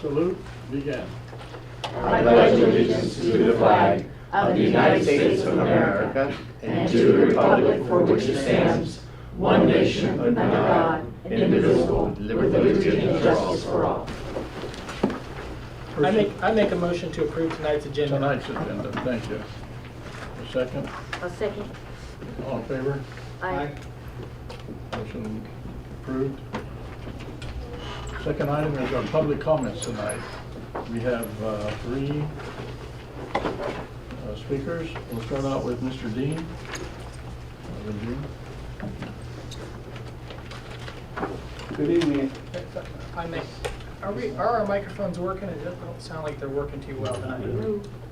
Salute begin. I pledge allegiance to the flag of the United States of America and to the republic for which it stands, one nation under God, indivisible, with liberty and justice for all. I make a motion to approve tonight's agenda. Tonight's agenda, thank you. A second, I'll second. all in favor? Aye. Motion approved. Second item is our public comments tonight. We have three speakers. We'll start out with Mr. Dean. Good evening. Are our microphones working? It doesn't sound like they're working too well tonight.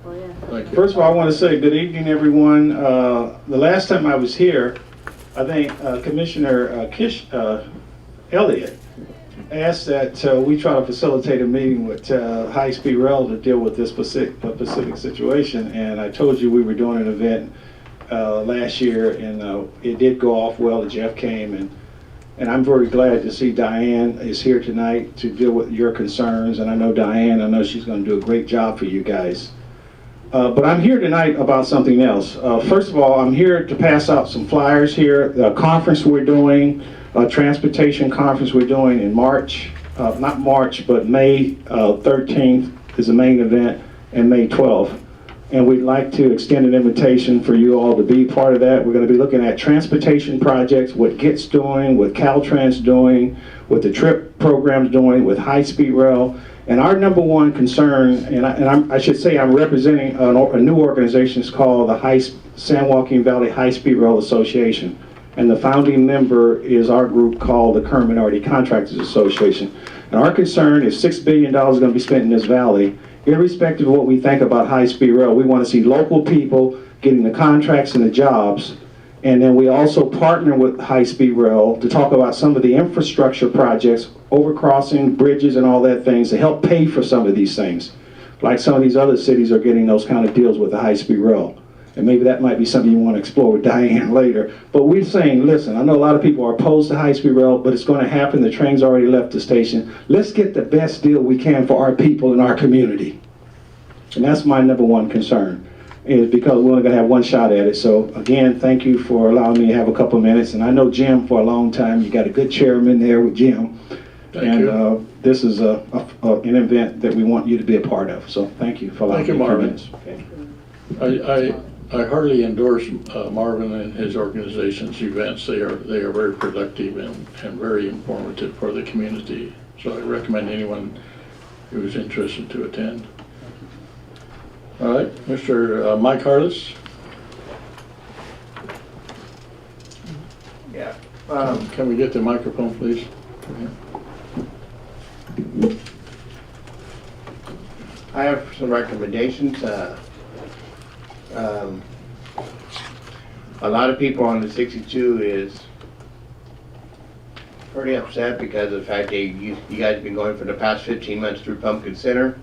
Oh, yeah. Thank you. First of all, I want to say good evening, everyone. The last time I was here, I think Commissioner Elliott asked that we try to facilitate a meeting with High Speed Rail to deal with this specific situation. And I told you we were doing an event last year, and it did go off well. Jeff came, and I'm very glad to see Diane is here tonight to deal with your concerns. And I know Diane, I know she's going to do a great job for you guys. But I'm here tonight about something else. First of all, I'm here to pass out some flyers here. The conference we're doing, a transportation conference we're doing in March, not March, but May 13th is the main event, and May 12th. And we'd like to extend an invitation for you all to be part of that. We're going to be looking at transportation projects, what GIT's doing, what Caltrans doing, what the TRIP program's doing, with High Speed Rail. And our number one concern, and I should say I'm representing a new organization. It's called the San Joaquin Valley High Speed Rail Association. And the founding member is our group called the Current Minority Contractors Association. And our concern is $6 billion is going to be spent in this valley. Irrespective of what we think about High Speed Rail, we want to see local people getting the contracts and the jobs. And then we also partner with High Speed Rail to talk about some of the infrastructure projects, overcrossing, bridges and all that things to help pay for some of these things. Like some of these other cities are getting those kind of deals with the High Speed Rail. And maybe that might be something you want to explore with Diane later. But we're saying, listen, I know a lot of people are opposed to High Speed Rail, but it's going to happen. The train's already left the station. Let's get the best deal we can for our people in our community. And that's my number one concern, is because we're only going to have one shot at it. So again, thank you for allowing me to have a couple of minutes. And I know Jim for a long time. You got a good chairman there with Jim. Thank you. This is an event that we want you to be a part of. So thank you for allowing me a few minutes. Marvin. I heartily endorse Marvin and his organization's events. They are very productive and very informative for the community. So I recommend anyone who is interested to attend. All right, Mr. Mike Harless. Yeah. Can we get the microphone, please? I have some recommendations. A lot of people on the 62 is pretty upset because of the fact that you guys have been going for the past 15 months through Pumpkin Center,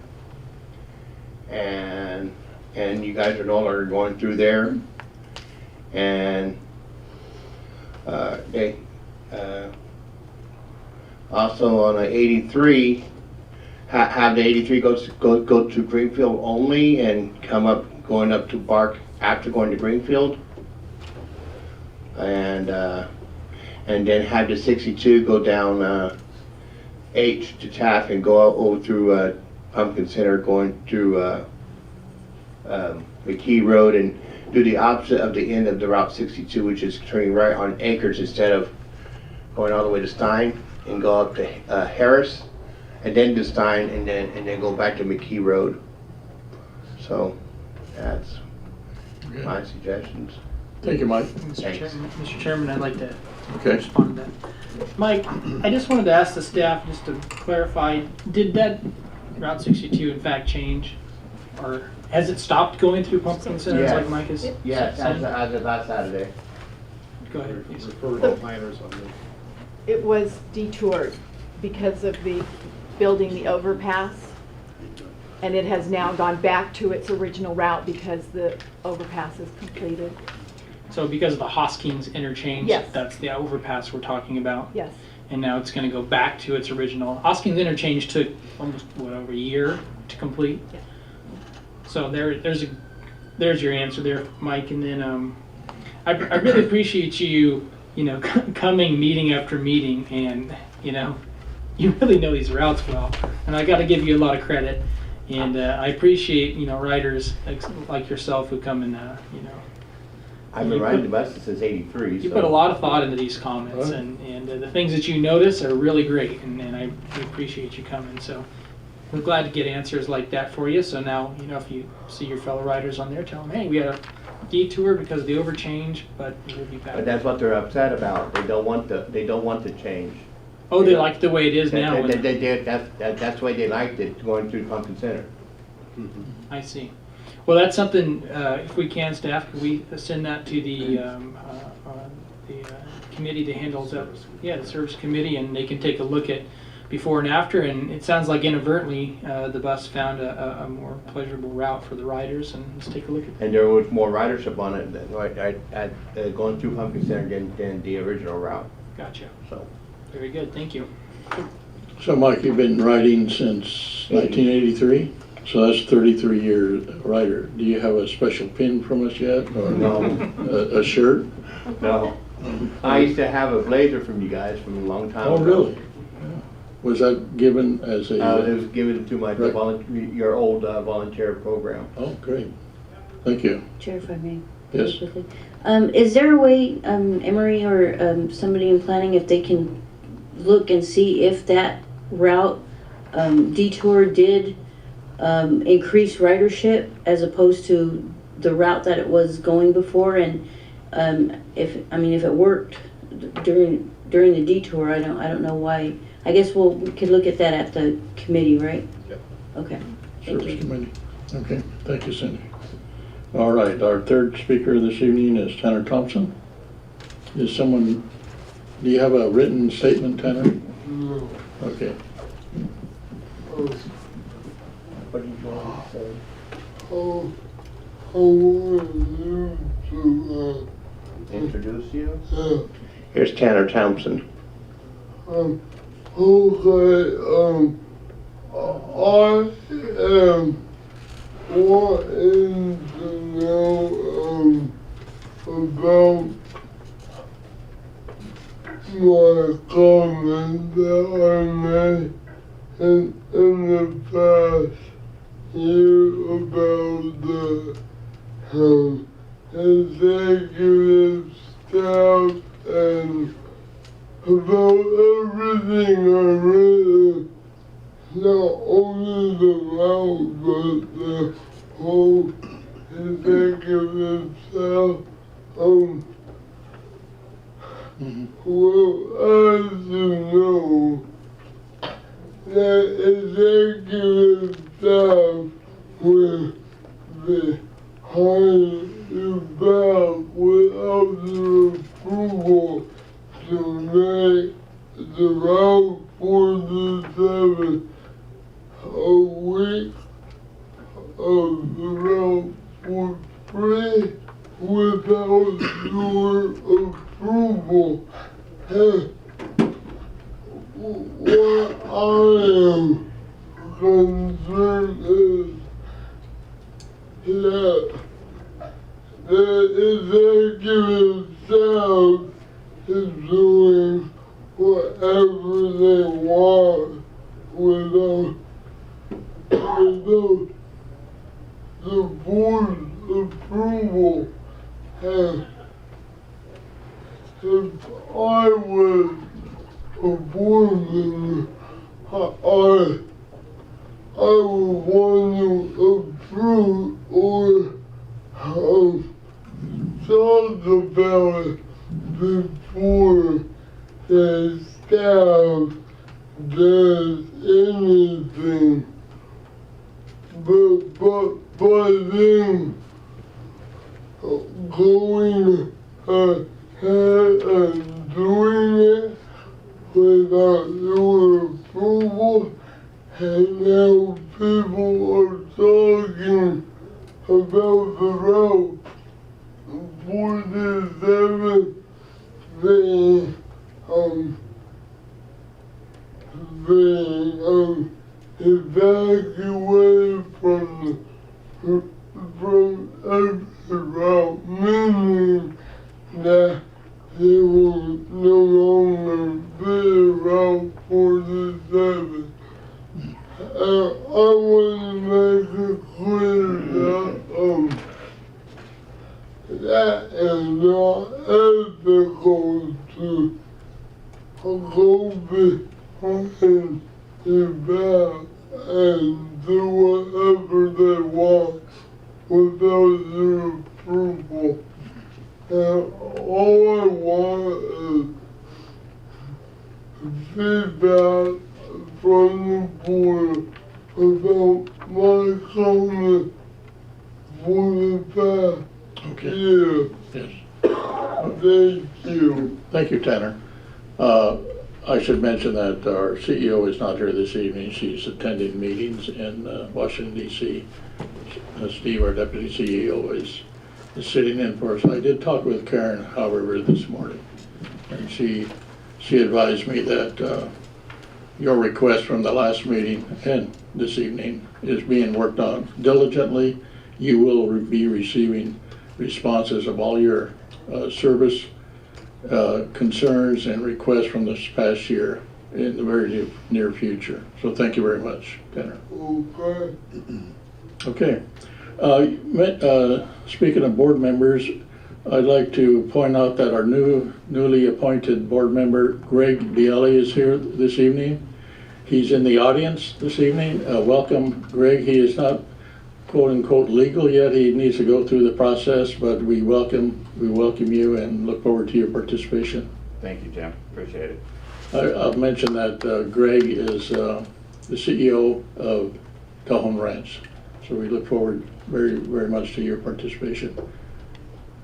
and you guys are no longer going through there, and they also on the 83 have the 83 go to Greenfield only and come up going up to Bark after going to Greenfield, and then have the 62 go down H to Taft and go over through Pumpkin Center, going through McKee Road, and do the opposite of the end of the Route 62, which is turning right on Acres instead of going all the way to Stein, and go up to Harris, and then to Stein, and then go back to McKee Road. So that's my suggestions. Thank you, Mike. Mr. Chairman, I'd like to Okay. respond to that. Mike, I just wanted to ask the staff, just to clarify, did that Route 62 in fact change? Or has it stopped going through Pumpkin Center, Yes. like Mike is Yes, saying? as of last Saturday. Go ahead, please. It was detoured because of the building the overpass, and it has now gone back to its original route because the overpass is completed. So because of the Hoskins interchange, Yes. that's the overpass we're talking about? Yes. and now it's going to go back to its original. Hoskins interchange took almost over a year to complete. So there's your answer there, Mike. And then I really appreciate you coming meeting after meeting, and you really know these routes well, and I got to give you a lot of credit. And I appreciate riders like yourself who come and I've been riding the buses since '83. You put a lot of thought into these comments, and the things that you notice are really great, and I appreciate you coming. So we're glad to get answers like that for you. So now, if you see your fellow riders on there, tell them, hey, we had a detour because of the overchange, but we'll be back. But that's what they're upset about. They don't want the change. Oh, they like the way it is now. That's the way they liked it going through Pumpkin Center. I see. Well, that's something, if we can, staff, could we send that to the committee that handles that? Yeah, the service committee, and they can take a look at before and after. And it sounds like inadvertently the bus found a more pleasurable route for the riders, and let's take a look at that. And there was more ridership on it going through Pumpkin Center than the original route. Gotcha. So. Very good, thank you. So Mike, you've been riding since 1983? So that's 33-year rider. Do you have a special pin from us yet? Or No. A shirt? No. I used to have a blazer from you guys from a long time ago. Oh, really? Yeah. Was that given as a... It was given to my your old volunteer program. Oh, great. Thank you. Chair, if I may. Yes. Quickly. Is there a way, Emery or somebody in planning, if they can look and see if that route detour did increase ridership as opposed to the route that it was going before, and if it worked during the detour, I don't know why. I guess we could look at that at the committee, right? Yep. Okay. Thank Service you. committee. Okay, thank you, Cindy. All right, our third speaker this evening is Tanner Thompson. Do you have a written statement, Tanner? No. Okay. What do you want to say? I want you to, Introduce you? Here's Tanner Thompson. okay, I am wanting to know, about my comment that I made in the past year about the executive staff and about everything I read, not only the route but the whole executive staff. Well, as you know, the executive staff will be hired back without the approval to make the Route 47 a week of the Route 43 without your approval. What I am concerned is that the executive staff is doing whatever they want without the board's approval. And if I was a board member, I would want to approve or talk about it before the staff does anything. But then going ahead and doing it without your approval, and now people are talking about the Route 47 being been evacuated from every route, meaning that they will no longer be Route 47. I want to make it clear that that is not ethical to go behind their back and do whatever they want without your approval. And all I want is feedback from the board about my comment for the past Okay. year. Yes. Thank you. Thank you, Tanner. I should mention that our CEO is not here this evening. She's attending meetings in Washington, D.C. Steve, our deputy CEO, is sitting in for us. I did talk with Karen, however, this morning, and she advised me that your request from the last meeting and this evening is being worked on diligently. You will be receiving responses of all your service concerns and requests from this past year in the very near future. So thank you very much, Tanner. Okay. Okay. Speaking of board members, I'd like to point out that our newly appointed board member, Greg Bielli, is here this evening. He's in the audience this evening. Welcome, Greg. He is not quote-unquote legal yet. He needs to go through the process, but we welcome you and look forward to your participation. Thank you, Jim. Appreciate it. I'll mention that Greg is the CEO of Cajon Ranch. So we look forward very, very much to your participation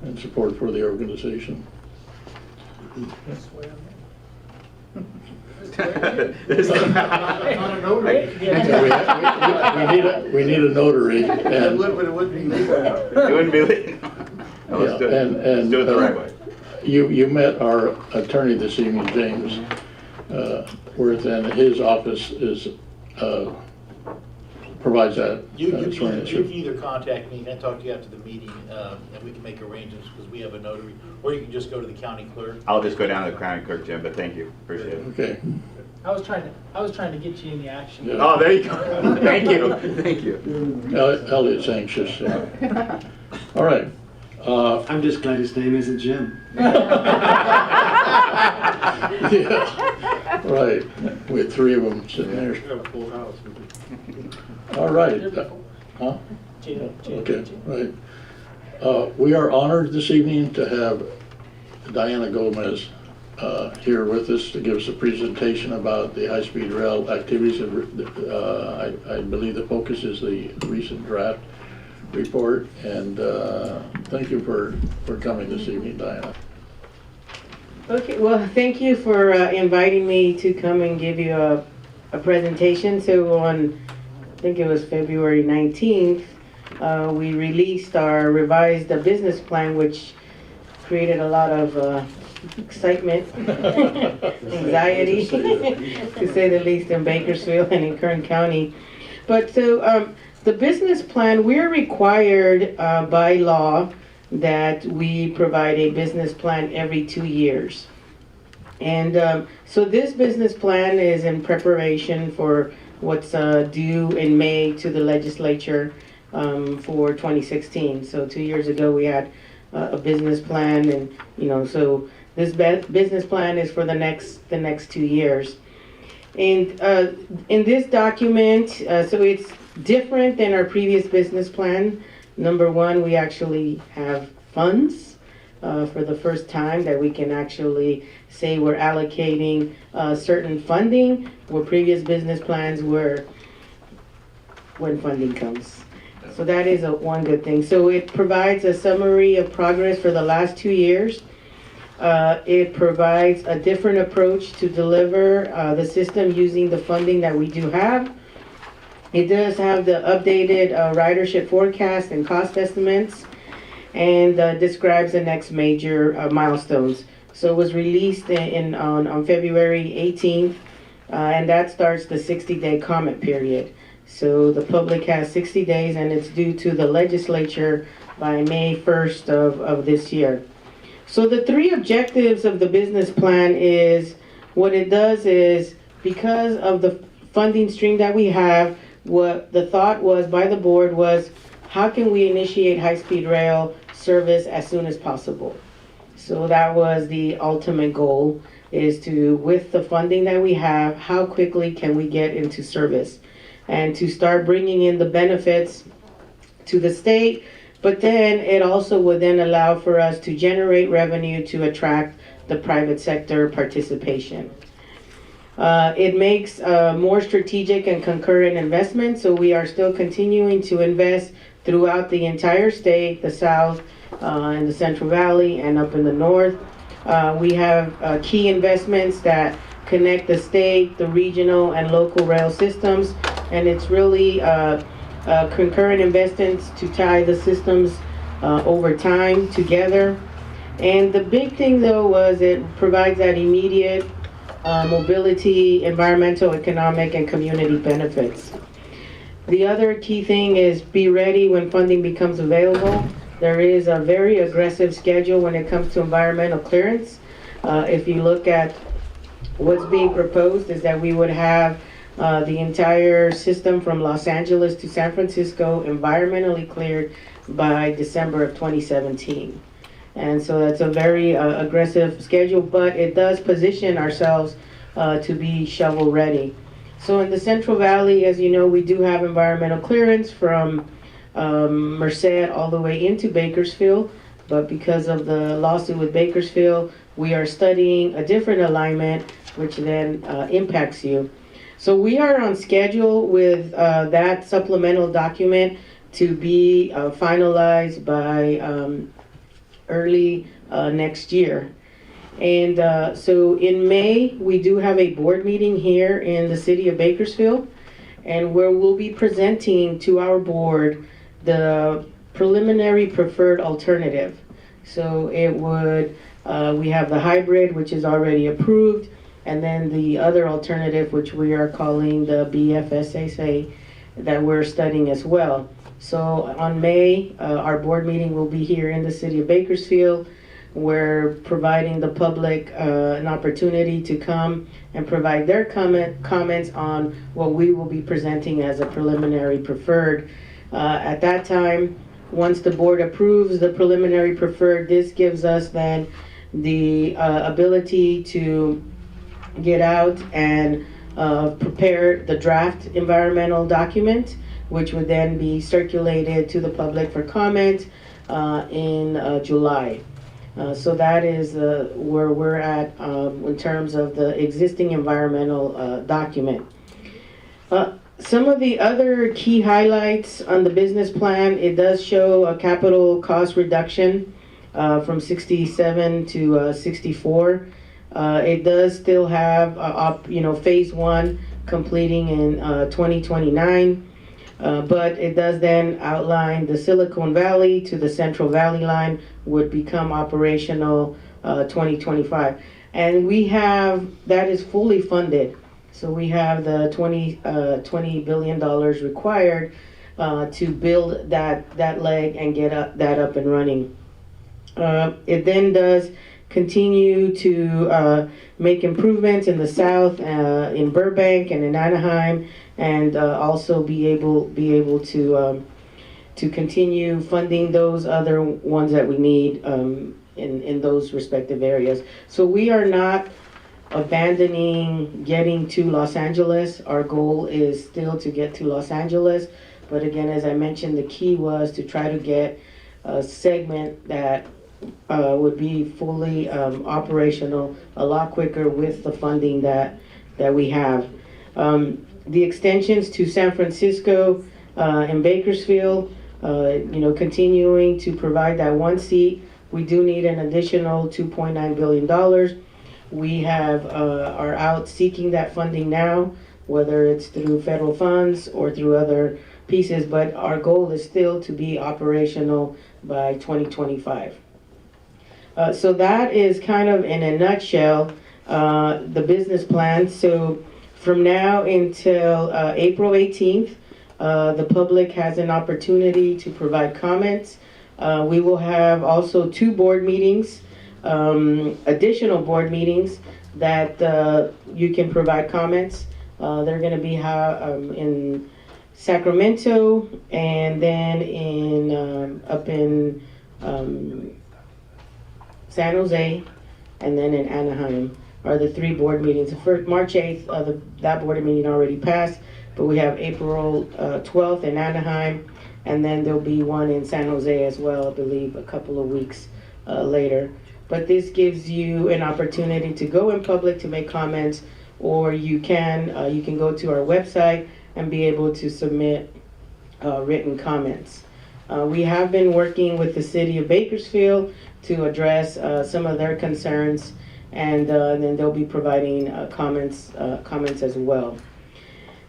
and support for the organization. We need a notary. And, It wouldn't be legal. Let's do it. Let's do it the right way. You met our attorney this evening, James Worth, and his office is provides that. You can either contact me and talk to you after the meeting, and we can make arrangements because we have a notary, or you can just go to the county clerk. I'll just go down to the county clerk, Jim, but thank you. Appreciate it. Okay. I was trying to get you in the action. Yeah. Oh, there you go. Thank you. Thank you. Elliot's anxious. Yeah. All right. I'm just glad his name isn't Jim. Yeah, right. We had three of them sitting there. All right. Huh? Okay, right. We are honored this evening to have Diana Gomez here with us to give us a presentation about the high-speed rail activities. I believe the focus is the recent draft report, and thank you for coming this evening, Diana. Okay, well, thank you for inviting me to come and give you a presentation. So on, I think it was February 19th, we released our revised business plan, which created a lot of excitement, anxiety, to say the least, in Bakersfield and in Kern County. But so the business plan, we're required by law that we provide a business plan every 2 years. And so this business plan is in preparation for what's due in May to the legislature for 2016. So 2 years ago we had a business plan, and so this business plan is for the next 2 years. And in this document, so it's different than our previous business plan. Number one, we actually have funds for the first time that we can actually say we're allocating certain funding, where previous business plans were when funding comes. So that is one good thing. So it provides a summary of progress for the last 2 years. It provides a different approach to deliver the system using the funding that we do have. It does have the updated ridership forecast and cost estimates, and describes the next major milestones. So it was released on February 18th and that starts the 60-day comment period. So the public has 60 days, and it's due to the legislature by May 1st of this year. So the three objectives of the business plan is, what it does is, because of the funding stream that we have, what the thought was by the board was, how can we initiate high-speed rail service as soon as possible? So that was the ultimate goal, is to, with the funding that we have, how quickly can we get into service? And to start bringing in the benefits to the state, but then it also would then allow for us to generate revenue to attract the private sector participation. It makes more strategic and concurrent investments, so we are still continuing to invest throughout the entire state, the South, in the Central Valley, and up in the North. We have key investments that connect the state, the regional, and local rail systems, and it's really concurrent investments to tie the systems over time together. And the big thing, though, was it provides that immediate mobility, environmental, economic, and community benefits. The other key thing is be ready when funding becomes available. There is a very aggressive schedule when it comes to environmental clearance. If you look at what's being proposed, is that we would have the entire system from Los Angeles to San Francisco environmentally cleared by December of 2017. And so that's a very aggressive schedule, but it does position ourselves to be shovel ready. So in the Central Valley, as you know, we do have environmental clearance from Merced all the way into Bakersfield, but because of the lawsuit with Bakersfield, we are studying a different alignment, which then impacts you. So we are on schedule with that supplemental document to be finalized by early next year. And so in May, we do have a board meeting here in the city of Bakersfield, and where we'll be presenting to our board the preliminary preferred alternative. So it would, we have the hybrid, which is already approved, and then the other alternative, which we are calling the BFSSA, that we're studying as well. So on May, our board meeting will be here in the city of Bakersfield. We're providing the public an opportunity to come and provide their comments on what we will be presenting as a preliminary preferred. At that time, once the board approves the preliminary preferred, this gives us then the ability to get out and prepare the draft environmental document, which would then be circulated to the public for comment in July. So that is where we're at in terms of the existing environmental document. Some of the other key highlights on the business plan, it does show a capital cost reduction from 67 to 64. It does still have, phase one completing in 2029. But it does then outline the Silicon Valley to the Central Valley line would become operational 2025. And we have, that is fully funded. So we have the $20 billion required to build that leg and get that up and running. It then does continue to make improvements in the south, in Burbank and in Anaheim, and also be able to continue funding those other ones that we need in those respective areas. So we are not abandoning getting to Los Angeles. Our goal is still to get to Los Angeles, but again, as I mentioned, the key was to try to get a segment that would be fully operational a lot quicker with the funding that we have. The extensions to San Francisco and Bakersfield, continuing to provide that one seat. We do need an additional $2.9 billion. We are out seeking that funding now, whether it's through federal funds or through other pieces, but our goal is still to be operational by 2025. So that is kind of in a nutshell the business plan. So From now until April 18th, the public has an opportunity to provide comments. We will have also 2 board meetings, additional board meetings that you can provide comments. They're going to be in Sacramento and then up in San Jose and then in Anaheim are the 3 board meetings. For March 8th, that board meeting already passed, but we have April 12th in Anaheim, and then there'll be one in San Jose as well, I believe, a couple of weeks later. But this gives you an opportunity to go in public to make comments, or you can go to our website and be able to submit written comments. We have been working with the city of Bakersfield to address some of their concerns, and then they'll be providing comments as well.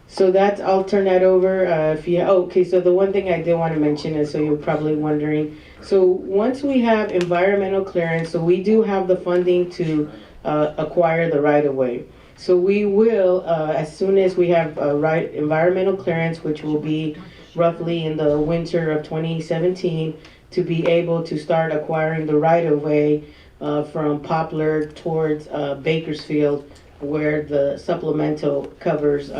So I'll turn that over. Okay, so the one thing I did want to mention is, so you're probably wondering, so once we have environmental clearance, so we do have the funding to acquire the right-of-way. So we will, as soon as we have environmental clearance, which will be roughly in the winter of 2017, to be able to start acquiring the right-of-way from Poplar towards Bakersfield, where the supplemental covers,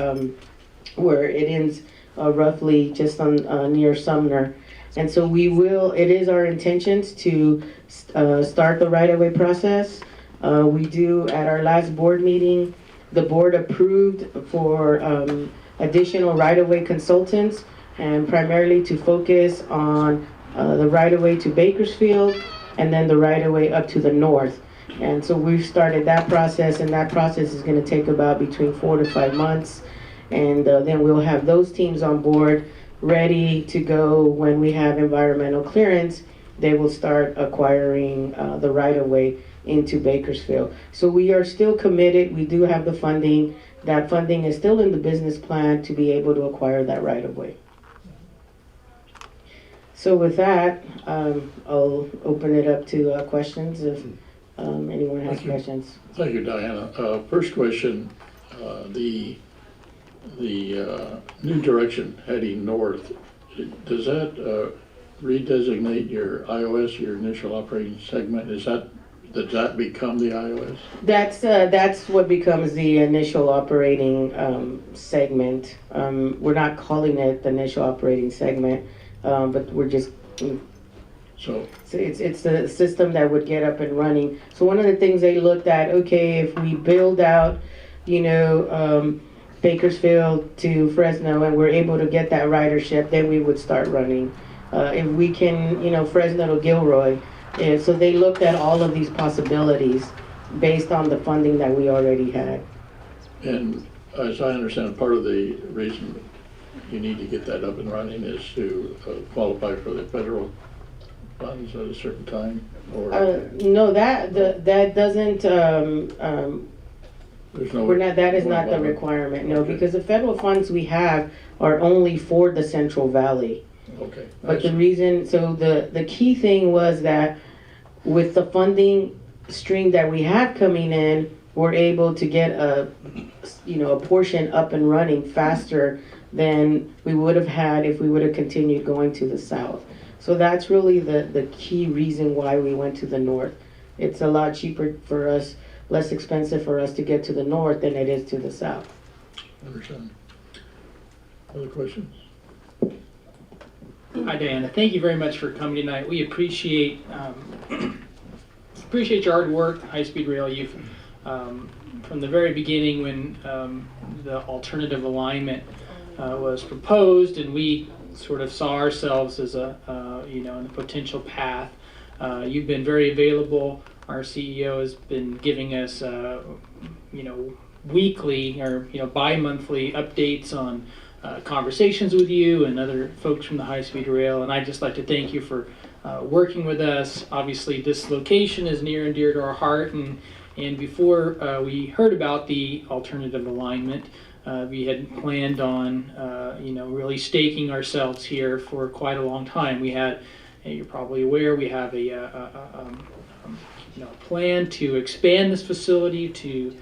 where it ends roughly just on near Sumner. And so it is our intentions to start the right-of-way process. We do, at our last board meeting, the board approved for additional right-of-way consultants, and primarily to focus on the right-of-way to Bakersfield and then the right-of-way up to the north. And so we've started that process, and that process is going to take about between 4 to 5 months. And then we'll have those teams on board ready to go when we have environmental clearance. They will start acquiring the right-of-way into Bakersfield. So we are still committed. We do have the funding. That funding is still in the business plan to be able to acquire that right-of-way. So with that, I'll open it up to questions if anyone has questions. Thank you, Diana. First question, the new direction heading north, does that redesignate your iOS, your initial operating segment? Does that become the iOS? That's what becomes the initial operating segment. We're not calling it the initial operating segment, but we're just. So it's the system that would get up and running. So one of the things they looked at, okay, if we build out, Bakersfield to Fresno, and we're able to get that ridership, then we would start running. If we can, Fresno to Gilroy. So they looked at all of these possibilities based on the funding that we already had. And as I understand, part of the reason you need to get that up and running is to qualify for the federal funds at a certain time? Or no, that doesn't. There's no. That is not the requirement. No, okay. Because the federal funds we have are only for the Central Valley. Okay. But the reason, so the key thing was that with the funding stream that we have coming in, we're able to get a portion up and running faster than we would have had if we would have continued going to the south. So that's really the key reason why we went to the north. It's a lot cheaper for us, less expensive for us to get to the north than it is to the south. I understand. Other questions? Hi, Diana. Thank you very much for coming tonight. We appreciate your hard work, High Speed Rail. You've from the very beginning when the alternative alignment was proposed, and we sort of saw ourselves as a in a potential path. You've been very available. Our CEO has been giving us weekly or bi-monthly updates on conversations with you and other folks from the High Speed Rail, and I'd just like to thank you for working with us. Obviously, this location is near and dear to our heart, and before we heard about the alternative alignment, we had planned on really staking ourselves here for quite a long time. We had, you're probably aware, we have a plan to expand this facility to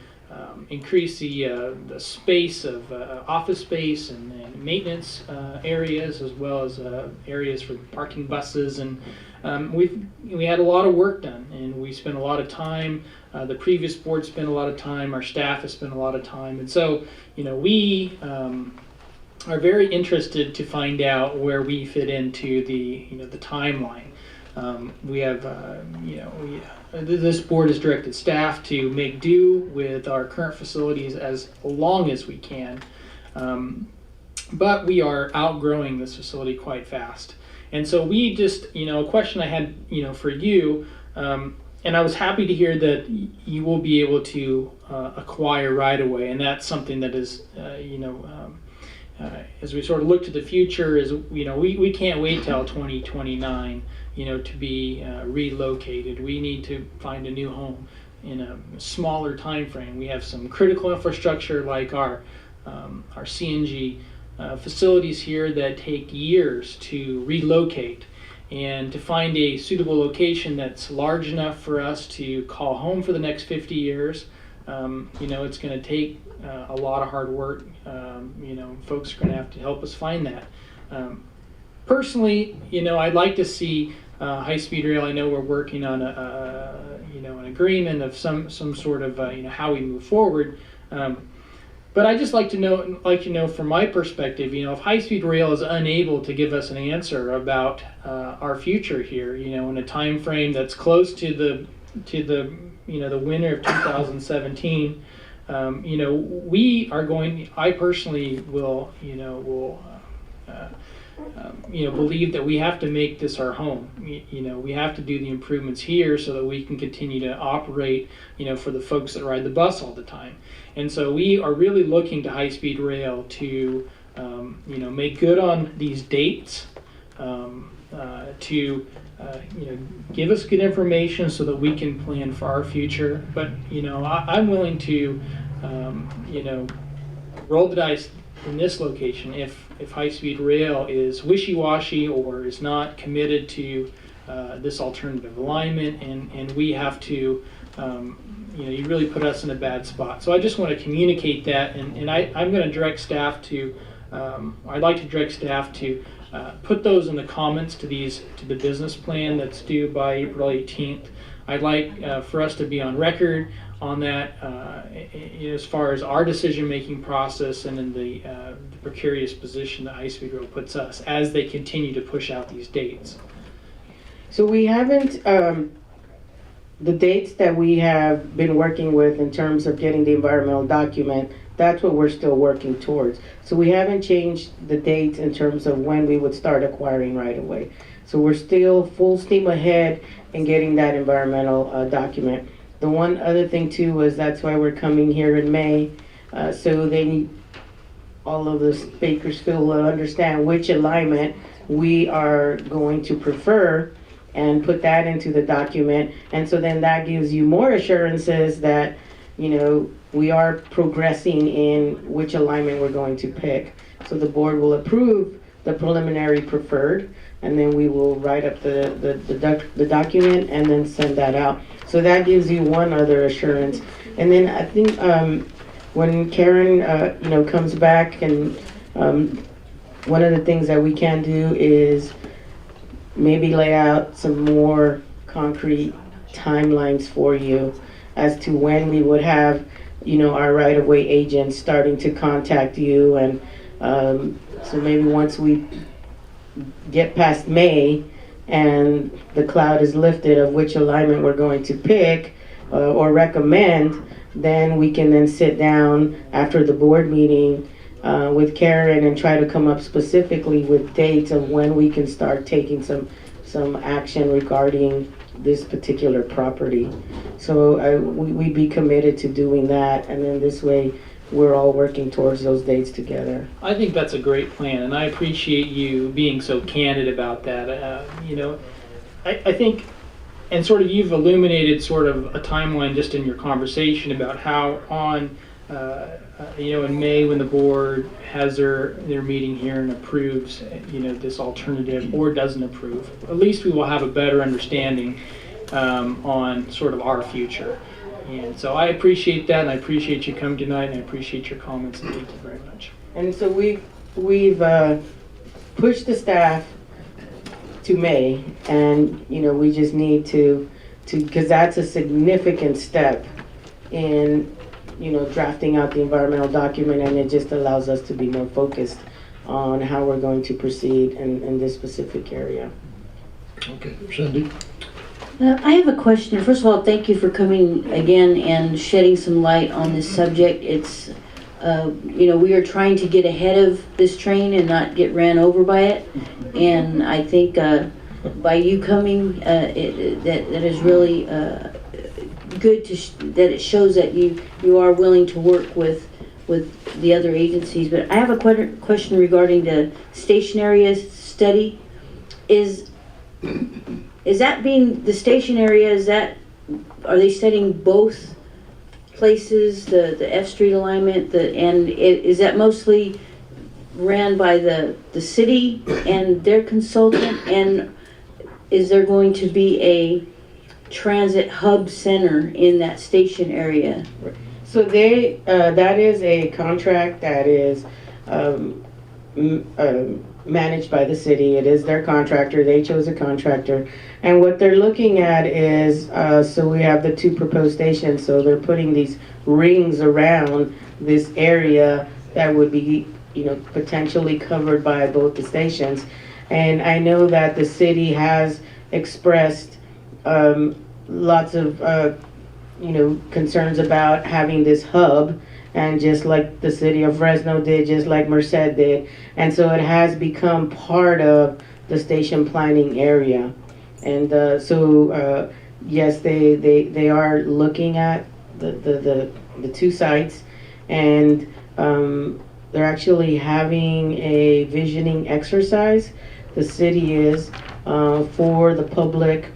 increase the space of office space and maintenance areas, as well as areas for parking buses. And we had a lot of work done, and we spent a lot of time. The previous board spent a lot of time. Our staff has spent a lot of time, and so we are very interested to find out where we fit into the the timeline. We have this board has directed staff to make do with our current facilities as long as we can, but we are outgrowing this facility quite fast. And so we just, a question I had, for you, and I was happy to hear that you will be able to acquire right away, and that's something that is, as we sort of look to the future, is we can't wait till 2029, to be relocated. We need to find a new home in a smaller time frame. We have some critical infrastructure like our CNG facilities here that take years to relocate, and to find a suitable location that's large enough for us to call home for the next 50 years. It's going to take a lot of hard work. Folks are going to have to help us find that. Personally, I'd like to see high-speed rail. I know we're working on an agreement of some sort of how we move forward. But I just like to know from my perspective, if high-speed rail is unable to give us an answer about our future here, in a time frame that's close to the the winter of 2017, we are going. I personally will believe that we have to make this our home. We have to do the improvements here so that we can continue to operate, for the folks that ride the bus all the time. And so we are really looking to high-speed rail to, make good on these dates, to, give us good information so that we can plan for our future. But, I'm willing to, roll the dice in this location if high-speed rail is wishy-washy or is not committed to this alternative alignment, and we have to, you really put us in a bad spot. So I just want to communicate that, and I'm going to direct staff to, I'd like to direct staff to put those in the comments to the business plan that's due by April 18th. I'd like for us to be on record on that as far as our decision-making process and in the precarious position that high-speed rail puts us as they continue to push out these dates. So we haven't, the dates that we have been working with in terms of getting the environmental document, that's what we're still working towards. So we haven't changed the dates in terms of when we would start acquiring right away. So we're still full steam ahead in getting that environmental document. The one other thing too is that's why we're coming here in May, so all of this Bakersfield will understand which alignment we are going to prefer and put that into the document. And so then that gives you more assurances that, we are progressing in which alignment we're going to pick. So the board will approve the preliminary preferred, and then we will write up the document and then send that out. So that gives you one other assurance. And then I think when Karen comes back, and one of the things that we can do is maybe lay out some more concrete timelines for you as to when we would have our right-of-way agents starting to contact you. And so maybe once we get past May and the cloud is lifted of which alignment we're going to pick or recommend, then we can then sit down after the board meeting with Karen and try to come up specifically with dates of when we can start taking some action regarding this particular property. So we'd be committed to doing that, and then this way we're all working towards those dates together. I think that's a great plan, and I appreciate you being so candid about that. I think, and sort of you've illuminated sort of a timeline just in your conversation about how on, in May when the board has their meeting here and approves, this alternative or doesn't approve, at least we will have a better understanding on sort of our future. And so I appreciate that, and I appreciate you coming tonight, and I appreciate your comments, and thank you very much. And so we've pushed the staff to May, and, you know, we just need to, because that's a significant step in, you know, drafting out the environmental document, and it just allows us to be more focused on how we're going to proceed in this specific area. Okay, Cindy? I have a question. First of all, thank you for coming again and shedding some light on this subject. It's, you know, we are trying to get ahead of this train and not get ran over by it. And I think by you coming, that is really good that it shows that you are willing to work with the other agencies. But I have a question regarding the station area study. Is that being the station area? Are they studying both places, the F Street alignment, is that mostly ran by the city and their consultant? And is there going to be a transit hub center in that station area? So that is a contract that is managed by the city. It is their contractor. They chose a contractor. And what they're looking at is, so we have the two proposed stations, so they're putting these rings around this area that would be, you know, potentially covered by both the stations. And I know that the city has expressed lots of, you know, concerns about having this hub, and just like the city of Fresno did, just like Merced did. And so it has become part of the station planning area. And so yes, they are looking at the two sites, and they're actually having a visioning exercise. The city is for the public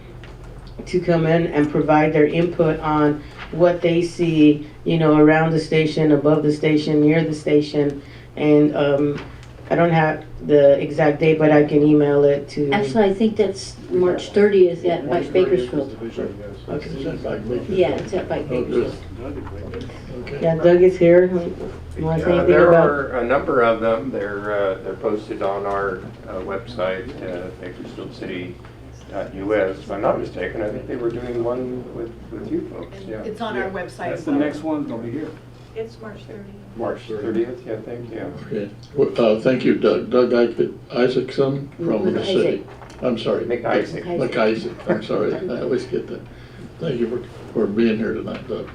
to come in and provide their input on what they see, you know, around the station, above the station, near the station. And I don't have the exact date, but I can email it to. Actually, I think that's March 30th at Bakersfield. Okay. Is that back Bakersfield? Yeah, it's at Bakersfield. Okay. Yeah, Doug is here. You want to say anything There about? are a number of them. They're posted on our website, bakersfieldcity.us. If I'm not mistaken, I think they were doing one with you folks. Yeah. It's on our website. That's the next one, they'll be here. It's March 30th. March 30th, I think, yeah. Okay. Well, thank you, Doug. Doug Isaacson from the city. I'm sorry. McIsaac. McIsaac, I'm sorry. I always get that. Thank you for being here tonight, Doug.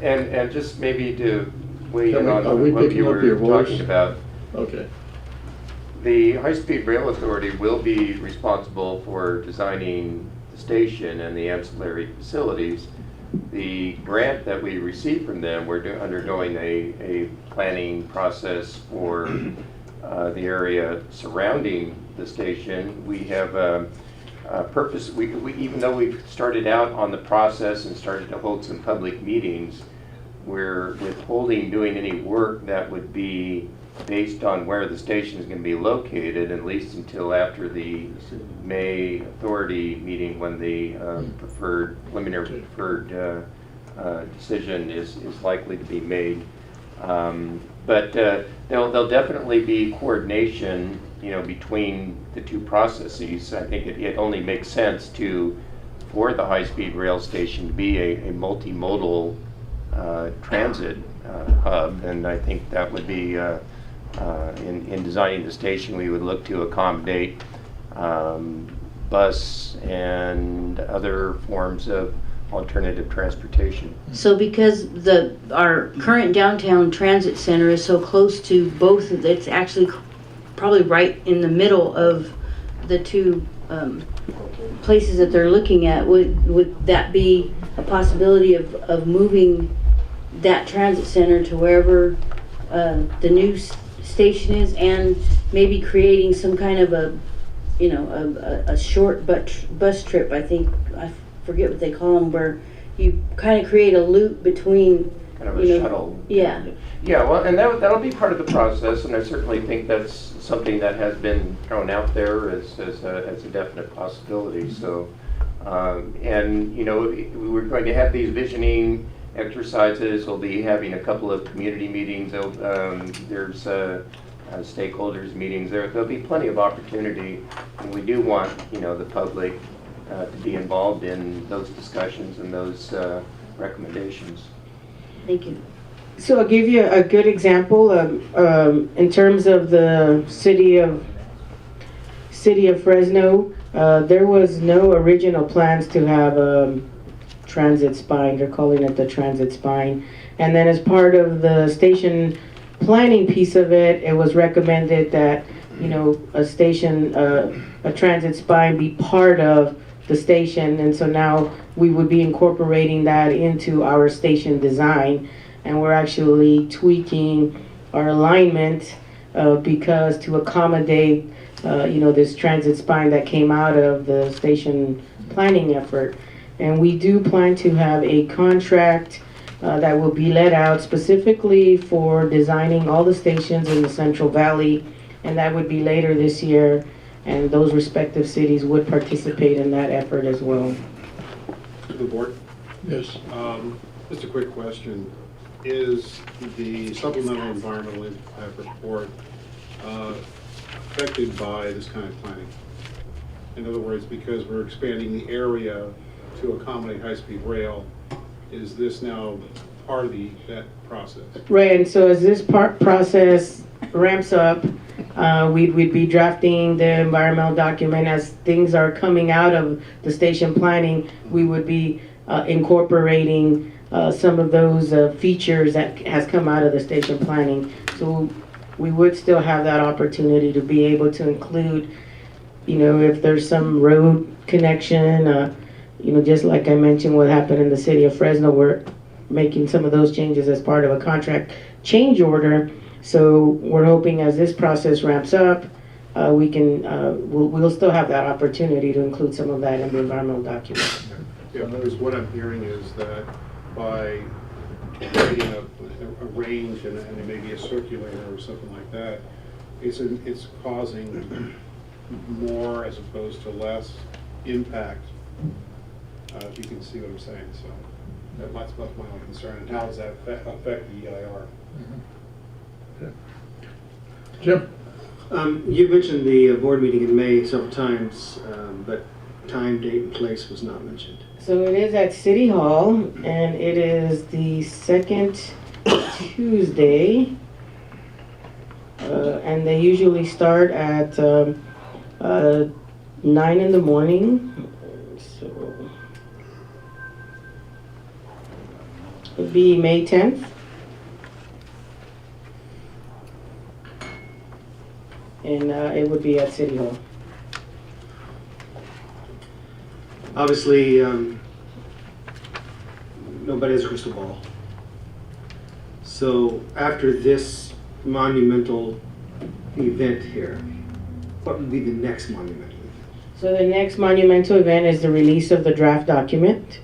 And just maybe to weigh in on Are we what picking you up your were voice? talking about. Okay. The High-Speed Rail Authority will be responsible for designing the station and the ancillary facilities. The grant that we received from them, we're undergoing a planning process for the area surrounding the station. We have a purpose, even though we've started out on the process and started to hold some public meetings, we're withholding doing any work that would be based on where the station is going to be located, at least until after the May authority meeting, when the preliminary preferred decision is likely to be made. But there'll definitely be coordination, you know, between the two processes. I think it only makes sense for the high-speed rail station to be a multimodal transit hub, and I think that would be in designing the station, we would look to accommodate bus and other forms of alternative transportation. So because our current downtown transit center is so close to both, it's actually probably right in the middle of the two places that they're looking at. Would that be a possibility of moving that transit center to wherever the new station is, and maybe creating some kind of a short bus trip? I forget what they call them, where you kind of create a loop between, Kind of a shuttle. Yeah. Yeah, well, and that'll be part of the process, and I certainly think that's something that has been thrown out there as a definite possibility. So, and you know, we're going to have these visioning exercises. We'll be having a couple of community meetings. There's stakeholders meetings. There'll be plenty of opportunity, and we do want, you know, the public to be involved in those discussions and those recommendations. Thank you. So I'll give you a good example in terms of the city of Fresno. There was no original plans to have transit spine. They're calling it the transit spine. And then as part of the station planning piece of it, it was recommended that, you know, a transit spine be part of the station. And so now we would be incorporating that into our station design. And we're actually tweaking our alignment because to accommodate, you know, this transit spine that came out of the station planning effort. And we do plan to have a contract that will be let out specifically for designing all the stations in the Central Valley, and that would be later this year, and those respective cities would participate in that effort as well. To the board? Yes. Just a quick question. Is the supplemental environmental impact report affected by this kind of planning? In other words, because we're expanding the area to accommodate high-speed rail, is this now part of that process? Right, and so as this process ramps up, we'd be drafting the environmental document. As things are coming out of the station planning, we would be incorporating some of those features that has come out of the station planning. So we would still have that opportunity to be able to include, you know, if there's some road connection, you know, just like I mentioned what happened in the city of Fresno, we're making some of those changes as part of a contract change order. So we're hoping as this process ramps up, we can, we'll still have that opportunity to include some of that in the environmental document. Yeah, because what I'm hearing is that by creating a range and maybe a circulator or something like that, it's causing more as opposed to less impact. If you can see what I'm saying, so that's my only concern. And how does that affect the EIR? Jim? You mentioned the board meeting in May several times, but time, date, and place was not mentioned. So it is at City Hall, and it is the second Tuesday, and they usually start at 9 in the morning. So it would be May 10th. And it would be at City Hall. Obviously, nobody has a crystal ball. So after this monumental event here, what would be the next monumental event? So the next monumental event is the release of the draft document.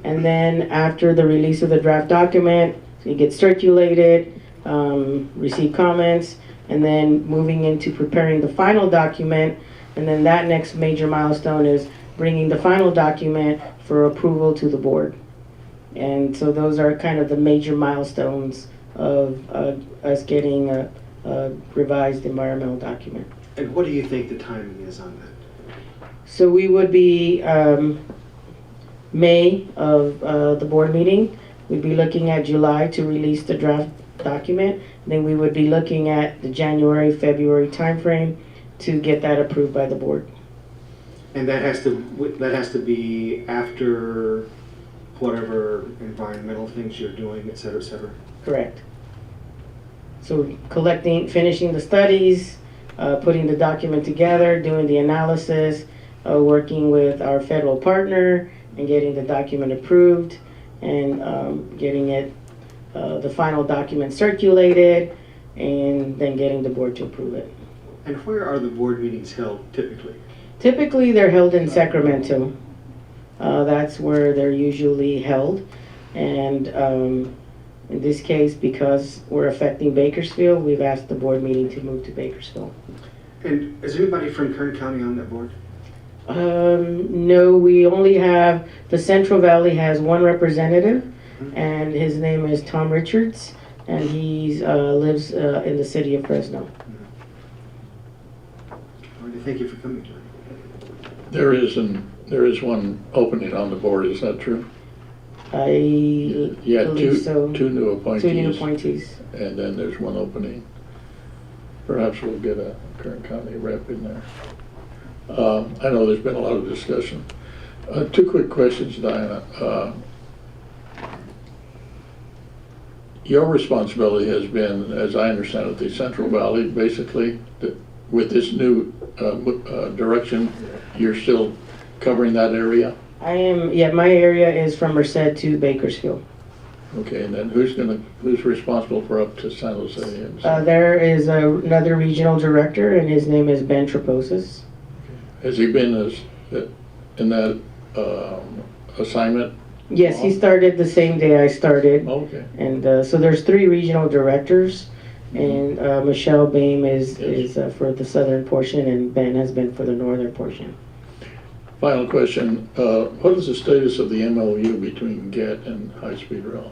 And then after the release of the draft document, it gets circulated, receive comments, and then moving into preparing the final document. And then that next major milestone is bringing the final document for approval to the board. And so those are kind of the major milestones of us getting a revised environmental document. And what do you think the timing is on that? So we would be May of the board meeting. We'd be looking at July to release the draft document. Then we would be looking at the January, February timeframe to get that approved by the board. And that has to be after whatever environmental things you're doing, et cetera, et cetera. Correct. So finishing the studies, putting the document together, doing the analysis, working with our federal partner and getting the document approved and getting it, the final document circulated, and then getting the board to approve it. And where are the board meetings held typically? Typically, they're held in Sacramento. That's where they're usually held. And in this case, because we're affecting Bakersfield, we've asked the board meeting to move to Bakersfield. And is anybody from Kern County on that board? No, we only have, the Central Valley has one representative, and his name is Tom Richards, and he lives in the city of Fresno. All right, thank you for coming tonight. There is one opening on the board, is that true? I Yeah, believe so. two new appointees. 2 new appointees. And then there's one opening. Perhaps we'll get a Kern County rep in there. I know there's been a lot of discussion. 2 quick questions, Diana. Your responsibility has been, as I understand it, the Central Valley, basically. With this new direction, you're still covering that area? I am, yeah, my area is from Merced to Bakersfield. Okay, and then who's responsible for up to San Jose? There is another regional director, and his name is Ben Traposis. Has he been in that assignment? Yes, he started the same day I started. Okay. And so there's 3 regional directors, and Michelle Boehm is for the southern portion, and Ben has been for the northern portion. Final question, what is the status of the MOU between GET and High Speed Rail?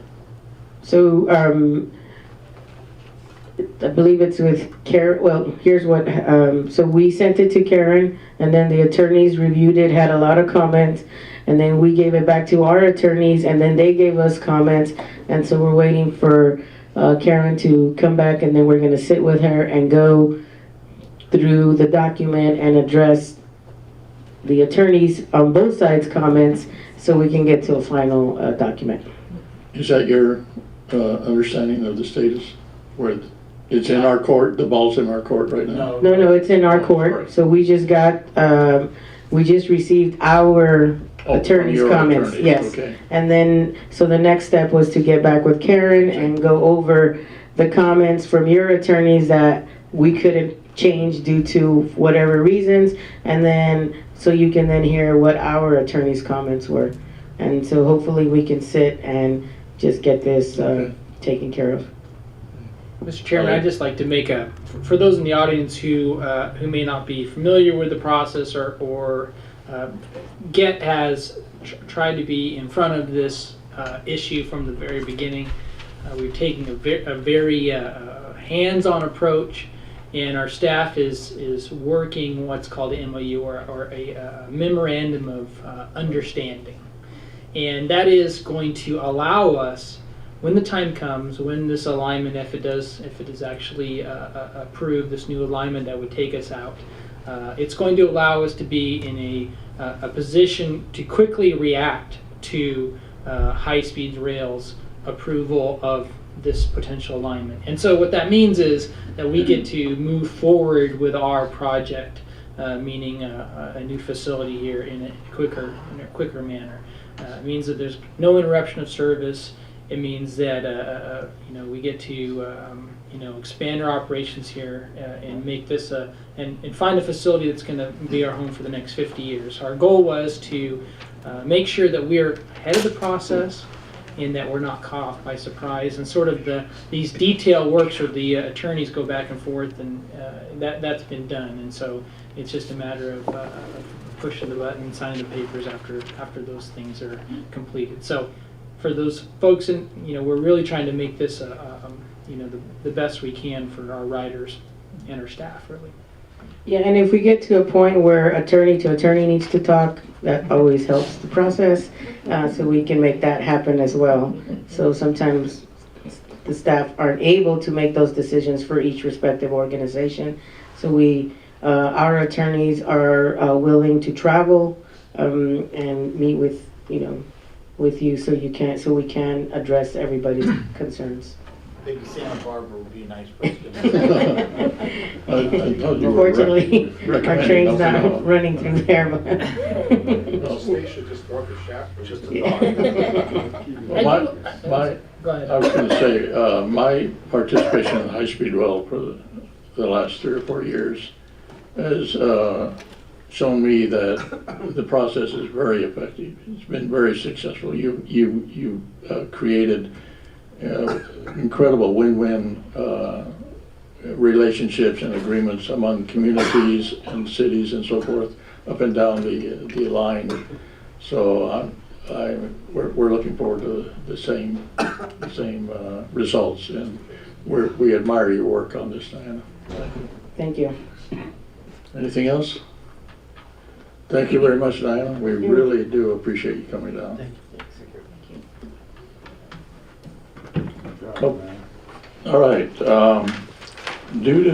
So I believe it's with Karen. Well, here's what, so we sent it to Karen, and then the attorneys reviewed it, had a lot of comments, and then we gave it back to our attorneys, and then they gave us comments, and so we're waiting for Karen to come back, and then we're gonna sit with her and go through the document and address the attorneys on both sides' comments, so we can get to a final document. Is that your understanding of the status? Where it's in our court, the ball's in our court right now? No, it's in our court. So we just got, we just received our attorney's your comments. attorneys, Yes. okay. And then, so the next step was to get back with Karen and go over the comments from your attorneys that we couldn't change due to whatever reasons. And then, so you can then hear what our attorney's comments were. And so hopefully we can sit and just get this taken care of. Mr. Chairman, I'd just like to make for those in the audience who may not be familiar with the process or GET has tried to be in front of this issue from the very beginning. We've taken a very hands-on approach, and our staff is working what's called an MOU or a memorandum of understanding. And that is going to allow us, when the time comes, when this alignment, if it is actually approved, this new alignment that would take us out, it's going to allow us to be in a position to quickly react to high-speed rail's approval of this potential alignment. And so what that means is that we get to move forward with our project, meaning a new facility here in a quicker manner. It means that there's no interruption of service. It means that we get to expand our operations here and make this and find a facility that's going to be our home for the next 50 years. Our goal was to make sure that we're ahead of the process and that we're not caught off by surprise. And sort of these detail works where the attorneys go back and forth, and that's been done. And so it's just a matter of pushing the button and signing the papers after those things are completed. So for those folks, we're really trying to make this the best we can for our riders and our staff, really. Yeah, and if we get to a point where attorney to attorney needs to talk, that always helps the process, so we can make that happen as well. So sometimes the staff aren't able to make those decisions for each respective organization. So our attorneys are willing to travel and meet with you, so we can address everybody's concerns. Maybe Santa Barbara would be a nice place to Unfortunately, our train's not running through there. But The station just north of Shaftesbury. Just a thought. Go ahead. I was going to say, my participation in high-speed rail for the last 3 or 4 years has shown me that the process is very effective. It's been very successful. You created incredible win-win relationships and agreements among communities and cities and so forth up and down the line. So we're looking forward to the same results, and we admire your work on this, Diana. Thank you. Thank you. Anything else? Thank you very much, Diana. We really do appreciate you coming down. Oh, all right. Due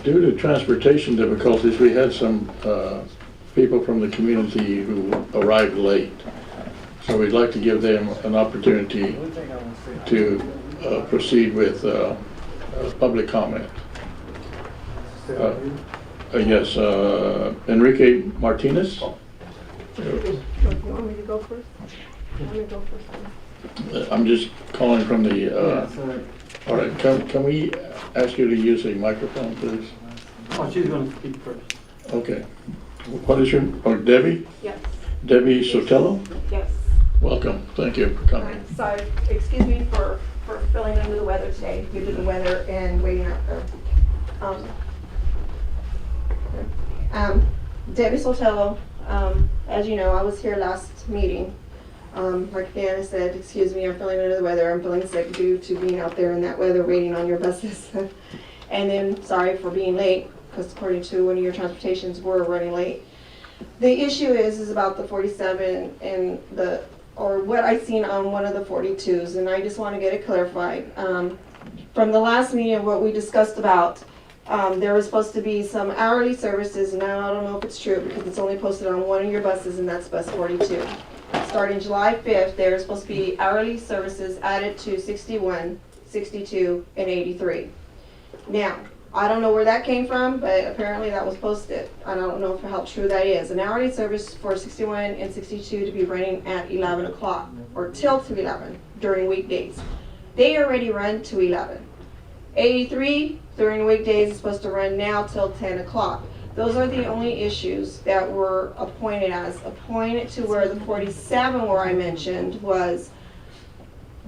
to transportation difficulties, we had some people from the community who arrived late. So we'd like to give them an opportunity to proceed with public comment. Yes, Enrique Martinez. You want me to go first? You want me to go first? I'm just calling from the, all right, can we ask you to use a microphone, please? Oh, she's going to speak first. Okay. What is your, Debbie? Yes. Debbie Sotelo? Yes. Welcome. Thank you for coming. So, excuse me for feeling under the weather today due to the weather and waiting out there. Debbie Sotelo, as you know, I was here last meeting. Like Diana said, excuse me, I'm feeling under the weather. I'm feeling sick due to being out there in that weather waiting on your buses. And then sorry for being late, because according to one of your transportations, we're running late. The issue is about the 47 and or what I seen on one of the 42s, and I just want to get it clarified. From the last meeting, what we discussed about, there was supposed to be some hourly services, and I don't know if it's true because it's only posted on one of your buses, and that's bus 42. Starting July 5th, there's supposed to be hourly services added to 61, 62, and 83. Now, I don't know where that came from, but apparently that was posted. I don't know how true that is. An hourly service for 61 and 62 to be running at 11 o'clock or till to 11 during weekdays. They already run to 11. 83 during weekdays is supposed to run now till 10 o'clock. Those are the only issues that were appointed to where the 47 where I mentioned was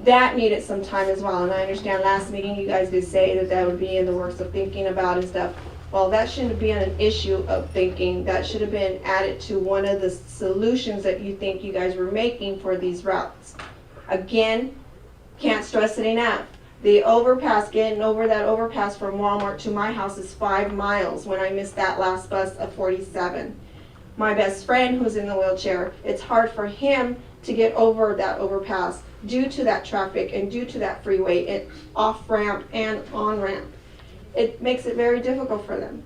that needed some time as well. And I understand last meeting you guys did say that that would be in the works of thinking about and stuff. Well, that shouldn't be an issue of thinking. That should have been added to one of the solutions that you think you guys were making for these routes. Again, can't stress it enough. The overpass, getting over that overpass from Walmart to my house is 5 miles when I missed that last bus of 47. My best friend who's in the wheelchair, it's hard for him to get over that overpass due to that traffic and due to that freeway, off ramp and on ramp. It makes it very difficult for them.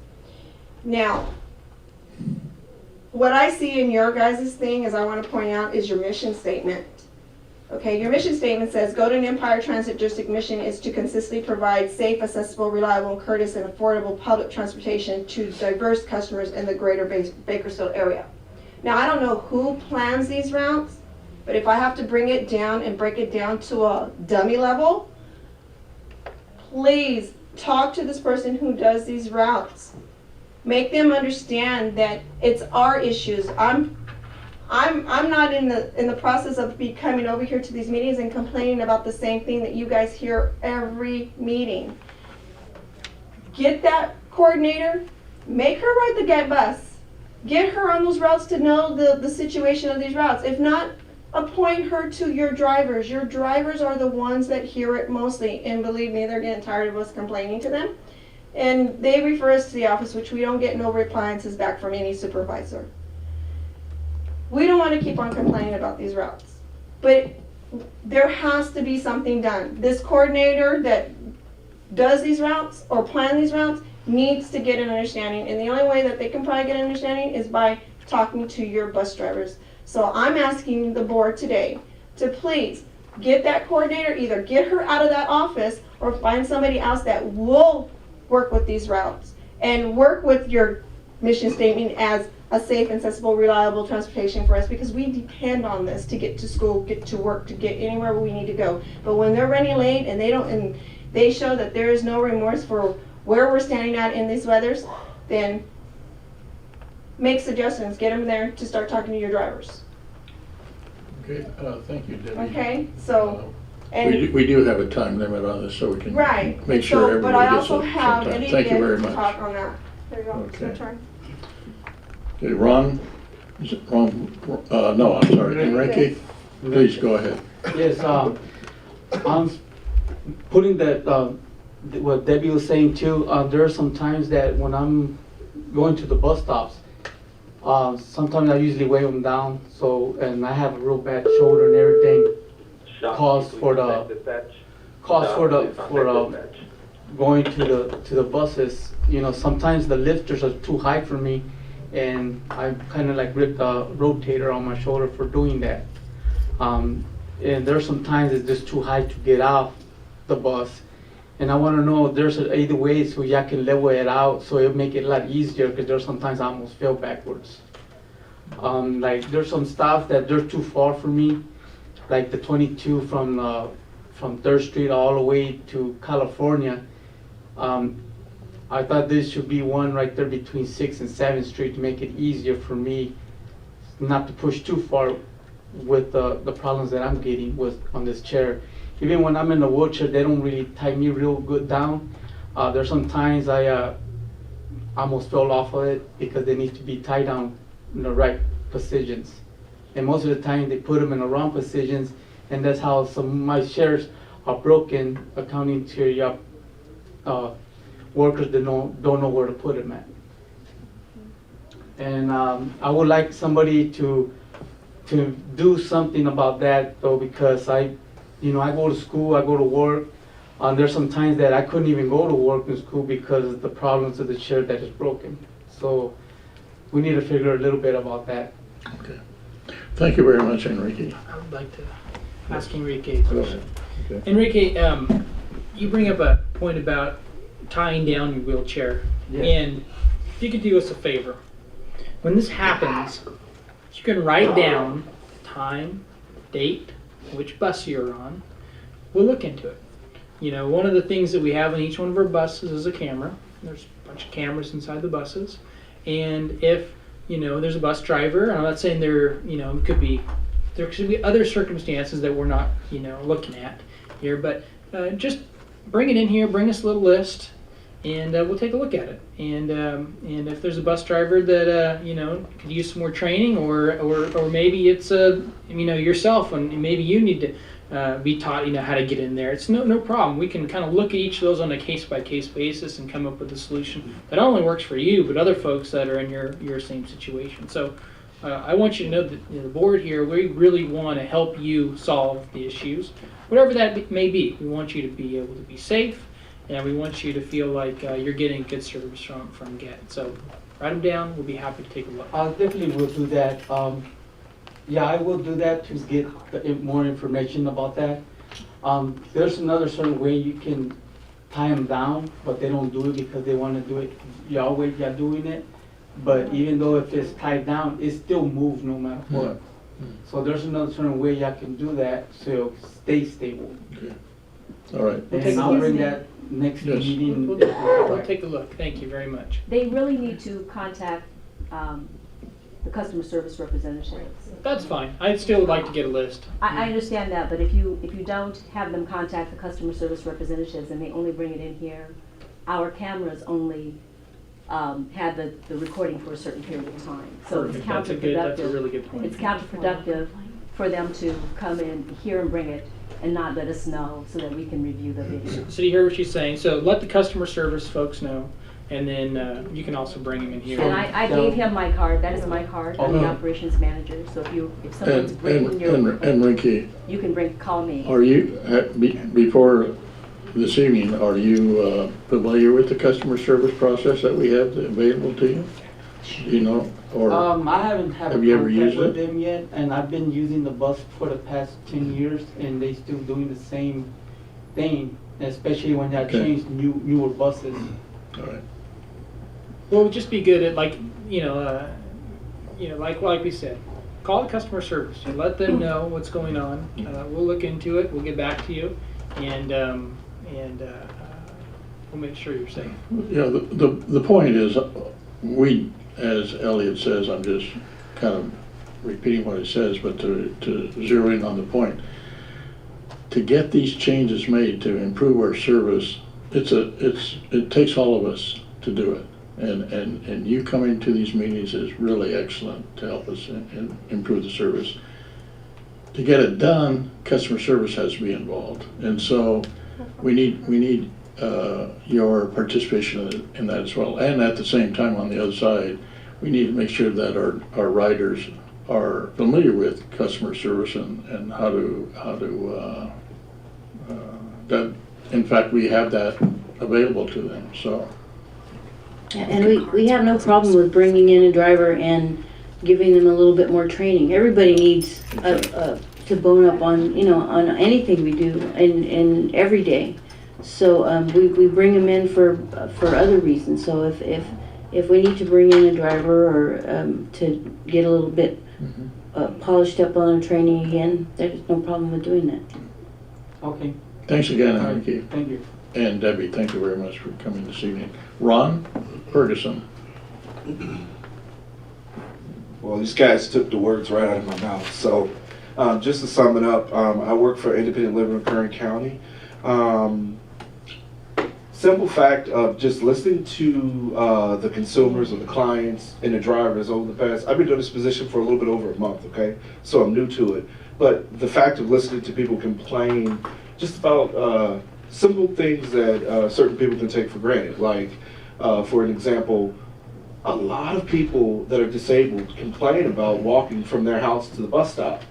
Now, what I see in your guys' thing is I want to point out is your mission statement. Okay, your mission statement says, Golden Empire Transit District mission is to consistently provide safe, accessible, reliable, courteous, and affordable public transportation to diverse customers in the greater Bakersfield area. Now, I don't know who plans these routes, but if I have to bring it down and break it down to a dummy level, please talk to this person who does these routes. Make them understand that it's our issues. I'm not in the process of coming over here to these meetings and complaining about the same thing that you guys hear every meeting. Get that coordinator, make her ride the get bus, get her on those routes to know the situation of these routes. If not, appoint her to your drivers. Your drivers are the ones that hear it mostly, and believe me, they're getting tired of us complaining to them. And they refer us to the office, which we don't get no replies back from any supervisor. We don't want to keep on complaining about these routes, but there has to be something done. This coordinator that does these routes or plan these routes needs to get an understanding, and the only way that they can probably get an understanding is by talking to your bus drivers. So I'm asking the board today to please get that coordinator, either get her out of that office or find somebody else that will work with these routes and work with your mission statement as a safe, accessible, reliable transportation for us, because we depend on this to get to school, get to work, to get anywhere we need to go. But when they're running late and they show that there is no remorse for where we're standing at in these weathers, then make suggestions, get them there to start talking to your drivers. Okay, thank you, Debbie. Okay, so, and We do have a time limit on this, so we can right. make sure So, everybody but I gets also some have time. an Thank you very to much. talk on that. There you go. It's your Okay. turn. Okay, Ron Is it wrong? No, I'm sorry. Enrique, please go ahead. Yes, I'm putting that, what Debbie was saying too, there are some times that when I'm going to the bus stops, sometimes I usually weigh them down, so, and I have a real bad shoulder and everything, cause for going to the buses. You know, sometimes the lifters are too high for me, and I kind of like ripped a rotator on my shoulder for doing that. And there's some times it's just too high to get off the bus. And I want to know if there's either way so y'all can level it out so it'll make it a lot easier, because there's sometimes I almost fell backwards. Like there's some stuff that they're too far for me, like the 22 from 3rd Street all the way to California. I thought this should be one right there between 6th and 7th Street to make it easier for me not to push too far with the problems that I'm getting with on this chair. Even when I'm in the wheelchair, they don't really tie me real good down. There's some times I almost fell off of it because they need to be tied down in the right positions. And most of the time they put them in the wrong positions, and that's how some of my chairs are broken, according to your workers that don't know where to put them at. And I would like somebody to do something about that though, because I go to school, I go to work. There's some times that I couldn't even go to work in school because of the problems of the chair that is broken. So we need to figure a little bit about that. Okay. Thank you very much, Enrique. I would like to ask Enrique a question. Okay. Enrique, you bring up a point about tying down your wheelchair. Yes. And if you could do us a favor, when this happens, you can write down time, date, which bus you're on. We'll look into it. You know, one of the things that we have in each one of our buses is a camera. There's a bunch of cameras inside the buses. And if, there's a bus driver, and I'm not saying there could be other circumstances that we're not, looking at here, but just bring it in here, bring us a little list, and we'll take a look at it. And if there's a bus driver that could use some more training, or maybe it's yourself, and maybe you need to be taught how to get in there. It's no problem. We can kind of look at each of those on a case-by-case basis and come up with a solution that not only works for you, but other folks that are in your same situation. So I want you to know that the board here, we really want to help you solve the issues, whatever that may be. We want you to be able to be safe, and we want you to feel like you're getting good service from GET. So write them down. We'll be happy to take a look. I definitely will do that. Yeah, I will do that to get more information about that. There's another certain way you can tie them down, but they don't do it because they want to do it your way you're doing it. But even though if it's tied down, it still moves no matter what. So there's another certain way you can do that so it'll stay stable. Okay. All right. And I'll bring that next meeting. We'll take a look. Thank you very much. They really need to contact the customer service representatives. That's fine. I still would like to get a list. I understand that, but if you don't have them contact the customer service representatives and they only bring it in here, our cameras only have the recording for a certain period of time. So it's counterproductive. That's a really good point. It's counterproductive for them to come in here and bring it and not let us know so that we can review the video. So you hear what she's saying. So let the customer service folks know, and then you can also bring them in here. And I gave him my card. That is my card. I'm the operations manager. So if someone's bringing your Enrique, you can call me. are you before this evening? Are you familiar with the customer service process that we have available to you? Do you know, or I haven't had have you ever used with it? them yet, and I've been using the bus for the past 10 years, and they still doing the same thing, especially when they change newer buses. All right. Well, it would just be good at like we said, call the customer service and let them know what's going on. We'll look into it. We'll get back to you, and we'll make sure you're safe. Yeah. The point is, we, as Elliot says, I'm just kind of repeating what it says, but to zero in on the point, to get these changes made to improve our service, it takes all of us to do it. And you coming to these meetings is really excellent to help us and improve the service. To get it done, customer service has to be involved. And so we need your participation in that as well. And at the same time, on the other side, we need to make sure that our riders are familiar with customer service and how to that, in fact, we have that available to them, so. And we have no problem with bringing in a driver and giving them a little bit more training. Everybody needs to bone up on, on anything we do and every day. So we bring them in for other reasons. So if we need to bring in a driver or to get a little bit polished up on the training again, there's no problem with doing that. Okay. Thanks again, All right, Enrique. thank you. And Debbie, thank you very much for coming this evening. Ron Ferguson. Well, these guys took the words right out of my mouth. So just to sum it up, I work for Independent Living in Kern County. Simple fact of just listening to the consumers or the clients and the drivers over the past, I've been doing this position for a little bit over a month, okay? So I'm new to it. But the fact of listening to people complain just about simple things that certain people can take for granted. Like, for an example, a lot of people that are disabled complain about walking from their house to the bus stop.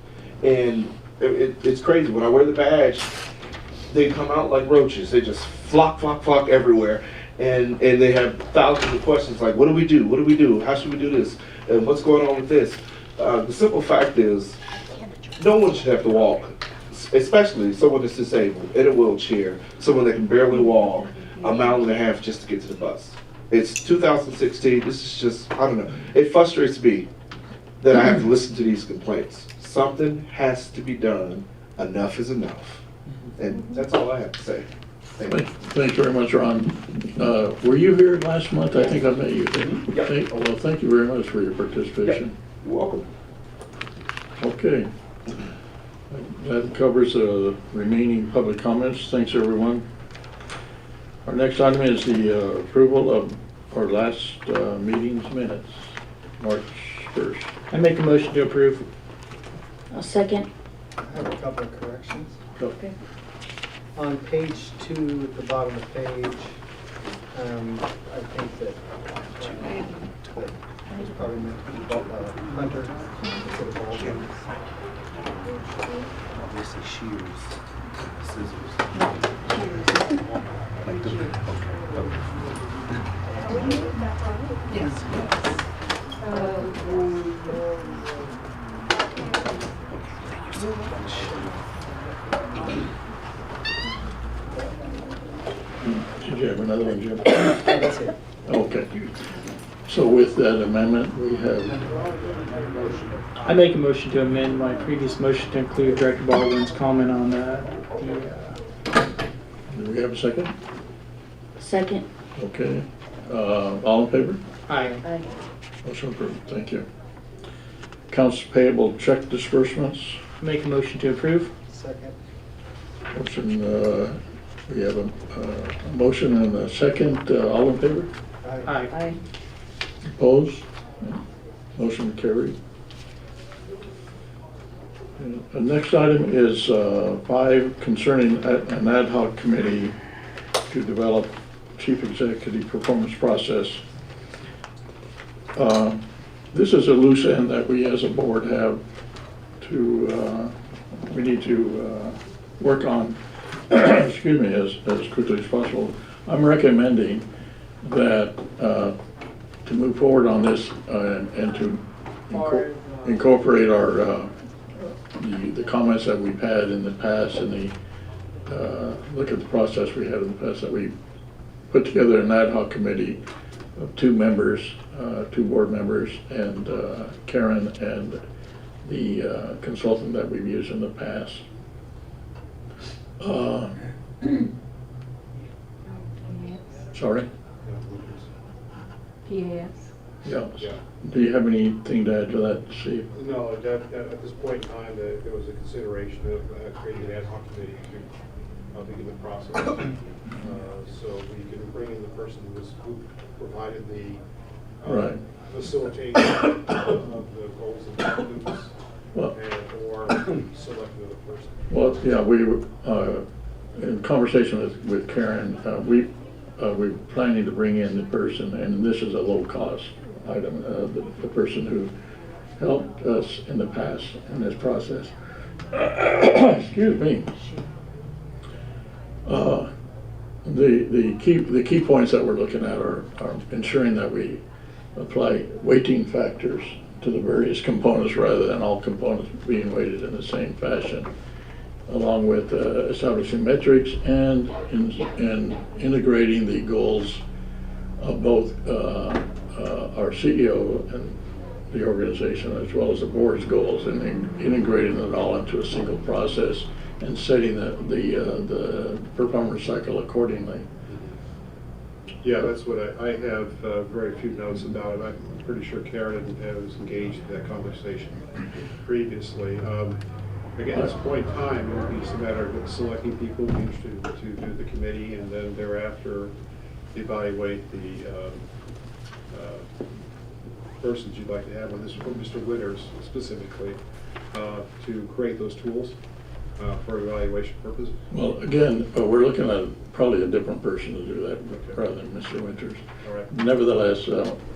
And it's crazy. When I wear the badge, they come out like roaches. They just flock everywhere. And they have thousands of questions like, what do we do? What do we do? How should we do this? And what's going on with this? The simple fact is, no one should have to walk, especially someone that's disabled, in a wheelchair, someone that can barely walk a mile and a half just to get to the bus. It's 2016, this is just, I don't know. It frustrates me that I have to listen to these complaints. Something has to be done. Enough is enough. And that's all I have to say. Thank you. Thanks very much, Ron. Were you here last month? I think I met you. Yep. Well, thank you very much for your participation. Yep. You're welcome. Okay. That covers the remaining public comments. Thanks, everyone. Our next item is the approval of our last meeting's minutes, March 1st. I make a motion to approve. I'll second. I have a couple of corrections. Okay. On page 2, at the bottom of the page, I think that it's probably meant to be Hunter instead of Baldwin. Obviously shears, scissors. Like the, Yes. Did you have another one, Jim? That's it. Okay. So with that amendment, we have, I make a motion to amend my previous motion to include Director Baldwin's comment on do we have a second? Second. Okay. All in favor? Aye. Aye. Motion approved. Thank you. Accounts payable check disbursements. Make a motion to approve. Second. Motion, we have a motion and a second. All in favor? Aye. Aye. Opposed? Motion carried. The next item is 5 concerning an ad hoc committee to develop chief executive performance process. This is a loose end that we as a board have to, we need to work on, excuse me, as quickly as possible. I'm recommending that to move forward on this and to incorporate our the comments that we've had in the past and the look at the process we had in the past, that we put together an ad hoc committee of 2 members, 2 board members, and Karen and the consultant that we've used in the past. Sorry? PAS? Yeah. Yeah. Do you have anything to add to that, Steve? No, at this point in time, there was a consideration of creating an ad hoc committee begin the process. So we can bring in the person who provided the Right. facilitation of the goals and objectives, Well, or selecting the person. well, yeah, we were, in conversation with Karen, we're planning to bring in the person, and this is a low-cost item, the person who helped us in the past in this process. Excuse me. The key points that we're looking at are ensuring that we apply weighting factors to the various components rather than all components being weighted in the same fashion, along with establishing metrics and integrating the goals of both our CEO and the organization, as well as the board's goals, and integrating it all into a single process and setting the performance cycle accordingly. Yeah, that's what I have very few notes about it. I'm pretty sure Karen was engaged in that conversation previously. Again, at this point in time, it would be just a matter of selecting people interested to do the committee, and then thereafter evaluate the persons you'd like to have on this, Mr. Winters specifically, to create those tools for evaluation purposes. Well, again, we're looking at probably a different person to do that rather than Mr. Winters. All right. Nevertheless,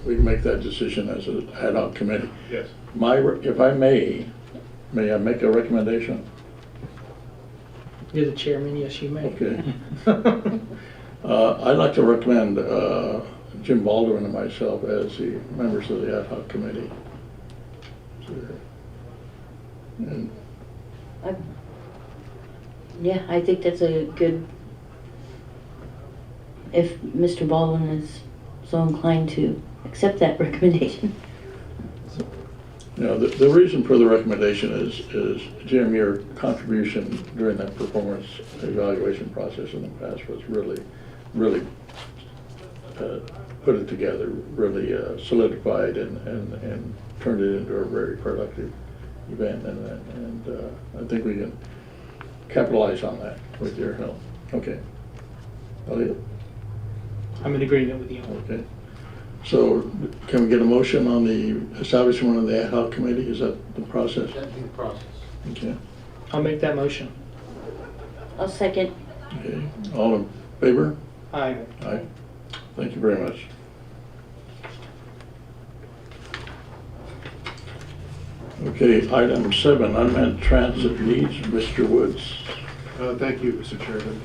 we can make that decision as an ad hoc committee. Yes. If I may I make a recommendation? You're the chairman, yes, you may. Okay. I'd like to recommend Jim Baldwin and myself as the members of the ad hoc committee. And Yeah, I think that's a good, if Mr. Baldwin is so inclined to accept that recommendation. you know, the reason for the recommendation is, Jim, your contribution during that performance evaluation process in the past was really put it together, really solidified and turned it into a very productive event, and I think we can capitalize on that with your help. Okay. Elliot? I'm in agreement with you. Okay. So can we get a motion on the establishment of the ad hoc committee? Is that the process? That'd be the process. Okay. I'll make that motion. I'll second. Okay. All in favor? Aye. Aye. Thank you very much. Okay, item 7, unmet transit needs, Mr. Woods. Thank you, Mr. Chairman.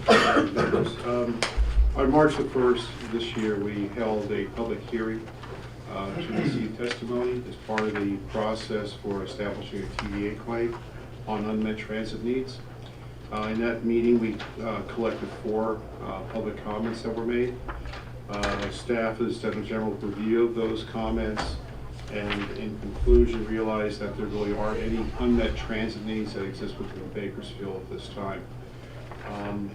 On March the 1st this year, we held a public hearing to receive testimony as part of the process for establishing a TVA claim on unmet transit needs. In that meeting, we collected 4 public comments that were made. Staff has done a general review of those comments, and in conclusion realized that there really aren't any unmet transit needs that exist within Bakersfield at this time.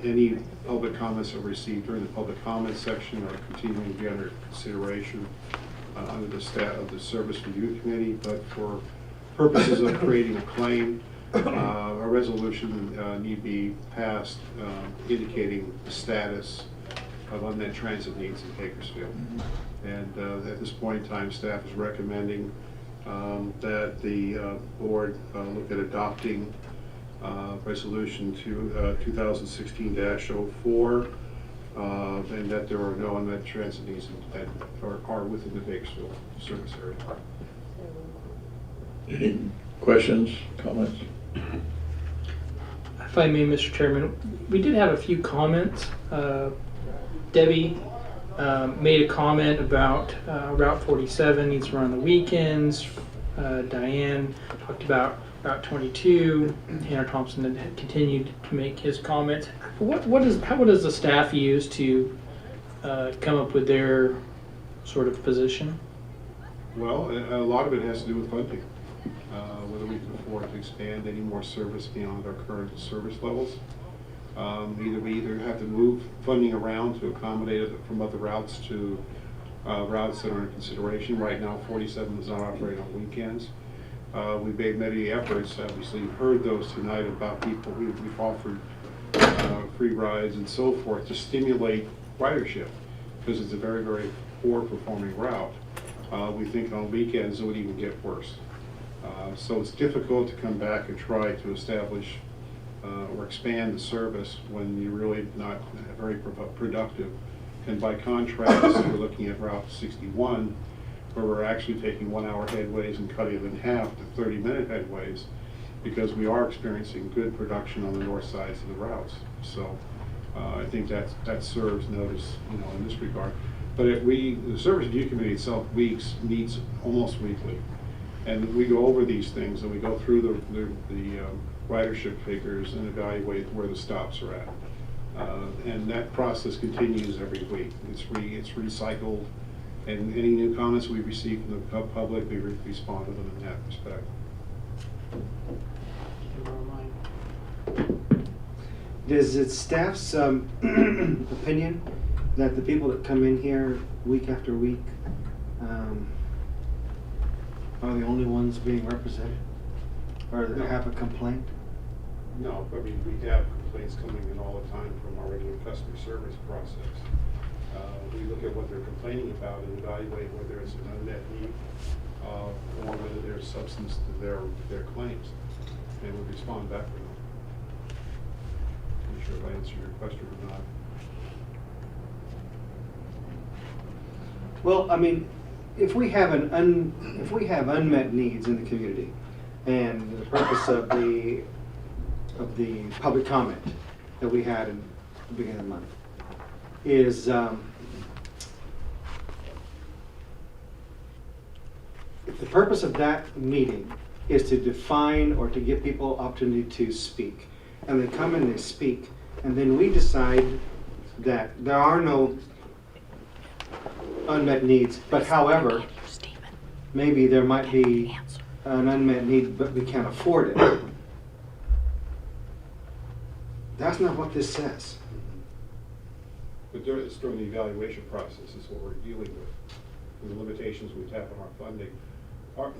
Any public comments that were received during the public comments section are continuing to be under consideration under the staff of the Service Review Committee, but for purposes of creating a claim, a resolution need be passed indicating the status of unmet transit needs in Bakersfield. And at this point in time, staff is recommending that the board look at adopting resolution 2016-04, and that there are no unmet transit needs that are within the Bakersfield service area. Any questions, comments? If I may, Mr. Chairman, we did have a few comments. Debbie made a comment about Route 47 needs to run on the weekends. Diane talked about Route 22. Tanner Thompson had continued to make his comments. How does the staff use to come up with their sort of position? Well, a lot of it has to do with funding. Whether we can afford to expand any more service beyond our current service levels. We have to move funding around to accommodate it from other routes to routes that are in consideration. Right now, 47 does not operate on weekends. We've made many efforts. Obviously, you've heard those tonight about people. We've offered free rides and so forth to stimulate ridership, because it's a very, very poor performing route. We think on weekends it would even get worse. So it's difficult to come back and try to establish or expand the service when you're really not very productive. And by contrast, we're looking at Route 61, where we're actually taking 1 hour headways and cutting them in half to 30-minute headways, because we are experiencing good production on the north sides of the routes. So I think that serves notice, in this regard. But the Service Review Committee itself meets almost weekly, and we go over these things and we go through the ridership figures and evaluate where the stops are at. And that process continues every week. It's recycled, and any new comments we receive from the public, we respond to them in that respect. Is it staff's opinion that the people that come in here week after week are the only ones being represented, or that have a complaint? No, but we have complaints coming in all the time from our regular customer service process. We look at what they're complaining about and evaluate whether it's an unmet need or whether there's substance to their claims, and we respond back to them. I'm not sure if I answered your question or not. Well, I mean, if we have unmet needs in the community, and the purpose of the public comment that we had in the beginning of the month is if the purpose of that meeting is to define or to give people opportunity to speak, and they come and they speak, and then we decide that there are no unmet needs, but however, maybe there might be an unmet need, but we can't afford it. That's not what this says. But during the evaluation process is what we're dealing with, and the limitations we have on our funding.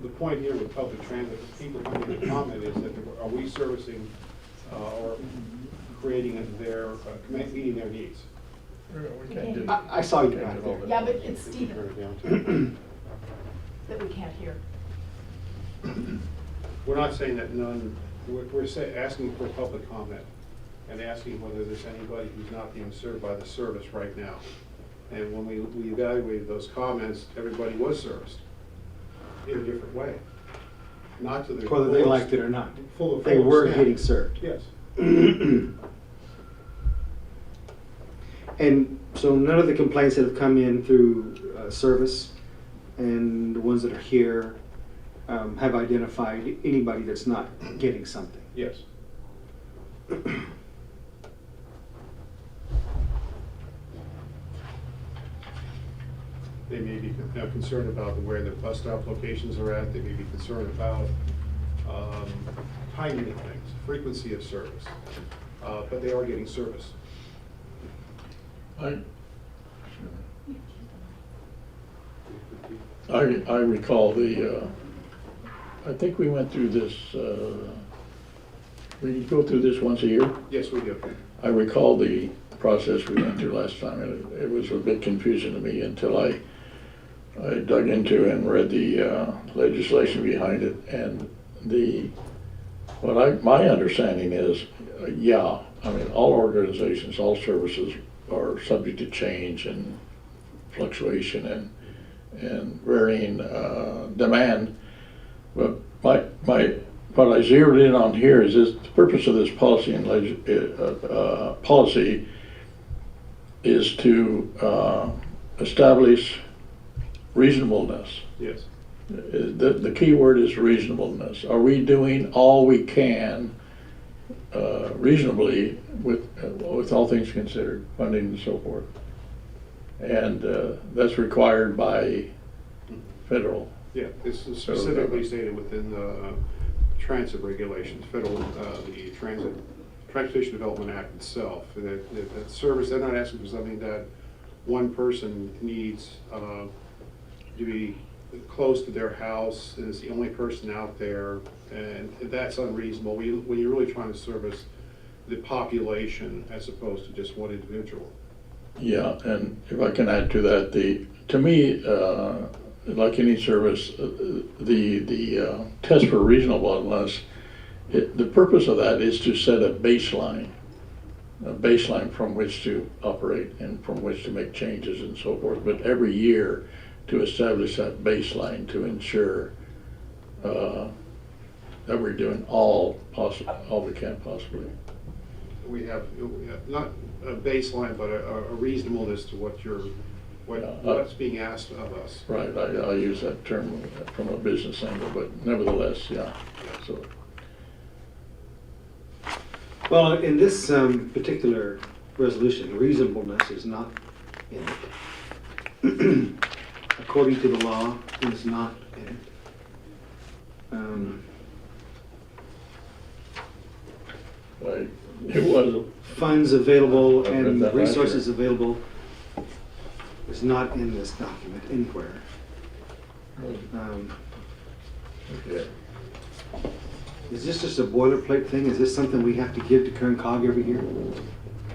The point here with public transit, people coming to comment is that are we servicing or creating meeting their needs? We can't do I saw you back there. Yeah, but it's Stephen that we can't hear. We're not saying that none, we're asking for public comment and asking whether there's anybody who's not being served by the service right now. And when we evaluated those comments, everybody was serviced in a different way. Not to the Whether they liked it or not. Full They were extent. getting served. Yes. And so none of the complaints that have come in through service and the ones that are here have identified anybody that's not getting something. Yes. They may be concerned about where the bus stop locations are at. They may be concerned about timing of things, frequency of service, but they are getting service. I recall I think we went through this, we go through this once a year? Yes, we do. I recall the process we went through last time, and it was a bit confusing to me until I dug into and read the legislation behind it, and my understanding is, I mean, all organizations, all services are subject to change and fluctuation and varying demand. But what I zeroed in on here is this: the purpose of this policy policy is to establish reasonableness. Yes. The key word is reasonableness. Are we doing all we can reasonably with all things considered, funding and so forth? And that's required by federal. Yeah, it's specifically stated within the transit regulations, the Transportation Development Act itself. That service, they're not asking for something that one person needs to be close to their house and is the only person out there, and that's unreasonable. When you're really trying to service the population as opposed to just one individual. Yeah, and if I can add to that, to me, like any service, the test for reasonableness, the purpose of that is to set a baseline from which to operate and from which to make changes and so forth. But every year to establish that baseline to ensure that we're doing all we can possibly. We have not a baseline, but a reasonableness to what's being asked of us. Right, I use that term from a business angle, but nevertheless, yeah. So. Well, in this particular resolution, reasonableness is not in it. According to the law, it is not in it. It was funds available I read and that last resources year. available is not in this document anywhere. Okay. Is this just a boilerplate thing? Is this something we have to give to Kern Cog every year?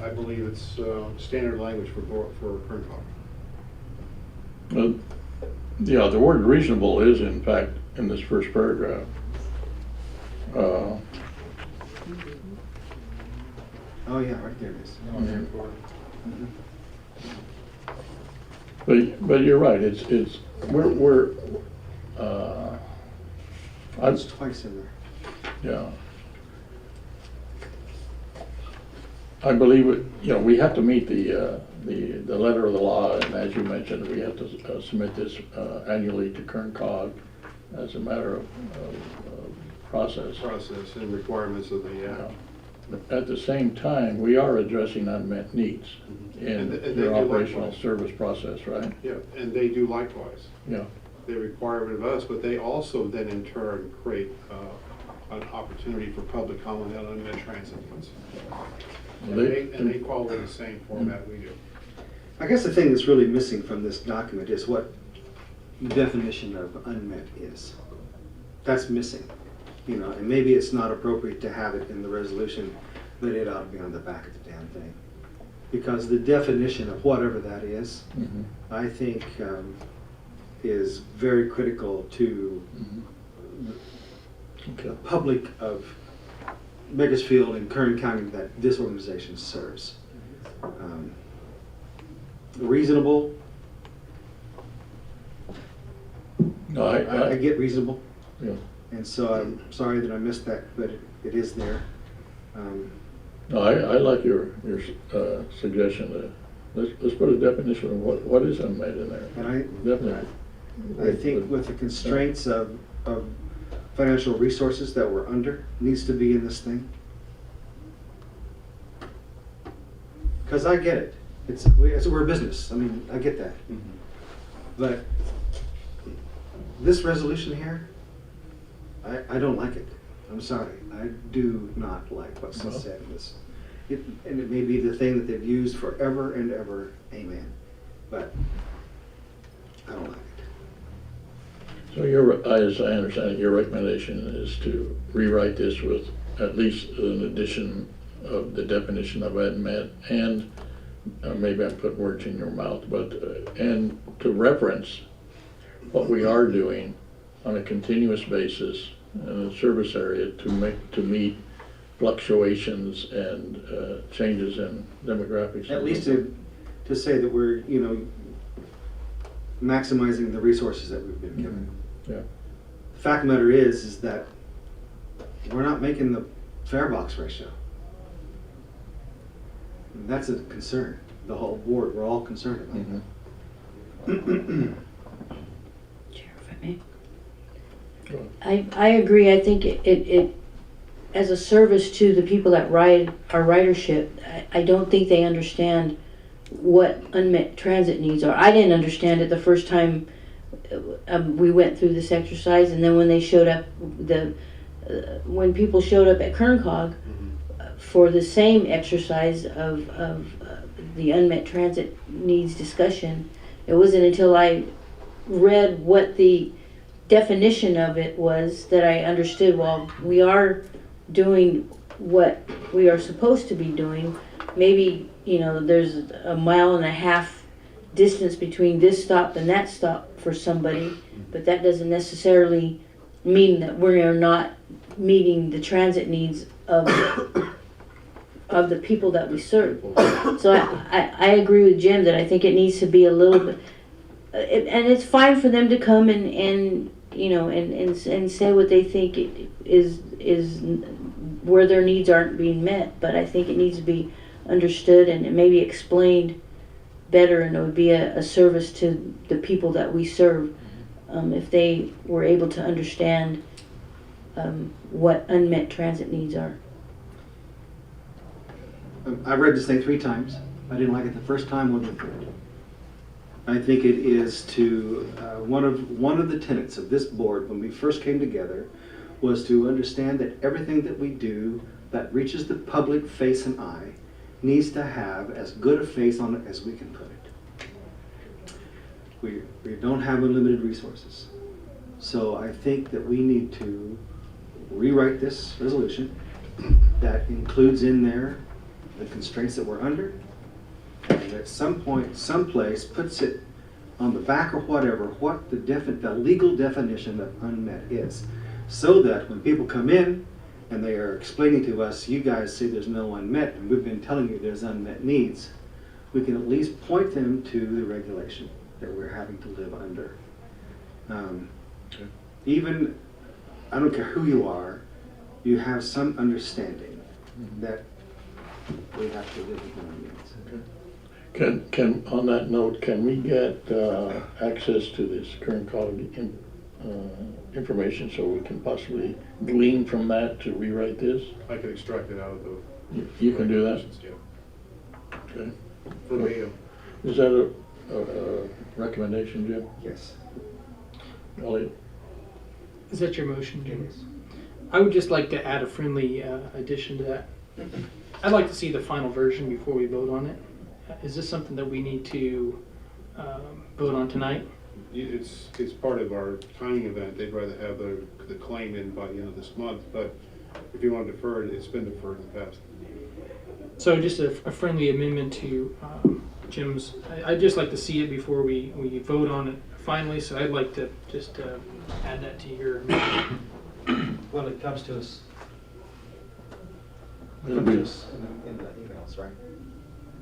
I believe it's standard language for Kern Cog. Well, yeah, the word reasonable is in fact in this first paragraph. Oh yeah, right there it is. But you're right. We're It's twice in there. Yeah. I believe we have to meet the letter of the law, and as you mentioned, we have to submit this annually to Kern Cog as a matter of process. Process and requirements of the. At the same time, we are addressing unmet needs in your operational service process, right? Yeah, and they do likewise. Yeah. They require it of us, but they also then in turn create an opportunity for public comment on unmet transit needs. And they follow the same format we do. I guess the thing that's really missing from this document is what the definition of unmet is. That's missing, and maybe it's not appropriate to have it in the resolution, but it ought to be on the back of the damn thing. Because the definition of whatever that is, I think is very critical to the public of Bakersfield and Kern County that this organization serves. Reasonable. No, I get reasonable. Yeah. And so I'm sorry that I missed that, but it is there. No, I like your suggestion. Let's put a definition of what is unmet in there. And Definitely. I think with the constraints of financial resources that we're under, needs to be in this thing. Because I get it. We're a business. I mean, I get that. But this resolution here, I don't like it. I'm sorry. I do not like what's said in this. And it may be the thing that they've used forever and ever. Amen. But I don't like it. So as I understand it, your recommendation is to rewrite this with at least an addition of the definition of unmet, and maybe I put words in your mouth, but and to reference what we are doing on a continuous basis in the service area to meet fluctuations and changes in demographics. At least to say that we're, maximizing the resources that we've been given. Yeah. The fact of the matter is that we're not making the fare box ratio. And that's a concern. The whole board, we're all concerned about that. Chair, if I may. I agree. I think it as a service to the people that ride our ridership, I don't think they understand what unmet transit needs are. I didn't understand it the first time we went through this exercise, and then when they showed up, when people showed up at Kern Cog for the same exercise of the unmet transit needs discussion, it wasn't until I read what the definition of it was that I understood, well, we are doing what we are supposed to be doing. Maybe, there's a 1.5 mile distance between this stop and that stop for somebody, but that doesn't necessarily mean that we are not meeting the transit needs of the people that we serve. So I agree with Jim that I think it needs to be a little bit, and it's fine for them to come and say what they think is where their needs aren't being met, but I think it needs to be understood and maybe explained better, and it would be a service to the people that we serve if they were able to understand what unmet transit needs are. I read this thing 3 times. I didn't like it the first time or the third. I think it is to one of the tenets of this board when we first came together was to understand that everything that we do that reaches the public face and eye needs to have as good a face on it as we can put it. We don't have unlimited resources. So I think that we need to rewrite this resolution that includes in there the constraints that we're under, and at some point, someplace puts it on the back or whatever, what the legal definition of unmet is. So that when people come in and they are explaining to us, you guys say there's no unmet, and we've been telling you there's unmet needs, we can at least point them to the regulation that we're having to live under. Even, I don't care who you are, you have some understanding that we have to live within our means. Can on that note, can we get access to this current quality information so we can possibly glean from that to rewrite this? I can extract it out of the. You can do that? Yeah. Okay. Verbatim. Is that a recommendation, Jim? Yes. Elliot? Is that your motion, Jim? I would just like to add a friendly addition to that. I'd like to see the final version before we vote on it. Is this something that we need to vote on tonight? It's part of our timing event. They'd rather have the claim in by the end of this month, but if you want to defer it, it's been deferred in the past. So just a friendly amendment to Jim's. I'd just like to see it before we vote on it finally, so I'd like to just add that to your. Well, it comes to us. It'll be- In the emails, right?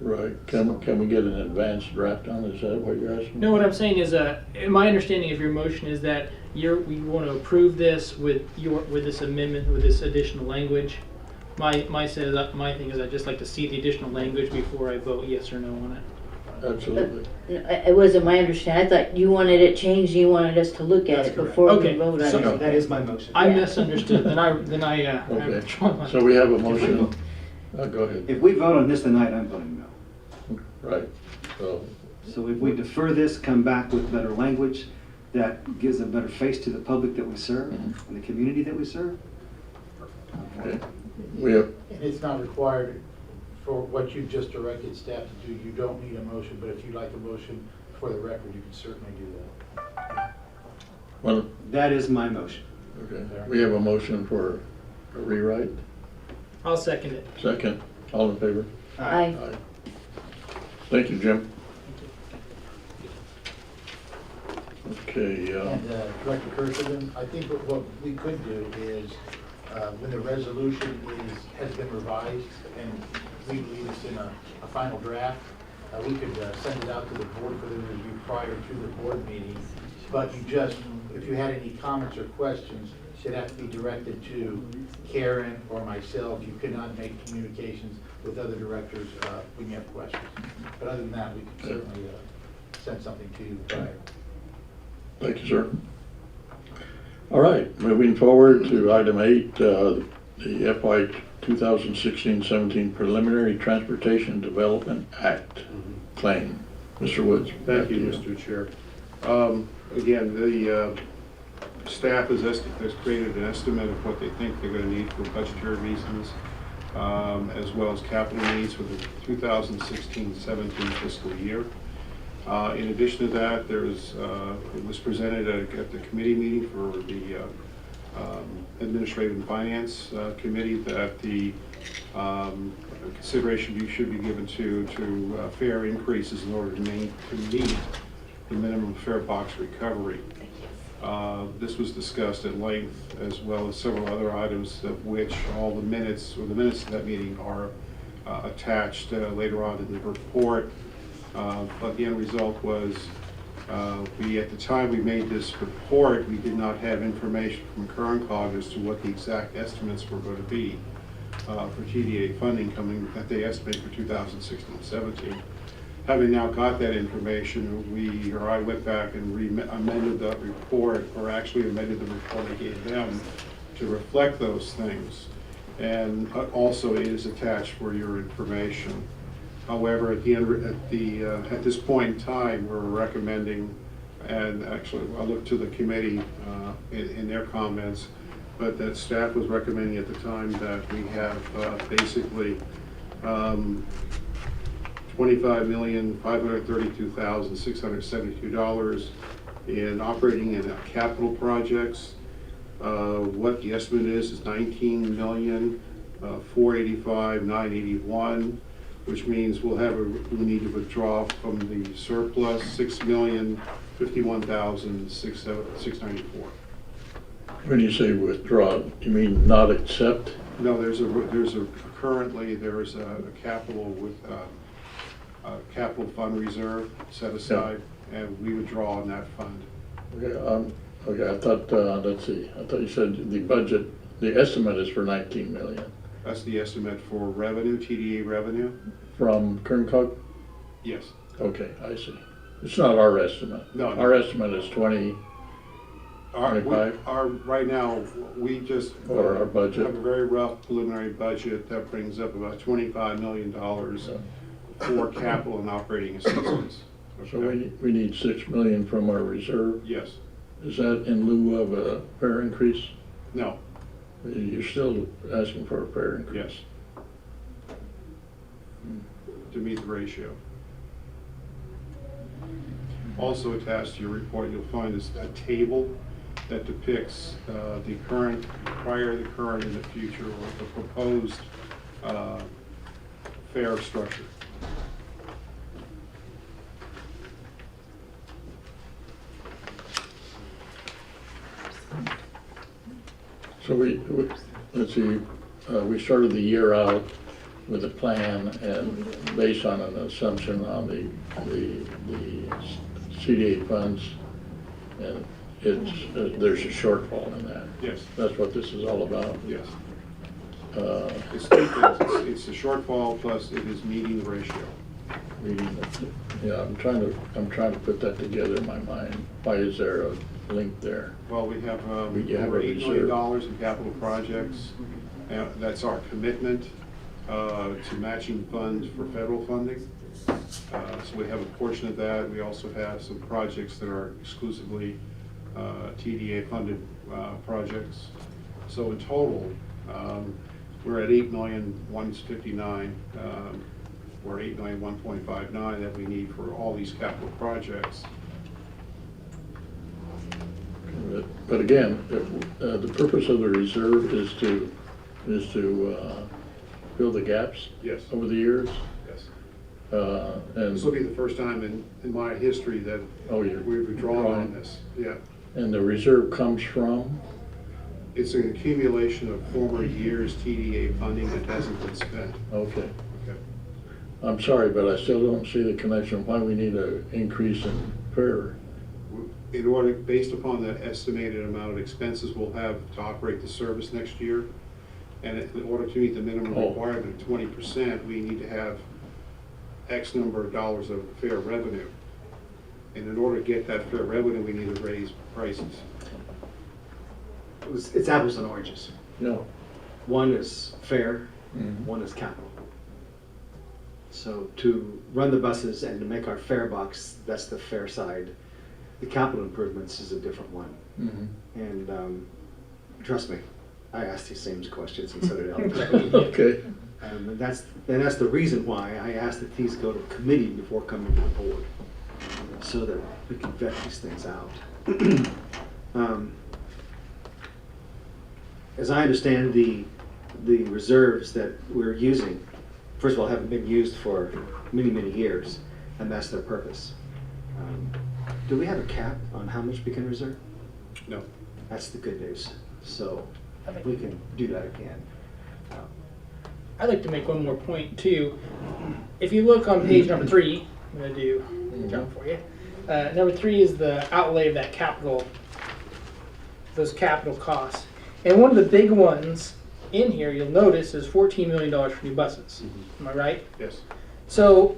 Right. Can we get an advanced draft on it? Is that what you're asking? No, what I'm saying is, my understanding of your motion is that we want to approve this with this amendment, with this additional language. My thing is I'd just like to see the additional language before I vote yes or no on it. Absolutely. It wasn't my understanding. I thought you wanted it changed, you wanted us to look at That's it correct. before Okay. we vote on So it. That is my motion. I Yeah. misunderstood. Then I Okay. I'm So we have a motion. Go ahead. If we vote on this tonight, I'm voting no. Right. So, So if we defer this, come back with better language that gives a better face to the public that we serve and the community that we serve. okay. We have, And it's not required for what you just directed staff to do. You don't need a motion, but if you'd like a motion for the record, you can certainly do that. well, That is my motion. okay. We have a motion for a rewrite. I'll second it. Second. All in favor? Aye. Aye. Thank you, Jim. Okay, And Director Kirshman, I think what we could do is, when the resolution has been revised and we believe it's in a final draft, we could send it out to the board for them to review prior to the board meeting. But if you had any comments or questions, should have to be directed to Karen or myself. You could not make communications with other directors when you have questions. But other than that, we can certainly send something to you prior. thank you, sir. All right, moving forward to item 8, the FY 2016-17 Preliminary Transportation Development Act claim. Mr. Woods. Thank you, Mr. Chair. Again, the staff has created an estimate of what they think they're going to need for budgetary reasons, as well as capital needs for the 2016-17 fiscal year. In addition to that, it was presented at the committee meeting for the Administrative and Finance Committee that the consideration should be given to fare increases in order to meet the minimum fare box recovery. This was discussed at length, as well as several other items of which all the minutes, or the minutes of that meeting, are attached later on in the report. But the end result was, at the time we made this report, we did not have information from COG as to what the exact estimates were going to be for TDA funding that they estimate for 2016-17. Having now got that information, I went back and amended the report, or actually amended the report I gave them to reflect those things. And also it is attached for your information. However, at this point in time, we're recommending, and actually I looked to the committee in their comments, but that staff was recommending at the time that we have basically $25,532,672 in operating and capital projects. What the estimate is $19,485,981, which means we need to withdraw from the surplus $6,051,694. When you say withdraw, you mean not accept? No, currently there is a capital capital fund reserve set aside, and we would draw on that fund. Okay, I thought, let's see, I thought you said the budget, the estimate is for 19 million. That's the estimate for revenue, TDA revenue. From COG? Yes. Okay, I see. It's not our estimate. No. Our estimate is 25? Right now, we just Or our budget. have a very rough preliminary budget that brings up about $25 million for capital and operating expenses. So we need 6 million from our reserve? Yes. Is that in lieu of a fare increase? No. You're still asking for a fare increase? Yes. To meet the ratio. Also attached to your report, you'll find a table that depicts the current, prior, the current, and the future, or the proposed fare structure. So let's see, we started the year out with a plan and based on an assumption on the CDA funds, and there's a shortfall in that. Yes. That's what this is all about. Yes. It's two things. It's the shortfall plus it is meeting the ratio. Yeah, I'm trying to put that together in my mind. Why is there a link there? Well, we have over have a $8 reserve. million in capital projects. That's our commitment to matching funds for federal funding. So we have a portion of that. We also have some projects that are exclusively TDA funded projects. So in total, we're at $8,159,000. We're $8,159,000 that we need for all these capital projects. But again, the purpose of the reserve is to fill the gaps. Yes. Over the years. Yes. And This will be the first time in my history that we've drawn on this. Yeah. And the reserve comes from? It's an accumulation of former years TDA funding that hasn't been spent. Okay. Okay. I'm sorry, but I still don't see the connection why we need an increase in fare. In order, based upon the estimated amount of expenses we'll have to operate the service next year, and in order to meet the minimum requirement of 20%, we need to have X number of dollars of fare revenue. And in order to get that fare revenue, we need to raise prices. It's apples and oranges. No. One is fare, Mhm. one is capital. So to run the buses and to make our fare box, that's the fare side. The capital improvements is a different one. Mhm. And trust me, I asked these same questions and so did Ellen. Okay. And that's the reason why I asked that these go to committee before coming to the board, so that we can vet these things out. as I understand, the reserves that we're using, first of all, haven't been used for many, many years, and that's their purpose. Do we have a cap on how much we can reserve? No. That's the good news. So we can do that again. I'd like to make one more point too. If you look on page number 3, I'm going to do a job for you. Number 3 is the outlay of that capital, those capital costs. And one of the big ones in here, you'll notice, is $14 million for new buses. Am I right? Yes. So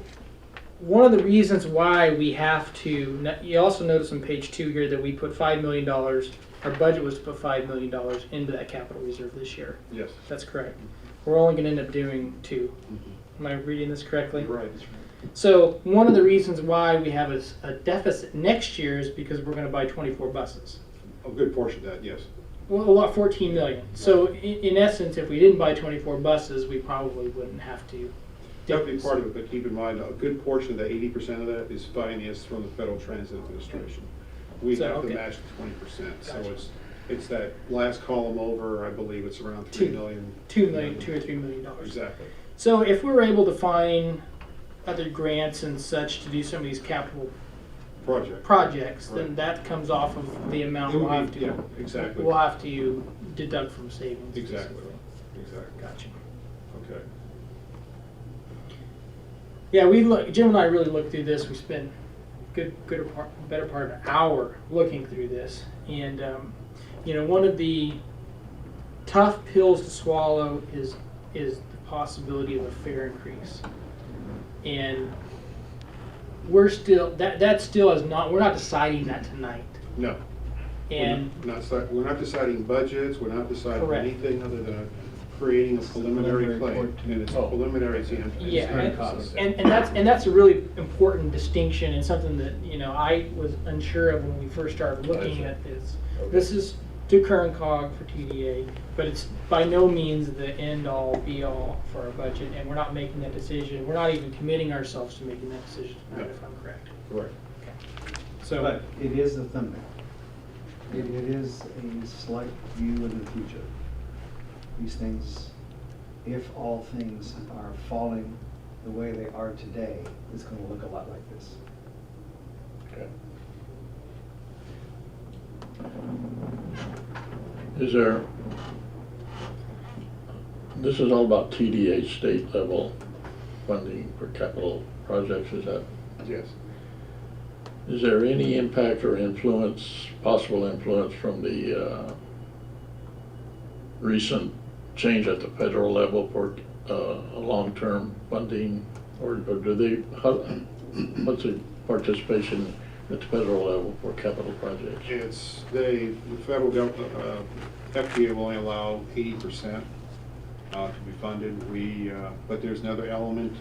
one of the reasons why we have to, you also notice on page 2 here that we put $5 million, our budget was to put $5 million into that capital reserve this year. Yes. That's correct. We're only going to end up doing 2. Am I reading this correctly? Right. So one of the reasons why we have a deficit next year is because we're going to buy 24 buses. A good portion of that, yes. Well, a lot, 14 million. So in essence, if we didn't buy 24 buses, we probably wouldn't have to. That would be part of it, but keep in mind, a good portion of that, 80% of that is financed from the Federal Transit Administration. We have to match the 20%. Gotcha. So it's that last column over, I believe it's around $3 million. $2 or $3 million. Exactly. So if we're able to find other grants and such to do some of these capital projects, then that comes off of the amount we'll have to. Yeah, exactly. We'll have to deduct from savings. Exactly. Basically. Exactly. Gotcha. Okay. Yeah, Jim and I really looked through this. We spent better part of an hour looking through this, and you know, one of the tough pills to swallow is the possibility of a fare increase, and we're still that still is not. We're not deciding that tonight. No. And we're not deciding budgets. We're not deciding correct. anything other than creating a preliminary plan, and it's preliminary to the yeah, and that's a really important distinction, and something that, you know, I was unsure of when we first started looking at this. This is to current COG for TDA, but it's by no means the end all be all for our budget, and we're not making that decision. We're not even committing ourselves to making that decision tonight, if I'm correct. Correct. Okay. So, But it is a thumbnail. It is a slight view in the future. These things, if all things are falling the way they are today, it's going to look a lot like this. Okay. Is there, this is all about TDA state level funding for capital projects, is that? Yes. Is there any impact or influence, possible influence from the recent change at the federal level for long-term funding, or do they, what's the participation at the federal level for capital projects? It's the federal government, FDA will only allow 80% to be funded. But there's another element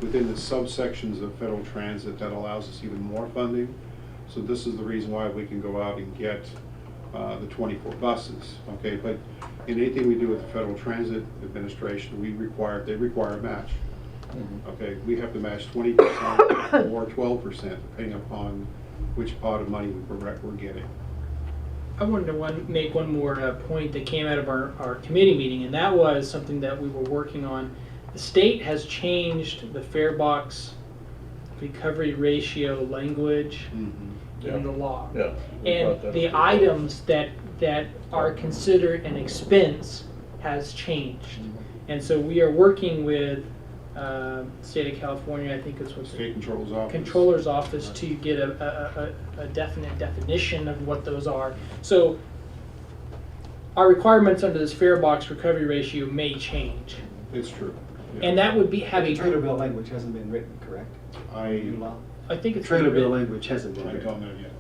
within the subsections of federal transit that allows us even more funding. So this is the reason why we can go out and get the 24 buses, okay? But in anything we do with the Federal Transit Administration, they require a match. Okay, we have to match 20% or 12%, depending upon which pot of money we're getting. I wanted to make one more point that came out of our committee meeting, and that was something that we were working on. The state has changed the fare box recovery ratio language in the law. Yeah. And the items that are considered an expense has changed. And so we are working with state of California, I think it's what State Controller's Office to get a definite definition of what those are. So our requirements under this fare box recovery ratio may change. It's true. Yeah. And that would be having The trailer bill language hasn't been written, correct? I think it's trailer bill language hasn't been written. I don't know yet.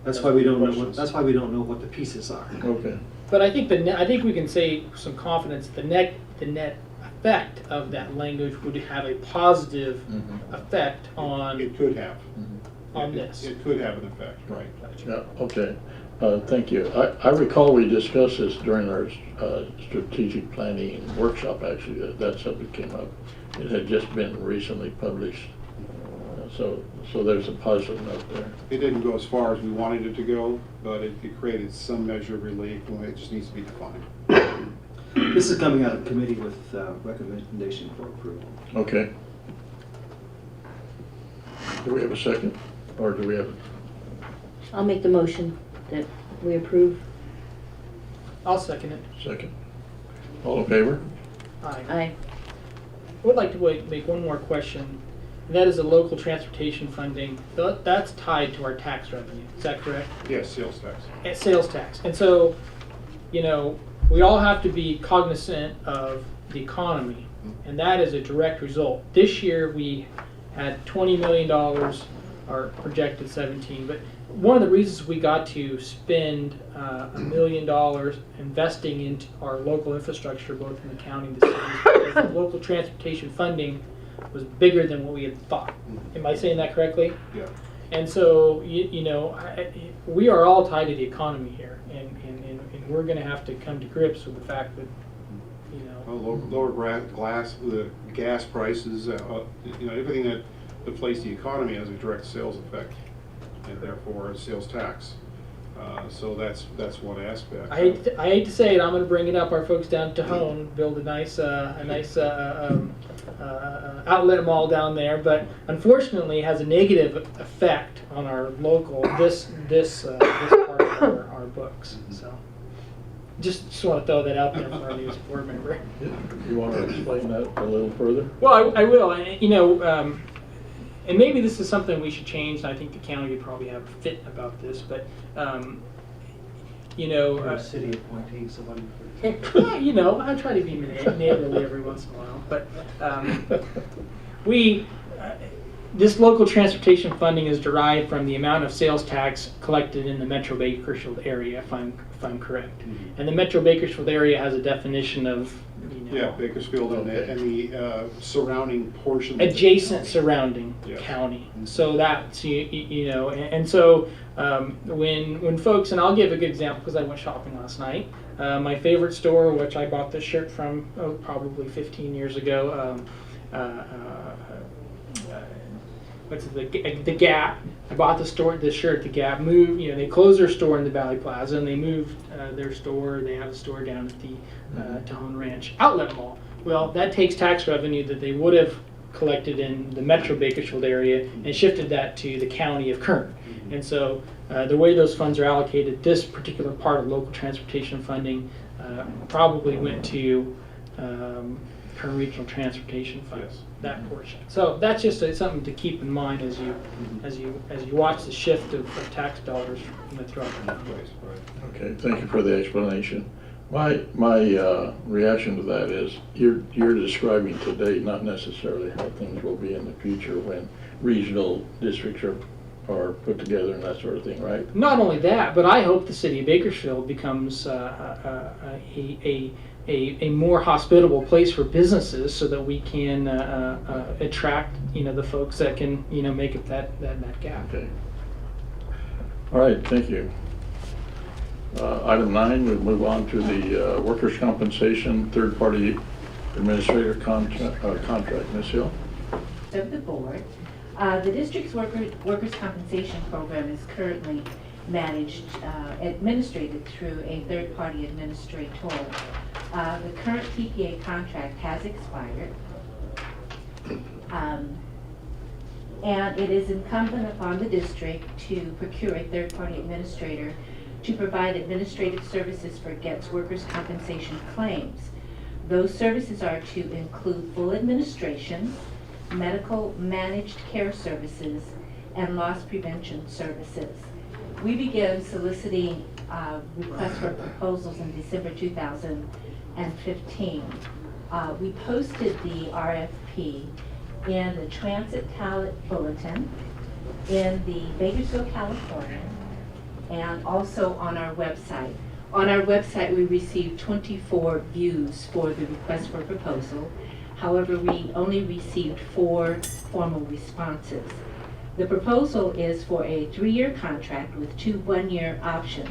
That's why we don't know. That's why we don't know what the pieces are. Okay. But I think we can say with some confidence the net effect of that language would have a positive effect on. It could have. On this. It could have an effect, right? Yeah. Okay. Thank you. I recall we discussed this during our strategic planning workshop. Actually, that subject came up. It had just been recently published. So there's a positive note there. It didn't go as far as we wanted it to go, but it created some measure of relief, and it just needs to be defined. This is coming out of committee with recommendation for approval. Okay. Do we have a second, or do we have? I'll make the motion that we approve. I'll second it. Second. All in favor? Aye. Aye. I would like to make one more question. And that is the local transportation funding. That's tied to our tax revenue. Is that correct? Yes, sales tax. Sales tax. And so, you know, we all have to be cognizant of the economy, and that is a direct result. This year we had $20 million, or projected 17, but one of the reasons we got to spend $1 million investing into our local infrastructure, both in the county and the city, is because the local transportation funding was bigger than what we had thought. Am I saying that correctly? Yeah. And so, you know, we are all tied to the economy here, and we're going to have to come to grips with the fact that, you know, Lower the gas prices, you know, everything that inflates the economy has a direct sales effect, and therefore a sales tax. So that's one aspect. I hate to say it, I'm going to bring it up. Our folks down at Tejon build a nice outlet mall down there, but unfortunately it has a negative effect on our local this part of our books. So just want to throw that out there for our newest board member. You want to explain that a little further? Well, I will. And, you know, and maybe this is something we should change, and I think the county would probably have a fit about this, but you know, You're a city appointee, somebody. well, you know, I try to be neighborly every once in a while, but this local transportation funding is derived from the amount of sales tax collected in the Metro Bakersfield area, if I'm correct. Mm-hmm. And the Metro Bakersfield area has a definition of, you know, Yeah, Bakersfield and the surrounding portions. adjacent surrounding Yes. county. So that's, you know, and so when folks, and I'll give a good example because I went shopping last night. My favorite store, which I bought this shirt from probably 15 years ago, what's it, the Gap. I bought this shirt at the Gap. Moved, you know, they closed their store in the Valley Plaza, and they moved their store. They have a store down at the Tejon Ranch Outlet Mall. Well, that takes tax revenue that they would have collected in the Metro Bakersfield area and shifted that to the county of Kern. And so the way those funds are allocated, this particular part of local transportation funding probably went to Kern Regional Transportation Fund, Yes. that portion. So that's just something to keep in mind as you watch the shift of tax dollars throughout the county. Right. Okay, thank you for the explanation. My reaction to that is you're describing today, not necessarily how things will be in the future when regional districts are put together and that sort of thing, right? Not only that, but I hope the city of Bakersfield becomes a more hospitable place for businesses, so that we can attract, you know, the folks that can, you know, make it that gap. Okay. All right, thank you. Item 9, we move on to the workers' compensation third-party administrator contract. Ms. Hill? Of the board, the district's workers' compensation program is currently administrated through a third-party administrator. The current TPA contract has expired, and it is incumbent upon the district to procure a third-party administrator to provide administrative services for GET's workers' compensation claims. Those services are to include full administration, medical managed care services, and loss prevention services. We began soliciting requests for proposals in December 2015. We posted the RFP in the Transit Talent Bulletin, in the Bakersfield, California, and also on our website. On our website, we received 24 views for the request for proposal. However, we only received 4 formal responses. The proposal is for a 3-year contract with 2 one-year options.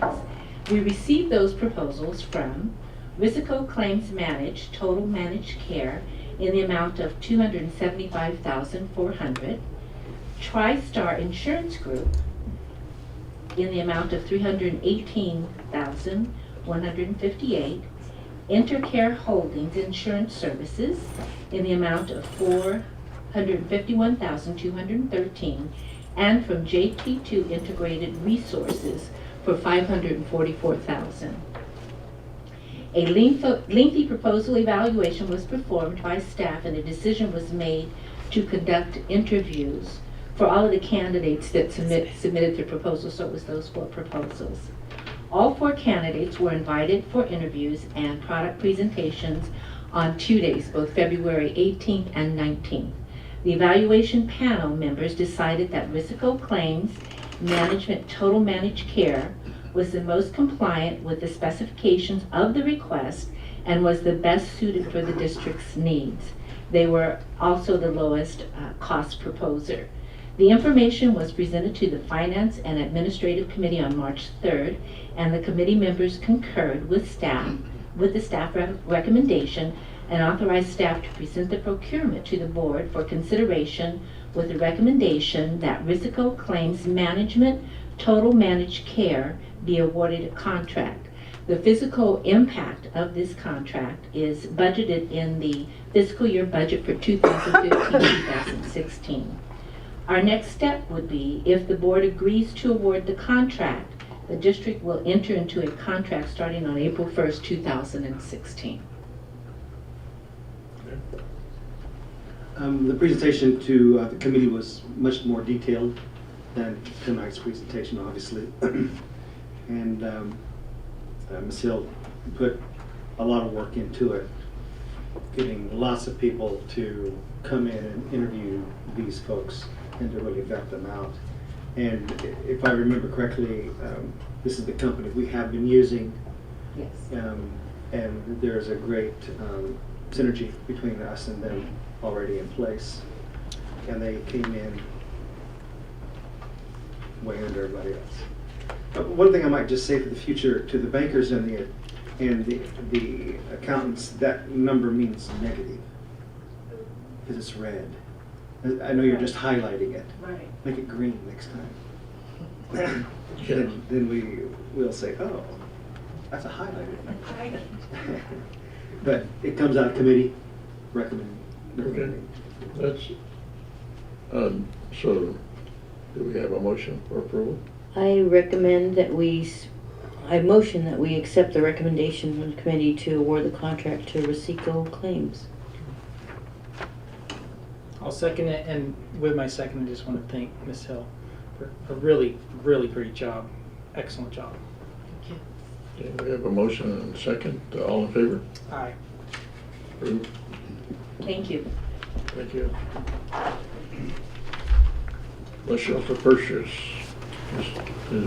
We received those proposals from Risico Claims Managed, Total Managed Care, in the amount of $275,400, TriStar Insurance Group in the amount of $318,158, Intercare Holdings Insurance Services in the amount of $451,213, and from JT2 Integrated Resources for $544,000. A lengthy proposal evaluation was performed by staff, and a decision was made to conduct interviews for all of the candidates that submitted their proposals, so it was those 4 proposals. All 4 candidates were invited for interviews and product presentations on 2 days, both February 18th and 19th. The evaluation panel members decided that Risico Claims Management Total Managed Care was the most compliant with the specifications of the request and was the best suited for the district's needs. They were also the lowest cost proposer. The information was presented to the Finance and Administrative Committee on March 3rd, and the committee members concurred with the staff recommendation and authorized staff to present the procurement to the board for consideration with the recommendation that Risico Claims Management Total Managed Care be awarded a contract. The physical impact of this contract is budgeted in the fiscal year budget for 2015-2016. Our next step would be, if the board agrees to award the contract, the district will enter into a contract starting on April 1st, 2016. The presentation to the committee was much more detailed than tonight's presentation, obviously. And Ms. Hill put a lot of work into it, getting lots of people to come in and interview these folks and to really vet them out. And if I remember correctly, this is the company we have been using. Yes. And there's a great synergy between us and them already in place. And they came in way under everybody else. One thing I might just say for the future to the bankers and the accountants, that number means negative because it's red. I know you're just highlighting it. Right. Make it green next time. Then we'll say, oh, that's a highlighted number. But it comes out of committee, recommending. Okay. That's, so do we have a motion for approval? I recommend that I motion that we accept the recommendation from the committee to award the contract to Risico Claims. I'll second it, and with my second, I just want to thank Ms. Hill for a really, really great job. Excellent job. Okay, we have a motion and a second. All in favor? Aye. Approved. Thank you. Thank you. Let's go for purchase. Is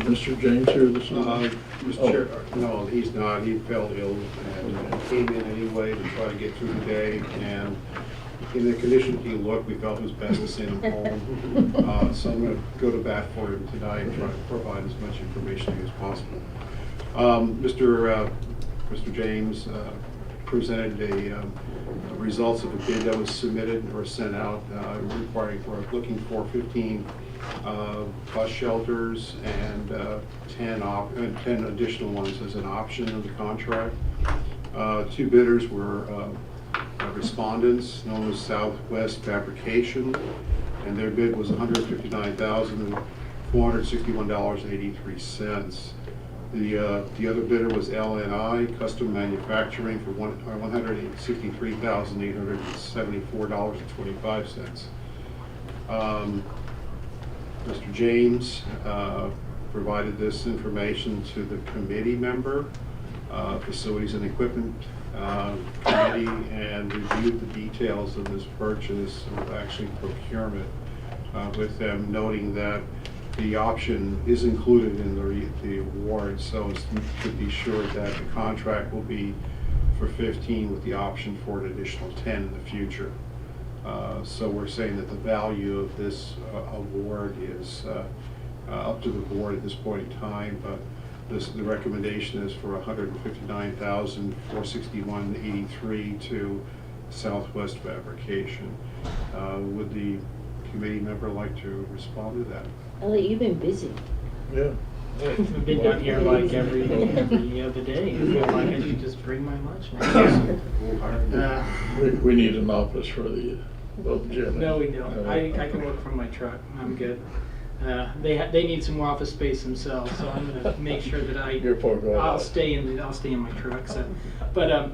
Mr. James here this evening? Mr. Chair, no, he's not. He fell ill and came in anyway to try to get through the day. And in the condition he looked, we felt it was best to send him home. So I'm going to go to bat for him tonight and try to provide as much information to you as possible. Mr. James presented the results of a bid that was submitted or sent out looking for 15 bus shelters and 10 additional ones as an option of the contract. 2 bidders were respondents known as Southwest Fabrication, and their bid was $159,461.83. The other bidder was LNI Custom Manufacturing for $163,874.25. Mr. James provided this information to the committee member, Facilities and Equipment Committee, and reviewed the details of this purchase, or actually procurement, with them, noting that the option is included in the award, so as to be sure that the contract will be for 15 with the option for an additional 10 in the future. So we're saying that the value of this award is up to the board at this point in time, but the recommendation is for $159,461.83 to Southwest Fabrication. Would the committee member like to respond to that? Elliot, you've been busy. Yeah. I've been down here like every other day. I feel like I should just bring my lunch now. We need an office for the both gym. No, we don't. I can work from my truck. I'm good. They need some more office space themselves, so I'm gonna make sure that I'll stay in my truck. So, but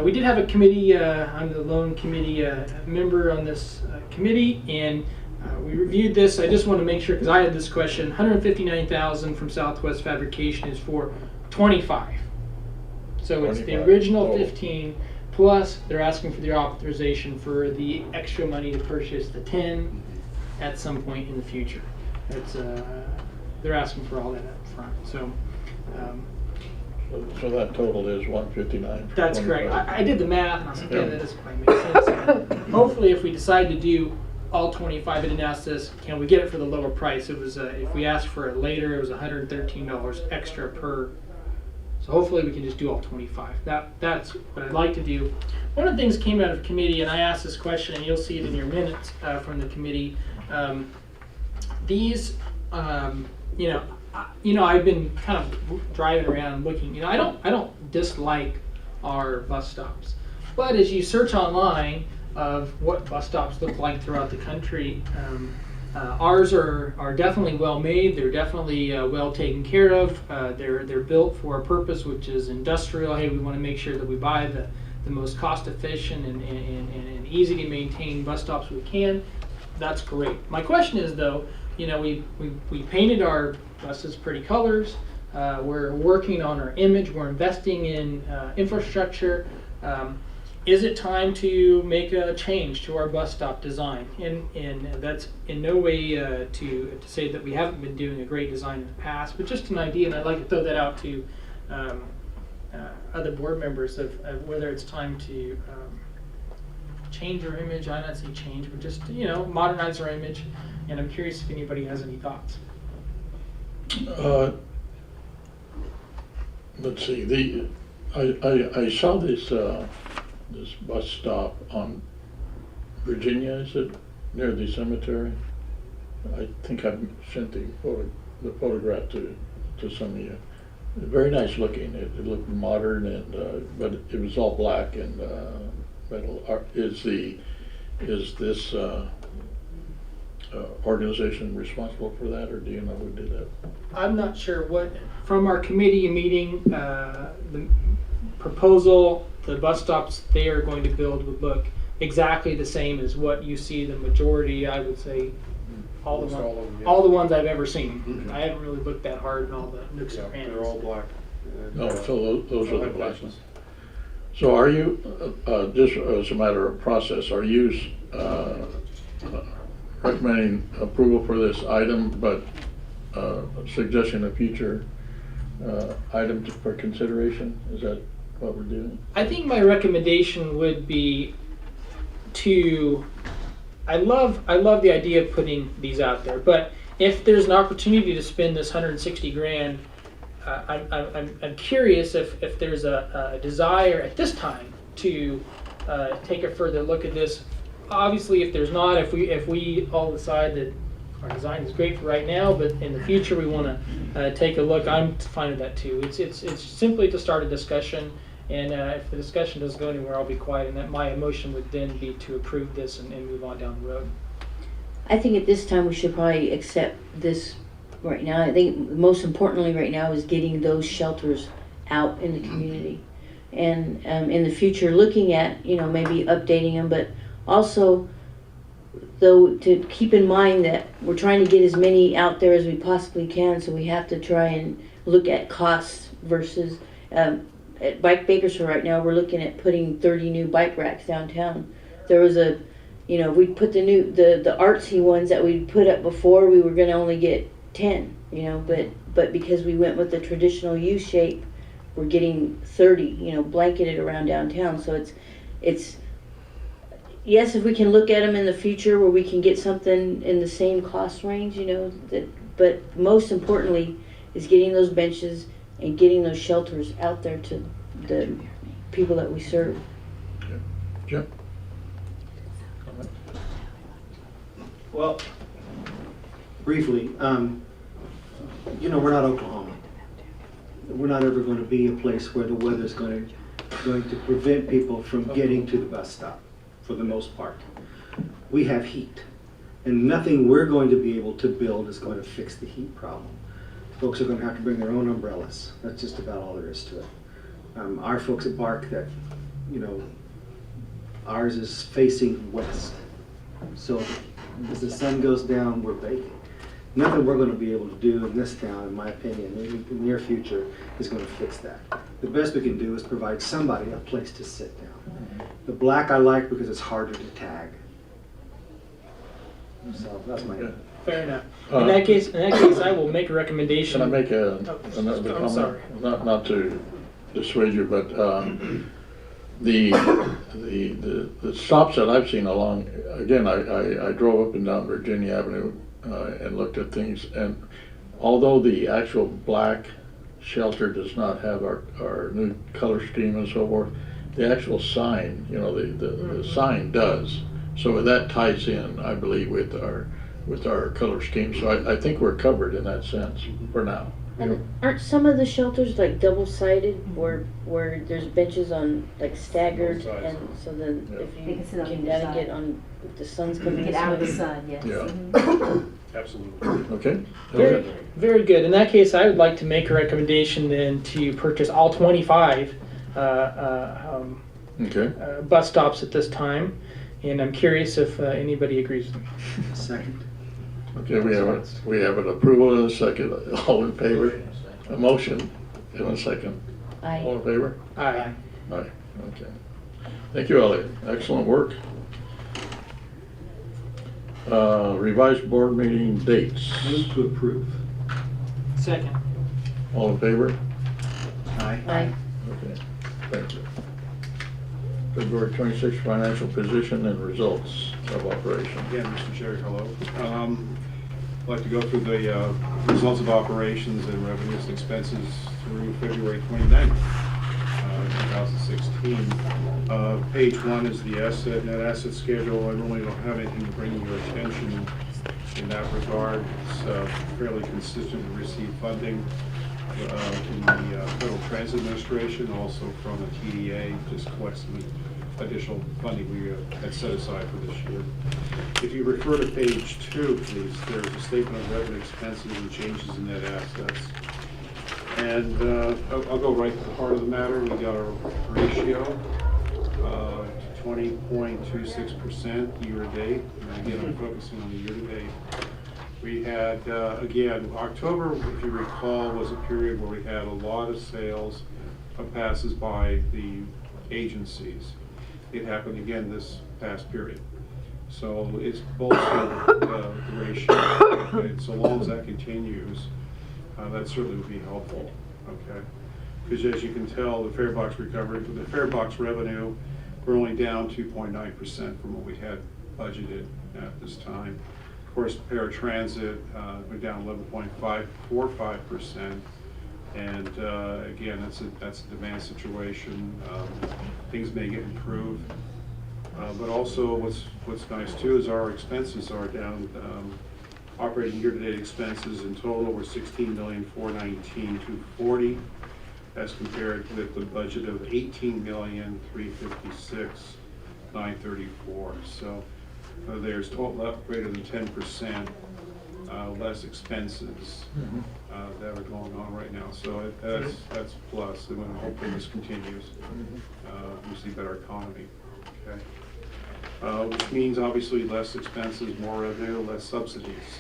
we did have a committee. I'm the lone committee member on this committee, and we reviewed this. I just want to make sure, because I had this question. 159,000 from Southwest Fabrication is for 25. So it's the 25. original 15 plus they're asking for the authorization for the extra money to purchase the 10 at some point in the future. It's they're asking for all that up front. So. So that total is 159. That's correct. I did the math, and I was like, yeah, that doesn't quite make sense. Hopefully, if we decide to do all 25, I didn't ask this, can we get it for the lower price? It was, if we asked for it later, it was $113 extra per. So hopefully we can just do all 25. That's what I'd like to do. One of the things came out of committee, and I asked this question, and you'll see it in your minutes from the committee. These, I've been kind of driving around looking. I don't dislike our bus stops, but as you search online of what bus stops look like throughout the country, ours are definitely well made. They're definitely well taken care of. They're built for a purpose, which is industrial. Hey, we want to make sure that we buy the most cost efficient and easy to maintain bus stops we can. That's great. My question is though, we painted our buses pretty colors. We're working on our image. We're investing in infrastructure. Is it time to make a change to our bus stop design? And that's in no way to say that we haven't been doing a great design in the past, but just an idea, and I'd like to throw that out to other board members of whether it's time to change our image. I don't say change, but just modernize our image. And I'm curious if anybody has any thoughts. Let's see. I saw this this bus stop on Virginia. Is it near the cemetery? I think I've sent the photograph to some of you. Very nice looking. It looked modern, and but it was all black and metal. Is this organization responsible for that, or do you know who did that? I'm not sure what, from our committee meeting, the proposal, the bus stops they are going to build would look exactly the same as what you see the majority, I would say, all the ones I've ever seen. Mm-hmm. I haven't really looked that hard in all the nooks and crannies. They're all black. So those are the black ones. So are you, just as a matter of process, are you recommending approval for this item, but suggesting a future item for consideration? Is that what we're doing? I think my recommendation would be to, I love the idea of putting these out there, but if there's an opportunity to spend this 160 grand, I'm curious if there's a desire at this time to take a further look at this. Obviously, if there's not, if we all decide that our design is great for right now, but in the future we want to take a look, I'm fine with that too. It's simply to start a discussion, and if the discussion doesn't go anywhere, I'll be quiet, and that my emotion would then be to approve this and move on down the road. I think at this time we should probably accept this right now. I think most importantly right now is getting those shelters out in the community, and in the future looking at maybe updating them, but also though to keep in mind that we're trying to get as many out there as we possibly can, so we have to try and look at costs versus at Bakersfield right now we're looking at putting 30 new bike racks downtown. There was a we put the artsy ones that we put up before, we were going to only get 10, but because we went with the traditional U shape, we're getting 30 blanketed around downtown. So it's yes, if we can look at them in the future where we can get something in the same cost range, but most importantly is getting those benches and getting those shelters out there to the people that we serve. Jim? Well, briefly, we're not Oklahoma. We're not ever going to be a place where the weather's going to prevent people from getting to the bus stop, for the most part. We have heat, and nothing we're going to be able to build is going to fix the heat problem. Folks are going to have to bring their own umbrellas. That's just about all there is to it. Our folks at Bark, that, ours is facing west. So as the sun goes down, we're baking. Nothing we're going to be able to do in this town, in my opinion, in the near future, is going to fix that. The best we can do is provide somebody a place to sit down. The black I like because it's harder to tag. So that's my. Fair enough. In that case, I will make a recommendation. Can I make another I'm comment? sorry. Not to dissuade you, but the stops that I've seen along, again, I drove up and down Virginia Avenue and looked at things, and although the actual black shelter does not have our new color scheme and so forth, the actual sign, the sign does. So that ties in, I believe, with our color scheme. So I think we're covered in that sense for now. And aren't some of the shelters like double-sided, where there's benches on like staggered, and so then if They you can sit on can either down and side. get on, if the sun's coming Get this out of the way. sun, yes. Yeah. Mhm. Absolutely. Okay. Very good. In that case, I would like to make a recommendation then to purchase all 25 bus stops at this time, and I'm curious if anybody agrees with me. Second. Okay, we have an approval and a second. All in favor? A motion and a second. Aye. All in favor? Aye. Aye. Okay. Thank you, Elliot. Excellent work. Revised board meeting dates. Move to approve. Second. All in favor? Aye. Aye. Okay, thank you. February 26th, financial position and results of operation. Again, Mr. Chair, hello. I'd like to go through the results of operations and revenues and expenses through February 29th, 2016. Page 1 is the net asset schedule. I really don't have anything to bring your attention in that regard. It's fairly consistent with received funding in the Federal Transit Administration, also from the TDA, just collects some additional funding we had set aside for this year. If you refer to page 2, please, there's a statement of revenue, expenses, and changes in net assets. And I'll go right to the heart of the matter. We got our ratio to 20.26% year-to-date. And again, I'm focusing on the year-to-date. We had, again, October, if you recall, was a period where we had a lot of sales of passes by the agencies. It happened again this past period. So it's bolstered the ratio. Okay? So long as that continues, that certainly would be helpful. Okay, because as you can tell, the fare box recovery, the fare box revenue, we're only down 2.9% from what we had budgeted at this time. Of course, paratransit, we're down 11.545%, and again, that's a demand situation. Things may get improved, but also what's nice too is our expenses are down. Operating year-to-date expenses in total were $16,419,240, as compared with the budget of $18,356,934. So there's total up greater than 10% less expenses that are going on right now. So that's plus, and we're hoping this continues. We see better economy. Okay. Which means obviously less expenses, more revenue, less subsidies.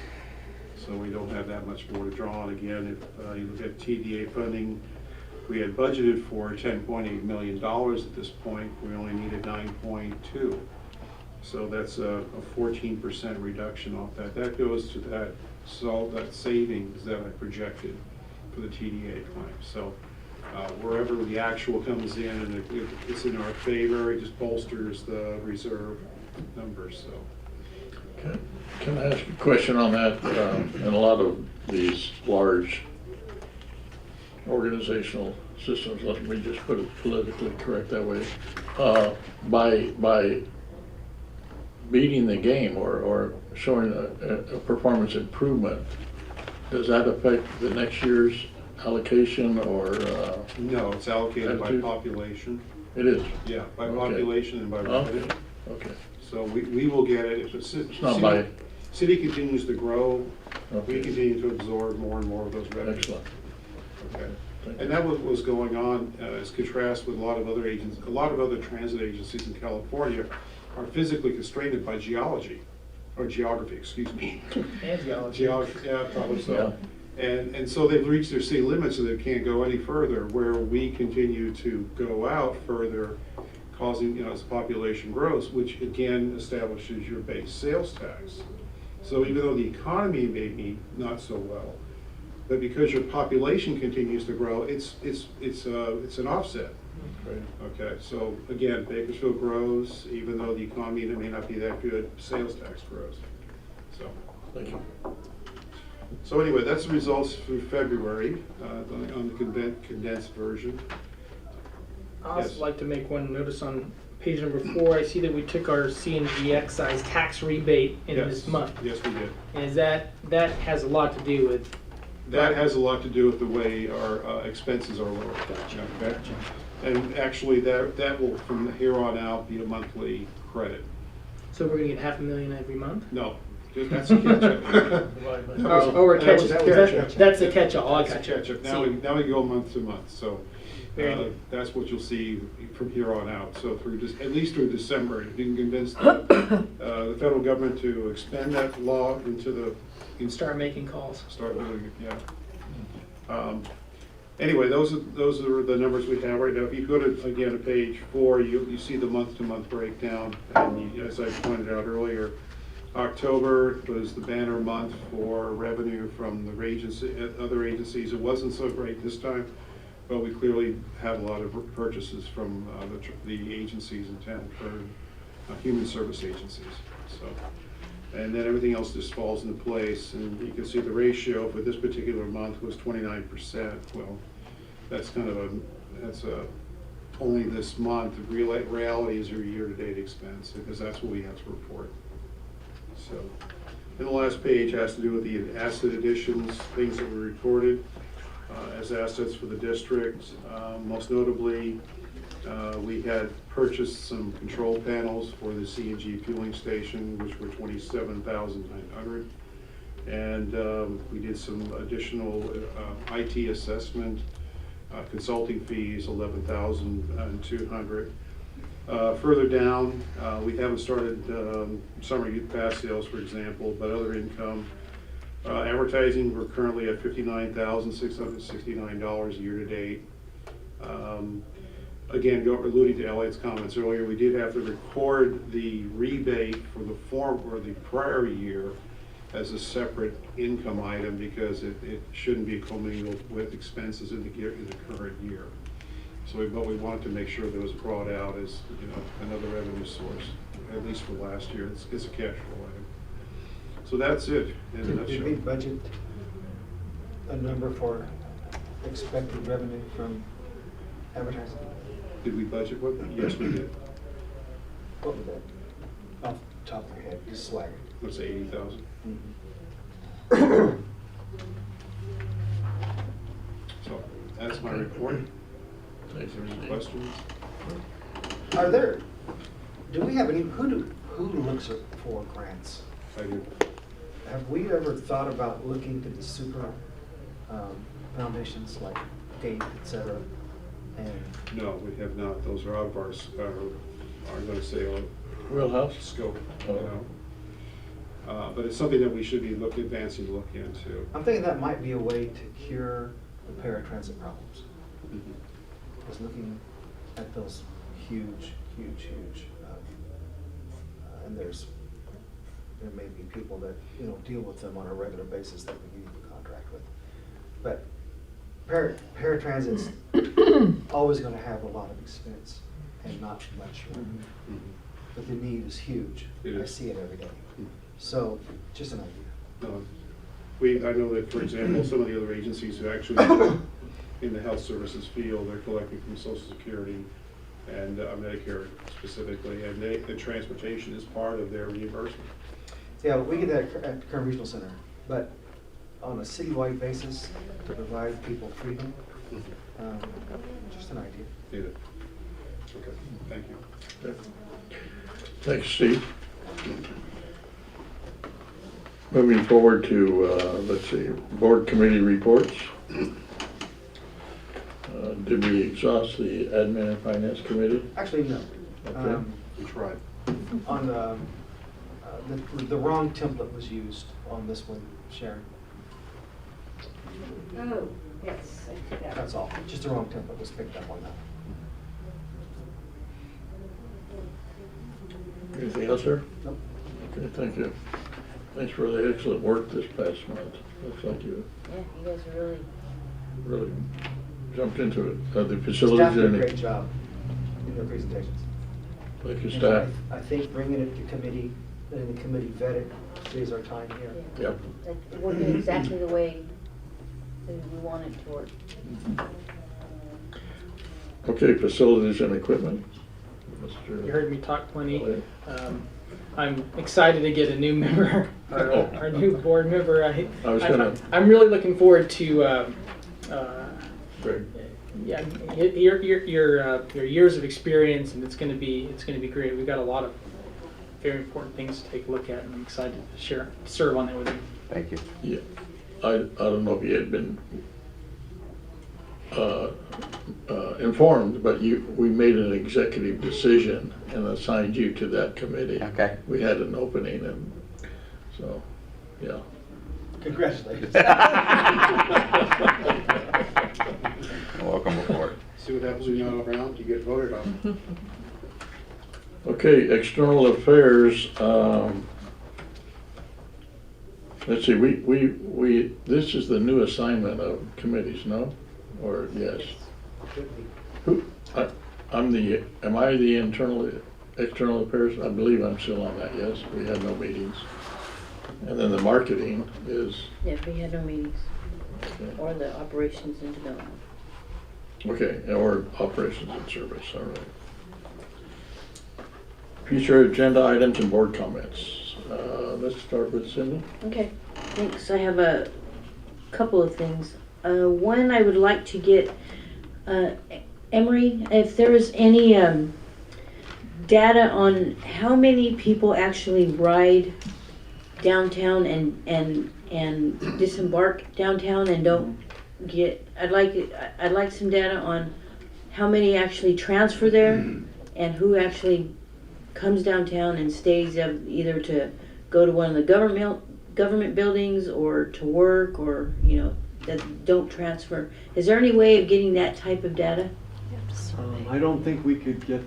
So we don't have that much more to draw on. Again, if you look at TDA funding, we had budgeted for $10.8 million at this point. We only needed 9.2. So that's a 14% reduction off that. That goes to that savings that I projected for the TDA claim. So wherever the actual comes in and it's in our favor, it just bolsters the reserve numbers. So. Okay. Can I ask a question on that? In a lot of these large organizational systems, let me just put it politically correct that way, by beating the game or showing a performance improvement, does that affect the next year's allocation or? No, it's allocated by attitude? population. It is? Yeah, by Okay. population and by revenue. Okay. So we will get it. If the It's not by, city continues to grow, Okay. we continue to absorb more and more of those revenues. excellent. Okay. Thank you. And that was going on as contrast with a lot of other a lot of other transit agencies in California are physically constrained by geology, or geography, excuse me. And geology. Geography, yeah, probably so. And so they've reached their city limits and they can't go any further, where we continue to go out further, causing, you know, as the population grows, which again establishes your base sales tax. So even though the economy may be not so well, but because your population continues to grow, it's an offset. Okay, so again, Bakersfield grows, even though the economy may not be that good, sales tax grows. So, Thank you. So anyway, that's the results through February on the condensed version. I'd Yes. also like to make one notice on page number 4. I see that we took our CNG excise tax rebate in this month. Yes, we did. And is that has a lot to do with? That has a lot to do with the way our expenses are lower. Gotcha. Okay? And actually, that will, from here on out, be a monthly credit. So we're gonna get $500,000 every month? No, that's a catch-up. Oh, we're catching. That's the catch-all. I That's a got you. catch-up. Now we go month to month, so Very good. that's what you'll see from here on out. So at least through December, you can convince the federal government to expand that law into the. Start making calls. Start doing it, yeah. Anyway, those are the numbers we have right now. If you go to, again, to page 4, you see the month-to-month breakdown. And as I pointed out earlier, October was the banner month for revenue from the other agencies. It wasn't so great this time, but we clearly had a lot of purchases from the agencies in town for human service agencies. So, and then everything else just falls into place. And you can see the ratio for this particular month was 29%. Well, that's kind of only this month. The reality is your year-to-date expense, because that's what we have to report. So, and the last page has to do with the asset additions, things that were recorded as assets for the district. Most notably, we had purchased some control panels for the CNG fueling station, which were $27,900. And we did some additional IT assessment, consulting fees, $11,200. Further down, we haven't started summer youth pass sales, for example, but other income. Advertising, we're currently at $59,669 year to date. Again, alluding to Elliot's comments earlier, we did have to record the rebate for the the prior year as a separate income item, because it shouldn't be commingled with expenses in the current year. So, but we wanted to make sure that it was brought out as, you know, another revenue source, at least for last year. It's a cash flow item. So that's it in a Did nutshell. we budget a number for expected revenue from advertising? Did we budget what? Yes, we did. What was that? Off the top of your head, just swag. Let's say 80,000. So that's my report. Is there any questions? Do we have any, who looks for grants? I do. Have we ever thought about looking to the super foundations like GATE, et cetera? And No, we have not. Those are out of our I'm going to say, wheelhouse scope. You know. But it's something that we should be advancing to look into. I'm thinking that might be a way to cure the paratransit problems. Is looking at those huge, and there may be people that, you know, deal with them on a regular basis that we need to contract with. But paratransit's always going to have a lot of expense and not much revenue. But the need is huge. I see it every day. So, just an idea. I know that, for example, some of the other agencies who actually in the health services field, they're collecting from Social Security and Medicare specifically, and the transportation is part of their reimbursement. Yeah, we get that at the current regional center, but on a citywide basis to provide people freedom, just an idea. Yeah. Okay, thank you. Okay. Thanks, Steve. Moving forward to, let's see, board committee reports. Did we exhaust the admin and finance committee? Actually, no. Okay. We tried. On the wrong template was used on this one, Sharon. Oh, yes, I see that. That's all. Just the wrong template was picked up on that. Anything else, sir? Nope. Okay, thank you. Thanks for the excellent work this past month. Looks like you Yeah, you guys are really jumped into it. The Staff facilities did a and great job in their presentations. thank you, And staff. I think bringing it to committee, and the committee vetted, saves our time here. Yep. like working exactly the way that we want it to work. Okay, facilities and equipment. Mr. You heard me talk plenty. I'm excited to get a new member, our new board member. I'm really looking forward to Great. yeah, your years of experience, and it's going to be great. We've got a lot of very important things to take a look at, and I'm excited to serve on that with you. Thank you. Yeah, I don't know if you had been informed, but we made an executive decision and assigned you to that committee. Okay. We had an opening, and so, yeah. Congratulations. Welcome aboard. See what happens when you're not around, you get voted on. Okay, external affairs. Let's see, this is the new assignment of committees, no? Or yes? Who, am I the external affairs? I believe I'm still on that, yes. We had no meetings. And then the marketing is, Yeah, we had no meetings, okay. or the operations and development. Okay, or operations and service, all right. Future agenda items and board comments. Let's start with Cindy. Okay, thanks. I have a couple of things. One, I would like to get, Emery, if there is any data on how many people actually ride downtown and disembark downtown and don't get, I'd like some data on how many actually transfer there and who actually comes downtown and stays either to go to one of the government buildings or to work, or that don't transfer. Is there any way of getting that type of data? I don't think we could get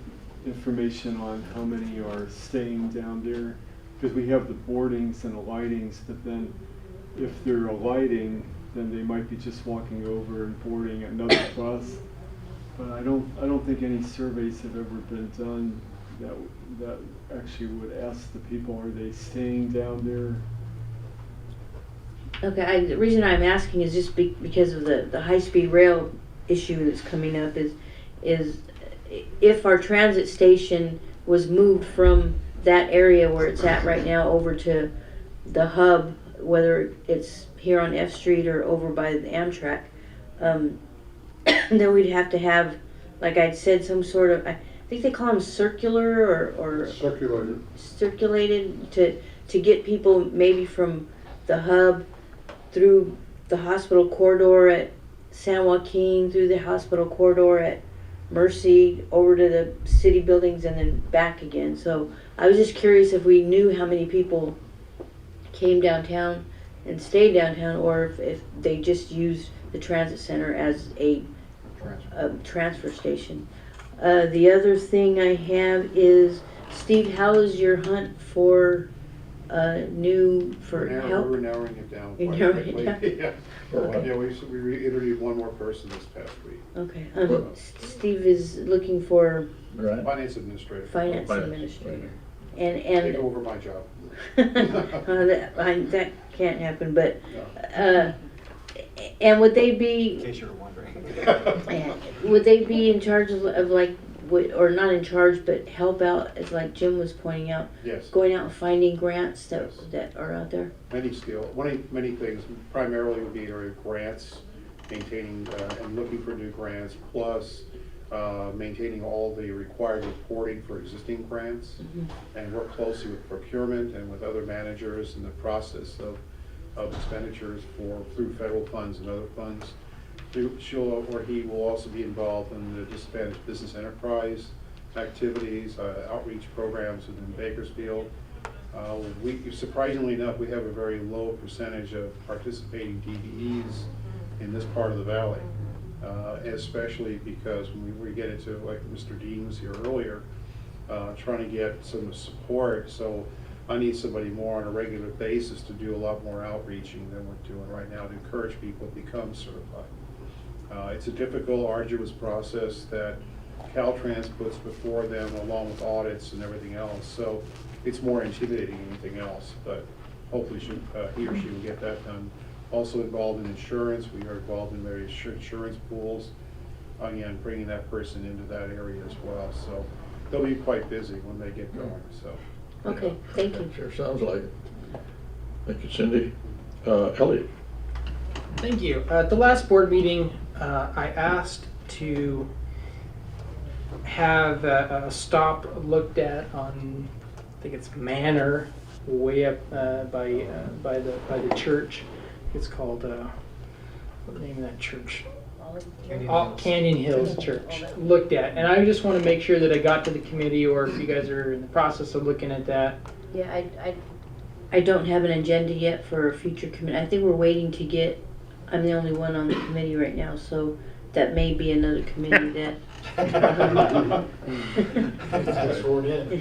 information on how many are staying down there, because we have the boardings and the lightings, but then if they're alighting, then they might be just walking over and boarding another bus. But I don't think any surveys have ever been done that actually would ask the people, are they staying down there? Okay, the reason I'm asking is just because of the high-speed rail issue that's coming up is if our transit station was moved from that area where it's at right now over to the hub, whether it's here on F Street or over by the Amtrak, then we'd have to have, like I'd said, some sort of, I think they call them circular or circulated to get people maybe from the hub through the hospital corridor at San Joaquin, through the hospital corridor at Mercy, over to the city buildings and then back again. So I was just curious if we knew how many people came downtown and stayed downtown, or if they just used the transit center as a transfer station. The other thing I have is, Steve, how is your hunt for help? We're narrowing it down You're quite narrowing it quickly. down? Yeah, we interviewed one more person this past week. Okay. Steve is looking for Finance administrator. finance administrator. Take And over my job. that can't happen, but and would they be? In case you were wondering. Would they be in charge of like or not in charge, but help out, as like Jim was pointing out, Yes. going out and finding grants that, Yes. that are out there? Many things, primarily would be grants, maintaining and looking for new grants, plus maintaining all the required reporting for existing grants, and work closely with procurement and with other managers in the process of expenditures through federal funds and other funds. She'll or he will also be involved in the disadvantaged business enterprise activities, outreach programs within Bakersfield. Surprisingly enough, we have a very low percentage of participating DBEs in this part of the valley, especially because when we get into, like Mr. Dean was here earlier, trying to get some support. So I need somebody more on a regular basis to do a lot more outreaching than we're doing right now to encourage people to become certified. It's a difficult, arduous process that Caltrans puts before them, along with audits and everything else. So it's more intimidating than anything else, but hopefully he or she will get that done. Also involved in insurance. We are involved in various insurance pools. Again, bringing that person into that area as well. So they'll be quite busy when they get going. So. Okay, thank you. Sure sounds like it. Thank you, Cindy. Elliot. Thank you. At the last board meeting, I asked to have a stop looked at on, I think it's Manor, way up by the church. It's called, what the name of that church? Canyon Hills Church. Looked at, and I just want to make sure that I got to the committee, or if you guys are in the process of looking at that. Yeah, I don't have an agenda yet for a future committee. I think we're waiting to get, I'm the only one on the committee right now, so that may be another committee that. Sworn in.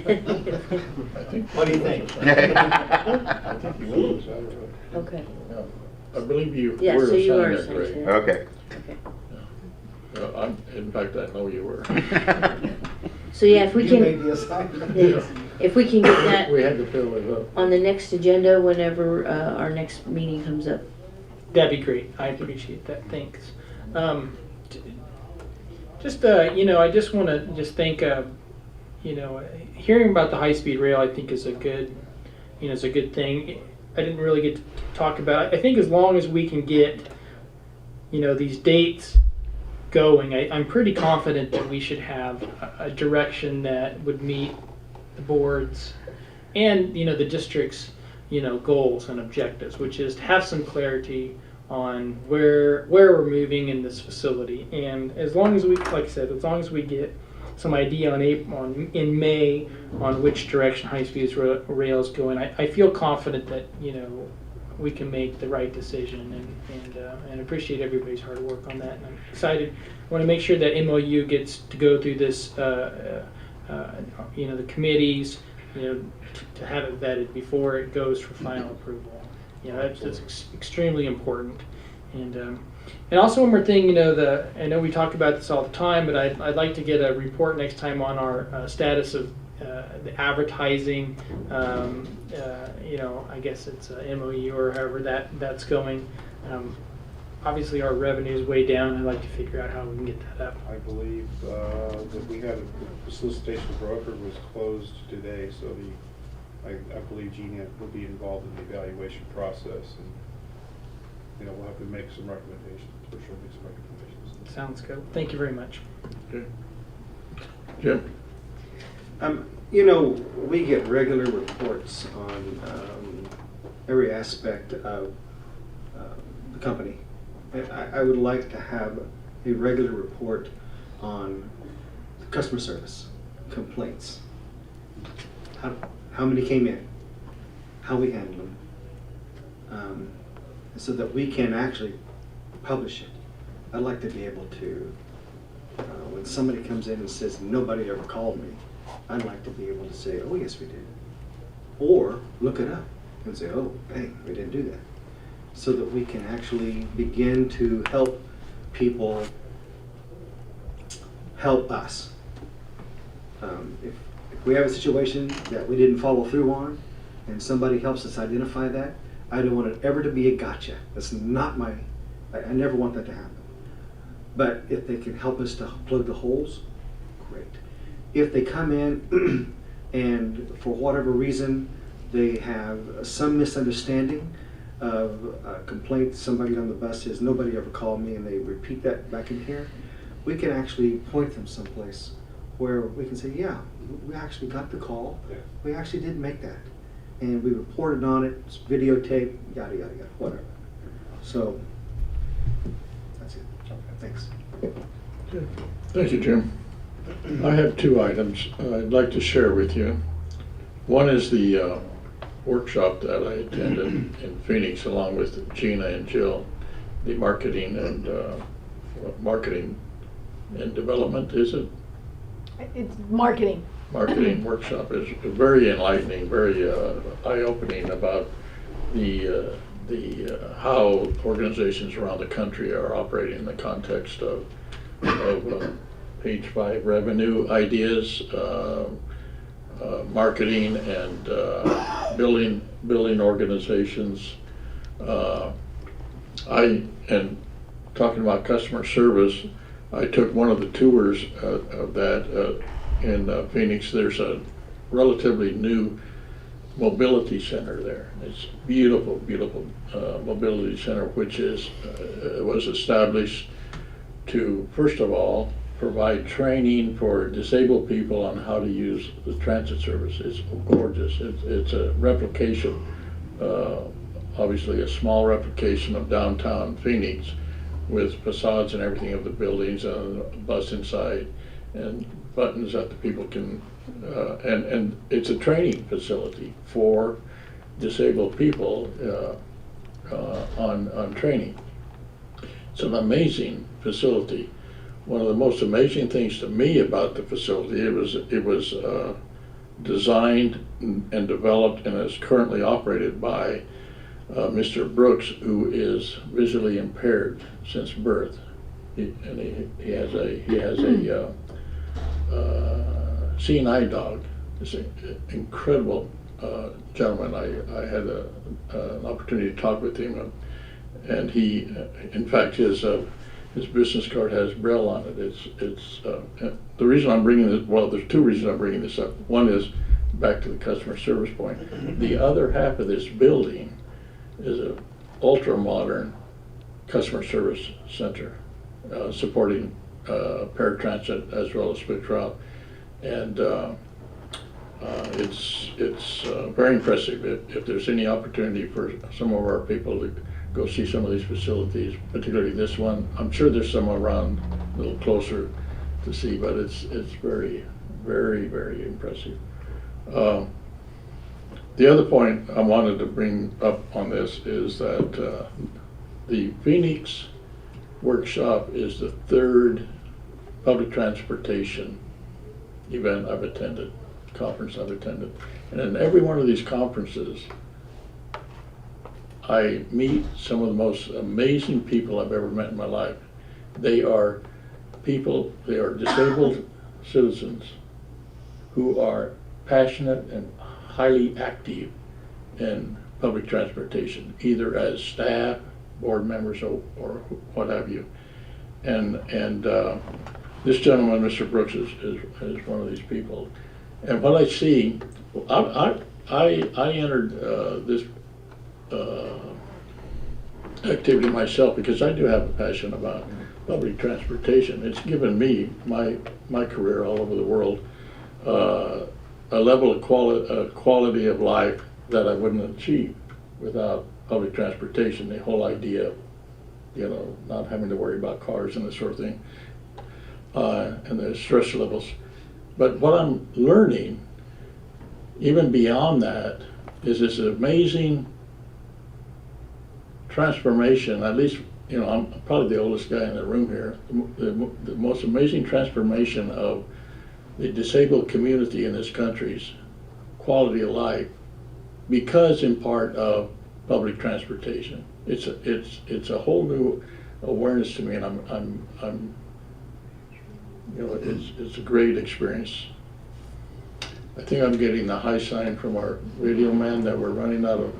What do you think? I think you will. Okay. Yeah. I believe you Yeah, were so you are assigned that, Greg. assigned. Okay. In fact, I know you were. So yeah, if we You may can, be assigned. if we can get that We had to fill it up. on the next agenda whenever our next meeting comes up. That'd be great. I appreciate that. Thanks. I just want to just thank, hearing about the high-speed rail, I think is a good, is a good thing. I didn't really get to talk about it. I think as long as we can get, these dates going, I'm pretty confident that we should have a direction that would meet the board's and, the district's, goals and objectives, which is to have some clarity on where we're moving in this facility. And as long as we, like I said, as long as we get some idea in May on which direction high-speed rail is going, I feel confident that we can make the right decision, and appreciate everybody's hard work on that. And I'm excited. I want to make sure that MOU gets to go through this, the committees, to have it vetted before it goes for final approval. That's extremely important. And also one more thing, I know we talk about this all the time, but I'd like to get a report next time on our status of the advertising. I guess it's a MOU or however that's going. Obviously, our revenue is way down. I'd like to figure out how we can get that up. I believe that we had the solicitation broker was closed today, so I believe Gina will be involved in the evaluation process, and we'll have to make some recommendations. For sure, make some recommendations. Sounds good. Thank you very much. Okay. Jim. We get regular reports on every aspect of the company. I would like to have a regular report on customer service, complaints, how many came in, how we handled them, so that we can actually publish it. I'd like to be able to, when somebody comes in and says, nobody ever called me, I'd like to be able to say, oh, yes, we did. Or look it up and say, oh, bang, we didn't do that. So that we can actually begin to help people help us. If we have a situation that we didn't follow through on, and somebody helps us identify that, I don't want it ever to be a gotcha. That's not I never want that to happen. But if they can help us to plug the holes, great. if they come in and for whatever reason they have some misunderstanding of a complaint, somebody on the bus says, nobody ever called me, and they repeat that back in here, we can actually point them someplace where we can say, yeah, we actually got the call, we actually did make that, and we reported on it, it's videotape, yada, yada, yada, whatever. So, that's it. Thanks. Thank you, Jim. I have two items I'd like to share with you. One is the workshop that I attended in Phoenix along with Gina and Jill, the marketing and development, is it? It's marketing. Marketing workshop is very enlightening, very eye-opening about the how organizations around the country are operating in the context of page 5 revenue ideas, marketing, and building organizations. And talking about customer service, I took one of the tours of that in Phoenix. There's a relatively new mobility center there. It's beautiful, beautiful mobility center, which was established to, first of all, provide training for disabled people on how to use the transit service. It's gorgeous. It's a replication, obviously a small replication of downtown Phoenix, with facades and everything of the buildings and a bus inside and buttons that the people can, and it's a training facility for disabled people on training. It's an amazing facility. One of the most amazing things to me about the facility, it was designed and developed and is currently operated by Mr. Brooks, who is visually impaired since birth. He has a seeing eye dog. It's an incredible gentleman. I had an opportunity to talk with him, and he, in fact, his business card has Braille on it. It's the reason I'm bringing this. Well, there's two reasons I'm bringing this up. One is back to the customer service point. The other half of this building is an ultra-modern customer service center supporting paratransit as well as split route, and it's very impressive. If there's any opportunity for some of our people to go see some of these facilities, particularly this one, I'm sure there's some around a little closer to see, but it's very, very, very impressive. The other point I wanted to bring up on this is that the Phoenix workshop is the third public transportation event I've attended, conference I've attended. And in every one of these conferences, I meet some of the most amazing people I've ever met in my life. They are disabled citizens who are passionate and highly active in public transportation, either as staff, board members, or what have you. And this gentleman, Mr. Brooks, is one of these people. And what I see, I entered this activity myself because I do have a passion about public transportation. It's given me my career all over the world a level of quality of life that I wouldn't achieve without public transportation. The whole idea of, not having to worry about cars and that sort of thing, and the stress levels. But what I'm learning, even beyond that, is this amazing transformation. At least, I'm probably the oldest guy in the room here. The most amazing transformation of the disabled community in this country's quality of life, because in part of public transportation. It's a whole new awareness to me, and I'm it's a great experience. I think I'm getting the high sign from our radio man that we're running out of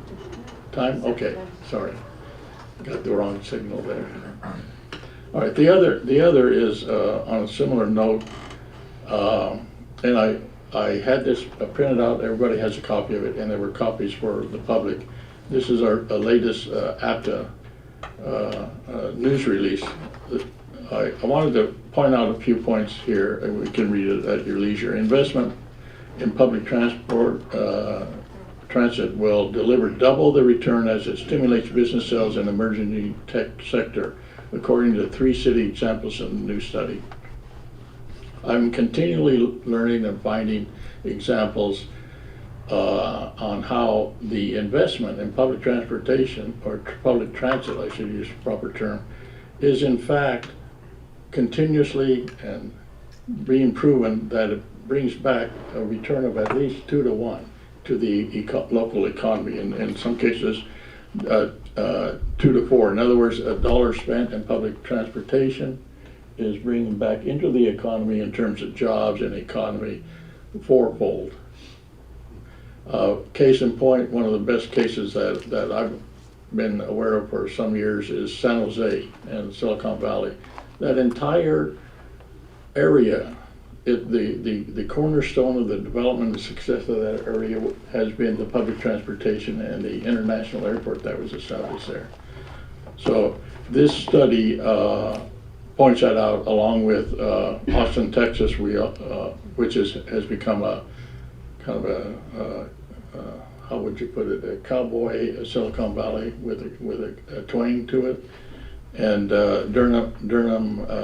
time. Okay, sorry, got the wrong signal there. All right, the other is on a similar note. and I had this printed out, everybody has a copy of it, and there were copies for the public. This is our latest APTA news release. I wanted to point out a few points here, and we can read it at your leisure. Investment in public transit will deliver double the return as it stimulates business sales in emerging tech sector, according to 3 city examples in the new study. I'm continually learning and finding examples on how the investment in public transportation, or public transit, I should use the proper term, is in fact continuously and being proven that it brings back a return of at least 2 to 1 to the local economy, and in some cases 2 to 4. In other words, $1 spent in public transportation is bringing back into the economy in terms of jobs and economy fourfold. Case in point, one of the best cases that I've been aware of for some years is San Jose and Silicon Valley. That entire area, the cornerstone of the development and success of that area has been the public transportation and the international airport that was established there. So this study points that out, along with Austin, Texas, which has become a kind of a how would you put it, a cowboy Silicon Valley with a twang to it, and Durham,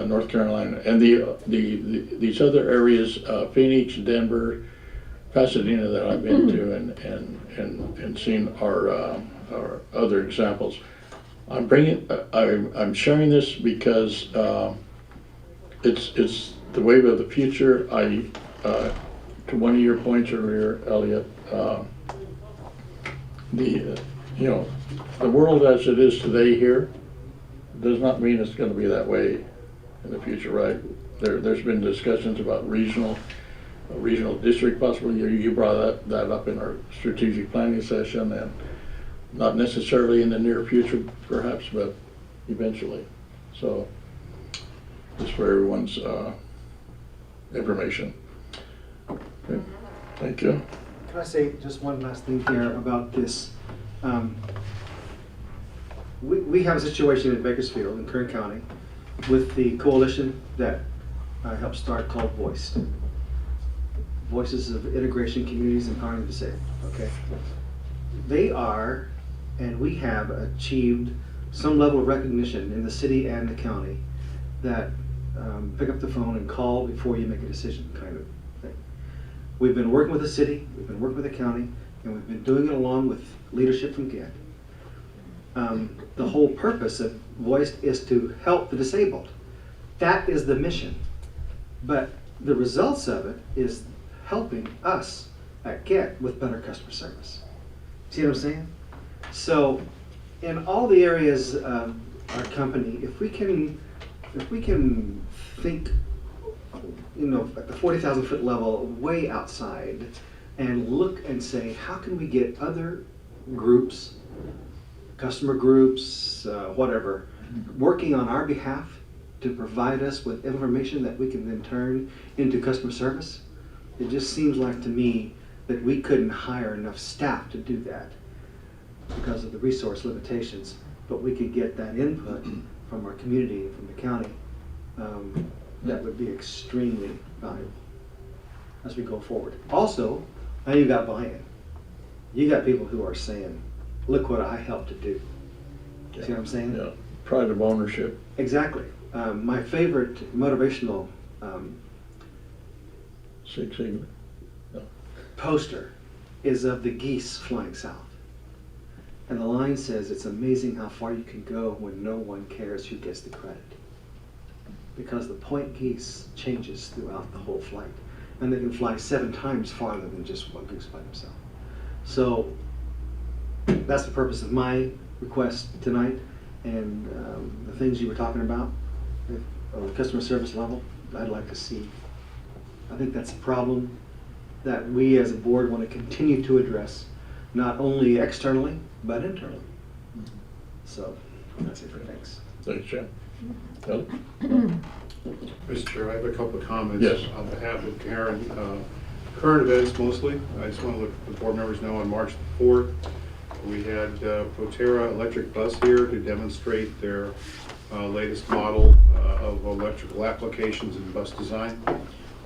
North Carolina, and these other areas, Phoenix, Denver, Pasadena, that I've been to and seen are other examples. I'm sharing this because it's the wave of the future. To one of your points earlier, Elliot, the world as it is today here does not mean it's going to be that way in the future, right? There's been discussions about regional district possibly. You brought that up in our strategic planning session, and not necessarily in the near future, perhaps, but eventually. So, just for everyone's information. Okay. Thank you. Can I say just one last thing here about this? We have a situation in Bakersfield in Kern County with the coalition that I helped start called Voiced. Voices of Integration Communities Empowering the Disabled, okay? They are, and we have achieved some level of recognition in the city and the county that pick up the phone and call before you make a decision kind of thing. We've been working with the city, we've been working with the county, and we've been doing it along with leadership from GET. The whole purpose of Voiced is to help the disabled. That is the mission. But the results of it is helping us at GET with better customer service. See what I'm saying? So in all the areas of our company, if we can think, at the 40,000 foot level, way outside, and look and say, how can we get other groups, customer groups, whatever, working on our behalf to provide us with information that we can then turn into customer service? It just seems like to me that we couldn't hire enough staff to do that because of the resource limitations, but we could get that input from our community, from the county. That would be extremely valuable as we go forward. Also, now you got buy-in. You got people who are saying, look what I helped to do. Yeah. See what I'm saying? Yeah, pride of ownership. Exactly. My favorite motivational poster is of the geese flying south. And the line says, it's amazing how far you can go when no one cares who gets the credit. Because the point geese changes throughout the whole flight. And they can fly 7 times farther than just one goose by themselves. So that's the purpose of my request tonight. And the things you were talking about, on the customer service level, I'd like to see. I think that's a problem that we as a board want to continue to address, not only externally, but internally. So that's it for thanks. Thanks, Jim. Ellie? Mr. Chair, I have a couple of comments. Yes. On behalf of Karen. Current events mostly. I just want to let the board members know on March the 4th, we had Proterra Electric Bus here to demonstrate their latest model of electrical applications in bus design.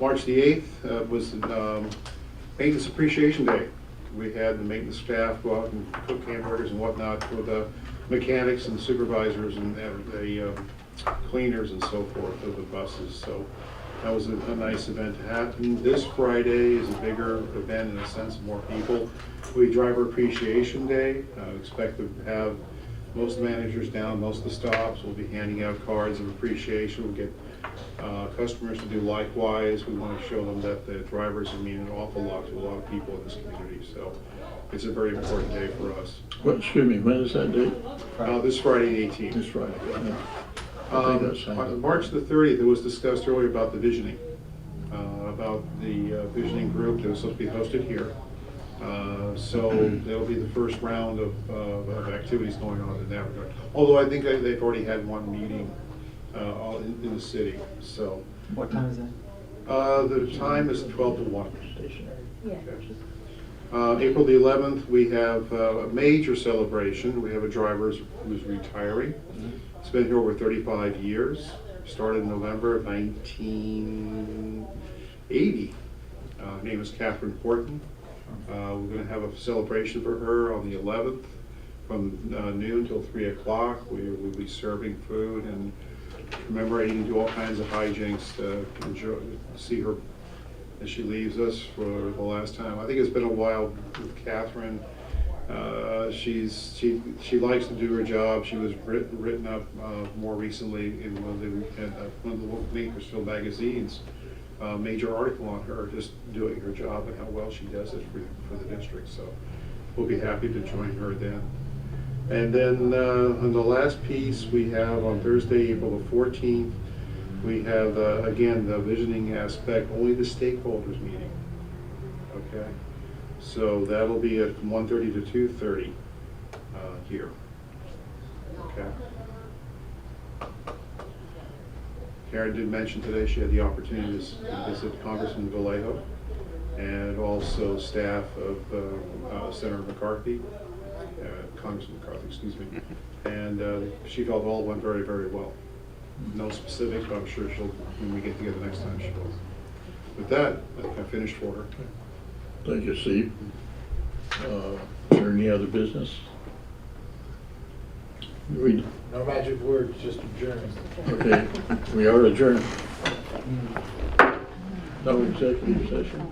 March the 8th was Maintenance Appreciation Day. We had the maintenance staff go out and cook hamburgers and whatnot for the mechanics and supervisors and the cleaners and so forth of the buses. So that was a nice event to happen. This Friday is a bigger event in a sense, more people. We Driver Appreciation Day. Expect to have most managers down, most of the stops. We'll be handing out cards of appreciation. We'll get customers to do likewise. We want to show them that the drivers mean an awful lot to a lot of people in this community. So it's a very important day for us. What, excuse me, when is that date? This Friday, the 18th. This Friday, yeah. I think that's On March the 30th, it was discussed earlier about the visioning, about the visioning group that was supposed to be hosted here. So that'll be the first round of activities going on in that regard. Although I think they've already had one meeting in the city. So What time is that? the time is 12 to 1. Yeah. April the 11th, we have a major celebration. We have a driver who's retiring. He's been here over 35 years. Started in November of 1980. Her name is Catherine Horton. We're going to have a celebration for her on the 11th from noon till 3 o'clock. We'll be serving food and commemorating and do all kinds of hijinks to enjoy, see her as she leaves us for the last time. I think it's been a while with Catherine. She likes to do her job. She was written up more recently in one of the Bakersfield magazines. Major article on her just doing her job and how well she does it for the district. So we'll be happy to join her then. And then on the last piece we have on Thursday, April the 14th, we have again the visioning aspect, only the stakeholders meeting. Okay, so that'll be at 1:30 to 2:30 here. Okay. Karen did mention today she had the opportunity to visit Congressman Vallejo and also staff of Senator McCarthy, Congressman McCarthy, excuse me, and she felt all went very, very well. No specifics, but I'm sure she'll, when we get together next time, she will. With that, I think I finished for her. Thank you, Steve. Is there any other business? No magic words, just adjourned. Okay, we are adjourned. No executive session.